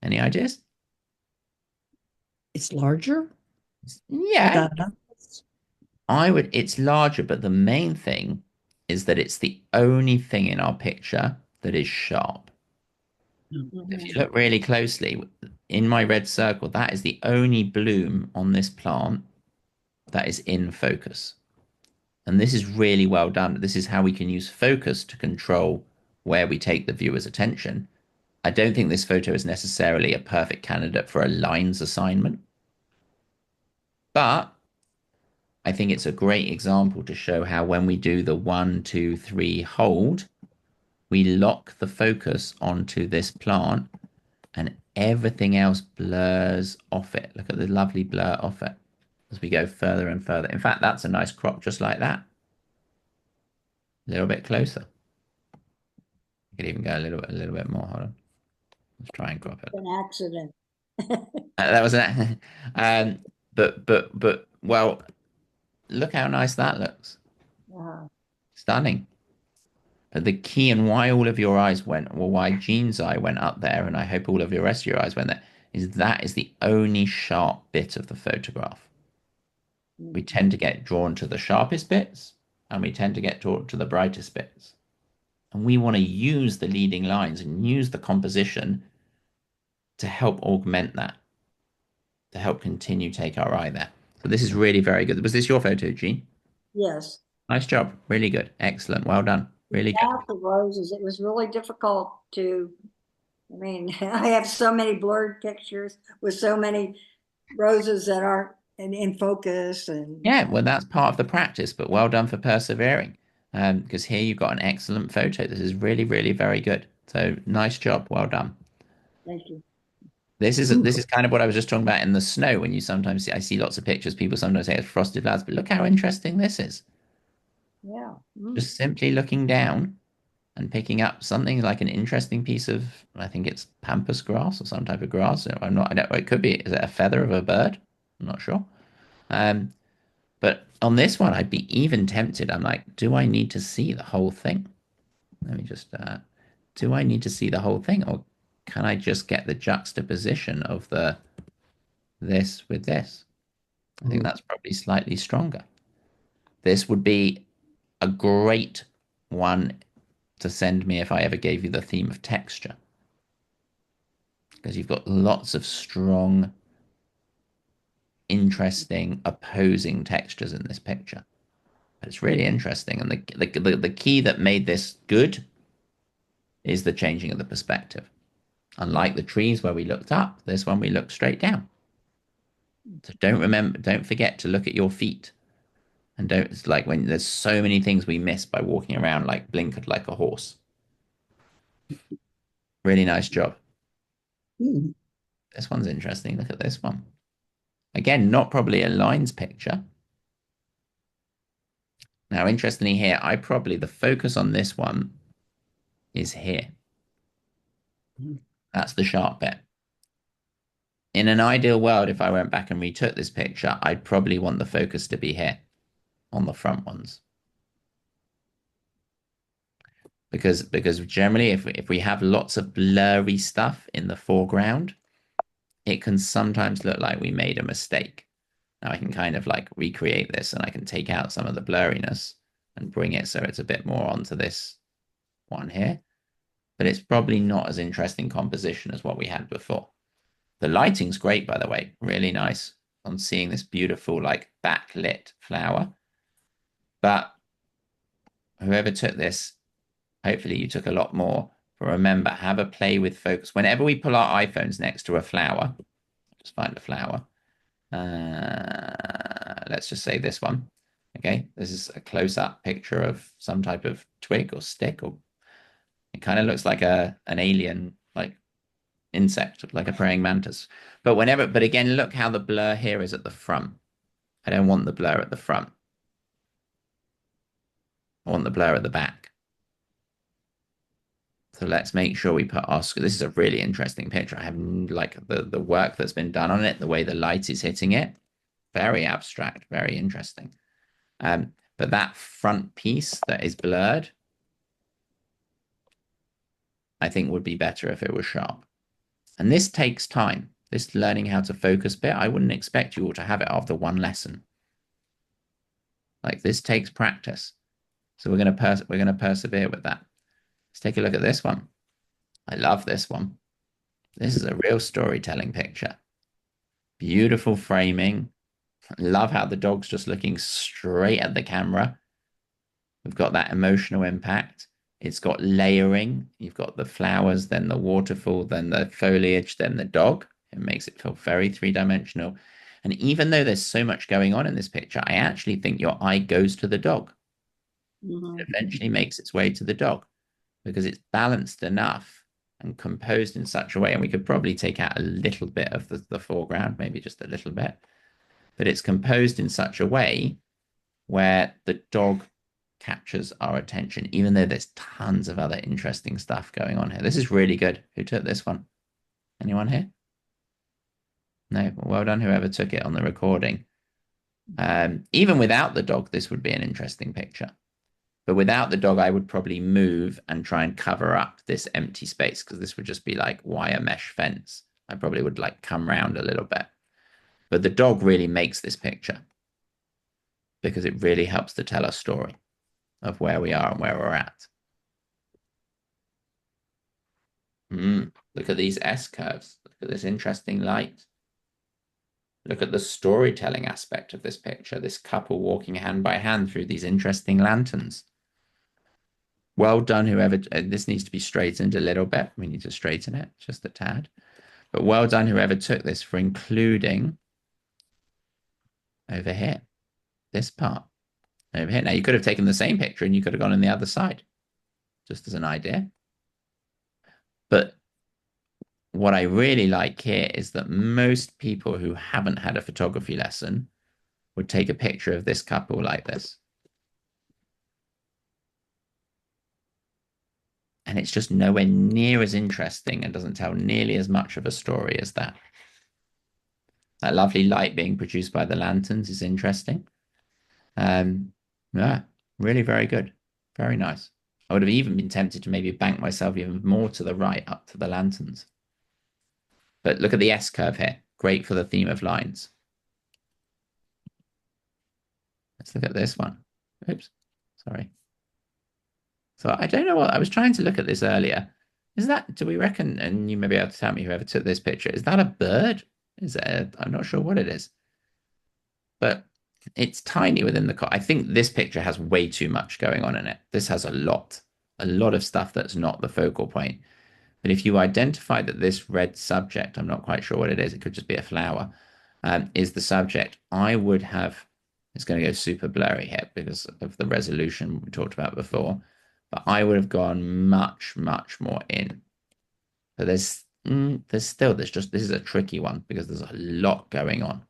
Speaker 1: Any ideas?
Speaker 8: It's larger?
Speaker 1: Yeah.
Speaker 8: I
Speaker 1: it's larger, but the main thing is that it's the only thing in our picture that is sharp. If you look really closely, in my red circle, that is the only bloom on this plant that is in focus. And this is really well done. This is how we can use focus to control where we take the viewer's attention. I don't think this photo is necessarily a perfect candidate for a lines assignment, but I think it's a great example to show how when we do the 1, 2, 3 hold, we lock the focus onto this plant and everything else blurs off it. Look at the lovely blur off it as we go further and further. In fact, that's a nice crop just like that. A little bit closer. You could even go a little bit more. Hold on. Let's try and crop it.
Speaker 3: An accident.
Speaker 1: That was an but well, look how nice that looks. Stunning. But the key and why all of your eyes went, or why Jean's eye went up there, and I hope all of your rest of your eyes went there, is that is the only sharp bit of the photograph. We tend to get drawn to the sharpest bits, and we tend to get drawn to the brightest bits. And we want to use the leading lines and use the composition to help augment that, to help continue take our eye there. So this is really very good. Was this your photo, Jean?
Speaker 3: Yes.
Speaker 1: Nice job. Really good. Excellent. Well done. Really good.
Speaker 3: The roses, it was really difficult to, I mean, I have so many blurred pictures with so many roses that aren't in focus. And
Speaker 1: yeah, well, that's part of the practice, but well done for persevering. Because here you've got an excellent photo. This is really, really very good. So nice job. Well done.
Speaker 3: Thank you.
Speaker 1: This is kind of what I was just talking about in the snow when you sometimes see I see lots of pictures, people sometimes say it's frosted flowers, but look how interesting this is.
Speaker 3: Yeah.
Speaker 1: Just simply looking down and picking up something like an interesting piece of, I think it's pampas grass or some type of grass. I'm not, I don't, it could be, is it a feather of a bird? I'm not sure. Um, but on this one, I'd be even tempted. I'm like, do I need to see the whole thing? Let me just, do I need to see the whole thing, or can I just get the juxtaposition of the this with this? I think that's probably slightly stronger. This would be a great one to send me if I ever gave you the theme of texture, because you've got lots of strong, interesting, opposing textures in this picture. But it's really interesting, and the key that made this good is the changing of the perspective. Unlike the trees where we looked up, this one we looked straight down. So don't forget to look at your feet. And don't, it's like when there's so many things we miss by walking around like blinkered like a horse. Really nice job. This one's interesting. Look at this one. Again, not probably a lines picture. Now, interestingly here, the focus on this one is here. That's the sharp bit. In an ideal world, if I went back and retook this picture, I'd probably want the focus to be here on the front ones. Because generally, if we have lots of blurry stuff in the foreground, it can sometimes look like we made a mistake. Now I can kind of like recreate this, and I can take out some of the blurriness and bring it so it's a bit more onto this one here. But it's probably not as interesting composition as what we had before. The lighting's great, by the way, really nice on seeing this beautiful like backlit flower. But whoever took this, hopefully you took a lot more. But remember, have a play with focus. Whenever we pull our iPhones next to a flower, just find a flower. Let's just say this one. Okay, this is a close-up picture of some type of twig or stick, or it kind of looks like an alien, like insect, like a praying mantis. But again, look how the blur here is at the front. I don't want the blur at the front. I want the blur at the back. So let's make sure we put our, this is a really interesting picture. I have like the work that's been done on it, the way the light is hitting it. Very abstract, very interesting. But that front piece that is blurred, I think would be better if it was sharp. And this takes time. This learning how to focus bit, I wouldn't expect you all to have it after one lesson. Like this takes practice. So we're gonna persevere with that. Let's take a look at this one. I love this one. This is a real storytelling picture. Beautiful framing. Love how the dog's just looking straight at the camera. We've got that emotional impact. It's got layering. You've got the flowers, then the waterfall, then the foliage, then the dog. It makes it feel very three-dimensional. And even though there's so much going on in this picture, I actually think your eye goes to the dog. It eventually makes its way to the dog because it's balanced enough and composed in such a way. And we could probably take out a little bit of the foreground, maybe just a little bit. But it's composed in such a way where the dog captures our attention, even though there's tons of other interesting stuff going on here. This is really good. Who took this one? Anyone here? No, well done whoever took it on the recording. Even without the dog, this would be an interesting picture. But without the dog, I would probably move and try and cover up this empty space, because this would just be like wire mesh fence. I probably would like come round a little bit. But the dog really makes this picture because it really helps to tell a story of where we are and where we're at. Look at these S-curves. Look at this interesting light. Look at the storytelling aspect of this picture, this couple walking hand by hand through these interesting lanterns. Well done, whoever, this needs to be straightened a little bit. We need to straighten it just a tad. But well done, whoever took this, for including over here, this part over here. Now, you could have taken the same picture and you could have gone on the other side, just as an idea. But what I really like here is that most people who haven't had a photography lesson would take a picture of this couple like this. And it's just nowhere near as interesting and doesn't tell nearly as much of a story as that. That lovely light being produced by the lanterns is interesting. Yeah, really very good. Very nice. I would have even been tempted to maybe bank myself even more to the right up to the lanterns. But look at the S curve here. Great for the theme of lines. Let's look at this one. Oops, sorry. So I don't know what, I was trying to look at this earlier. Is that, do we reckon, and you may be able to tell me whoever took this picture, is that a bird? Is it I'm not sure what it is. But it's tiny within the car. I think this picture has way too much going on in it. This has a lot of stuff that's not the focal point. But if you identify that this red subject, I'm not quite sure what it is, it could just be a flower, is the subject, I would have, it's going to go super blurry here because of the resolution we talked about before, but I would have gone much, much more in. But there's just, this is a tricky one because there's a lot going on.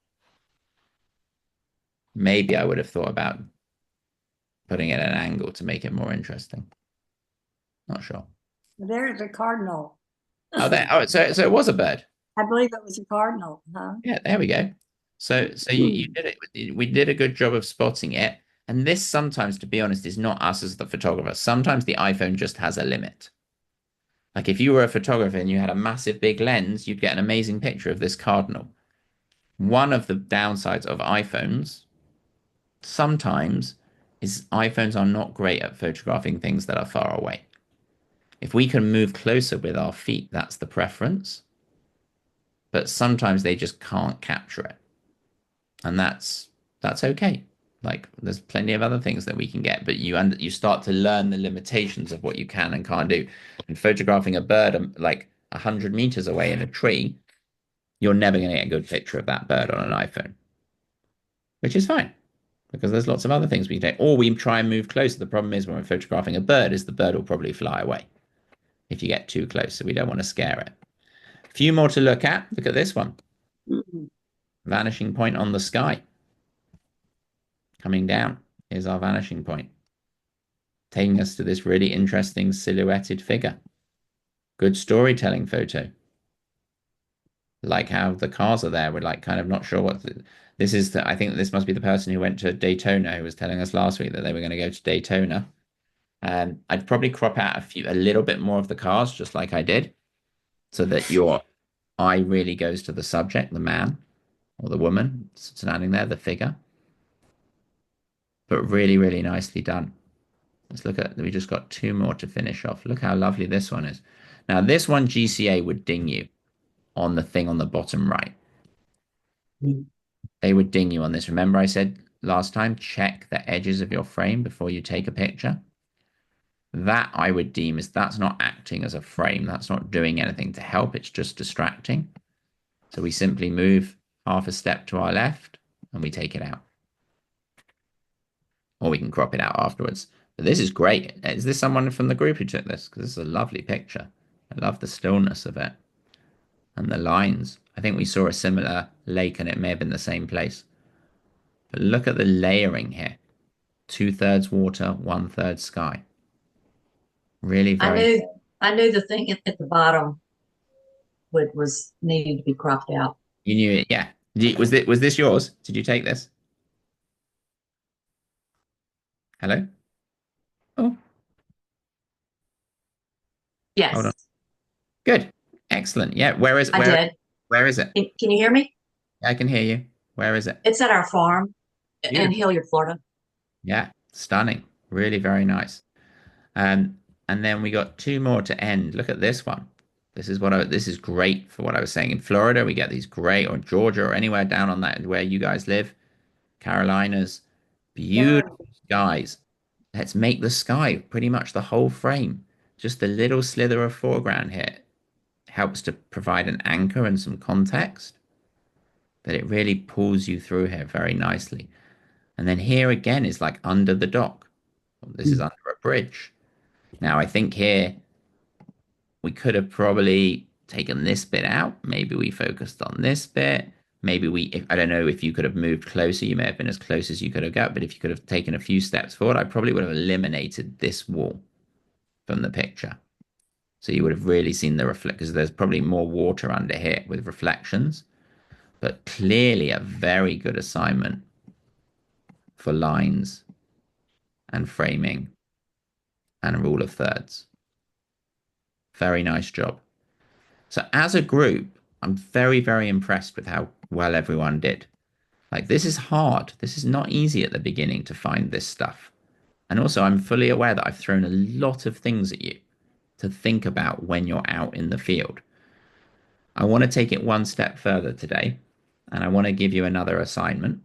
Speaker 1: Maybe I would have thought about putting it at an angle to make it more interesting. Not sure.
Speaker 3: There's a cardinal.
Speaker 1: So it was a bird.
Speaker 3: I believe it was a cardinal, huh?
Speaker 1: Yeah, there we go. So you did it. We did a good job of spotting it. And this sometimes, to be honest, is not us as the photographer. Sometimes the iPhone just has a limit. Like if you were a photographer and you had a massive big lens, you'd get an amazing picture of this cardinal. One of the downsides of iPhones sometimes is iPhones are not great at photographing things that are far away. If we can move closer with our feet, that's the preference. But sometimes they just can't capture it. And that's okay. Like there's plenty of other things that we can get, but you start to learn the limitations of what you can and can't do. And photographing a bird like 100 meters away in a tree, you're never going to get a good picture of that bird on an iPhone, which is fine because there's lots of other things we can take. Or we try and move closer. The problem is when we're photographing a bird is the bird will probably fly away if you get too close. So we don't want to scare it. A few more to look at. Look at this one. Vanishing point on the sky. Coming down. Here's our vanishing point. Taking us to this really interesting silhouetted figure. Good storytelling photo. Like how the cars are there. We're like kind of not sure what this is. I think this must be the person who went to Daytona who was telling us last week that they were going to go to Daytona. I'd probably crop out a little bit more of the cars, just like I did, so that your eye really goes to the subject, the man or the woman standing there, the figure. But really, really nicely done. Let's look at, we just got two more to finish off. Look how lovely this one is. Now, this one GCA would ding you on the thing on the bottom right. They would ding you on this. Remember I said last time, check the edges of your frame before you take a picture. That I would deem is that's not acting as a frame. That's not doing anything to help. It's just distracting. So we simply move half a step to our left and we take it out. Or we can crop it out afterwards. But this is great. Is this someone from the group who took this? Because this is a lovely picture. I love the stillness of it. And the lines. I think we saw a similar lake and it may have been the same place. But look at the layering here. 2/3 water, 1/3 sky. Really very.
Speaker 5: I knew the thing at the bottom was needed to be cropped out.
Speaker 1: You knew it, yeah. Was this yours? Did you take this? Hello? Oh,
Speaker 5: Yes,
Speaker 1: hold on. Good. Excellent. Yeah.
Speaker 5: I did.
Speaker 1: Where is it?
Speaker 5: Can you hear me?
Speaker 1: I can hear you. Where is it?
Speaker 5: It's at our farm in
Speaker 1: Beautiful.
Speaker 5: Hilliard, Florida.
Speaker 1: Yeah. Stunning. Really very nice. And then we got two more to end. Look at this one. This is great for what I was saying. In Florida, we get these great, or Georgia, or anywhere down on that where you guys live, Carolinas, beautiful skies. Let's make the sky pretty much the whole frame. Just a little slither of foreground here helps to provide an anchor and some context, but it really pulls you through here very nicely. And then here again is like under the dock. This is under a bridge. Now I think here we could have probably taken this bit out. Maybe we focused on this bit. Maybe I don't know if you could have moved closer, you may have been as close as you could have got, but if you could have taken a few steps forward, I probably would have eliminated this wall from the picture. So you would have really seen the reflect, because there's probably more water under here with reflections, but clearly a very good assignment for lines and framing and rule of thirds. Very nice job. So as a group, I'm very, very impressed with how well everyone did. Like, this is hard. This is not easy at the beginning to find this stuff. And also, I'm fully aware that I've thrown a lot of things at you to think about when you're out in the field. I want to take it one step further today, and I want to give you another assignment.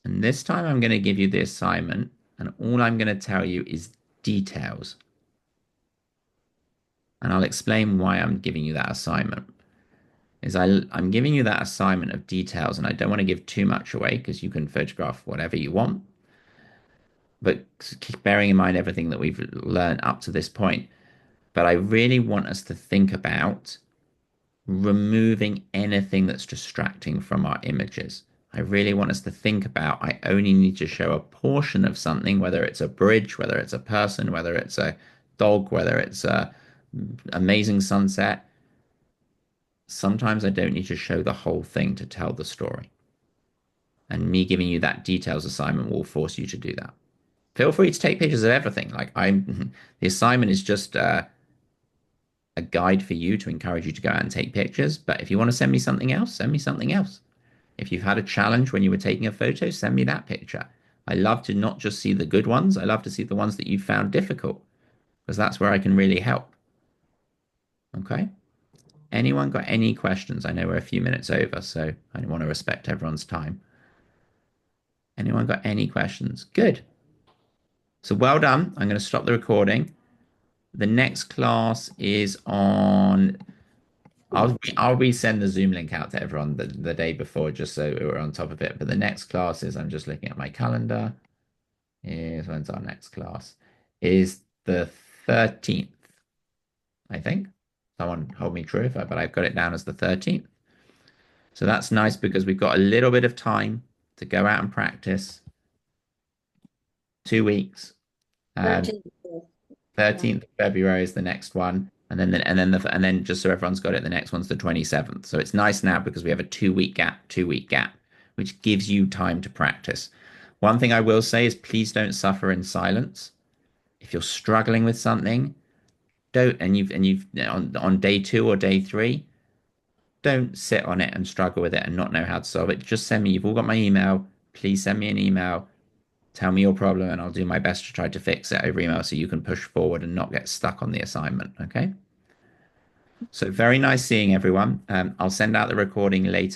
Speaker 1: And this time I'm going to give you the assignment, and all I'm going to tell you is details. And I'll explain why I'm giving you that assignment. I'm giving you that assignment of details, and I don't want to give too much away because you can photograph whatever you want. But keep bearing in mind everything that we've learned up to this point. But I really want us to think about removing anything that's distracting from our images. I really want us to think about, I only need to show a portion of something, whether it's a bridge, whether it's a person, whether it's a dog, whether it's a amazing sunset. Sometimes I don't need to show the whole thing to tell the story. And me giving you that details assignment will force you to do that. Feel free to take pictures of everything. The assignment is just a guide for you to encourage you to go out and take pictures. But if you want to send me something else, send me something else. If you've had a challenge when you were taking a photo, send me that picture. I love to not just see the good ones. I love to see the ones that you found difficult, because that's where I can really help. Okay? Anyone got any questions? I know we're a few minutes over, so I want to respect everyone's time. Anyone got any questions? Good. So well done. I'm going to stop the recording. The next class is on. I'll resend the Zoom link out to everyone the day before, just so we're on top of it. But the next class is, I'm just looking at my calendar. When's our next class? Is the 13th, I think. Someone hold me true, but I've got it down as the 13th. So that's nice because we've got a little bit of time to go out and practice. 2 weeks. 13th of February is the next one. And then just so everyone's got it, the next one's the 27th. So it's nice now because we have a 2 week gap, which gives you time to practice. One thing I will say is please don't suffer in silence. If you're struggling with something, you've on day 2 or day 3, don't sit on it and struggle with it and not know how to solve it. Just send me, you've all got my email. Please send me an email. Tell me your problem and I'll do my best to try to fix it over email so you can push forward and not get stuck on the assignment. Okay. So very nice seeing everyone. I'll send out the recording later.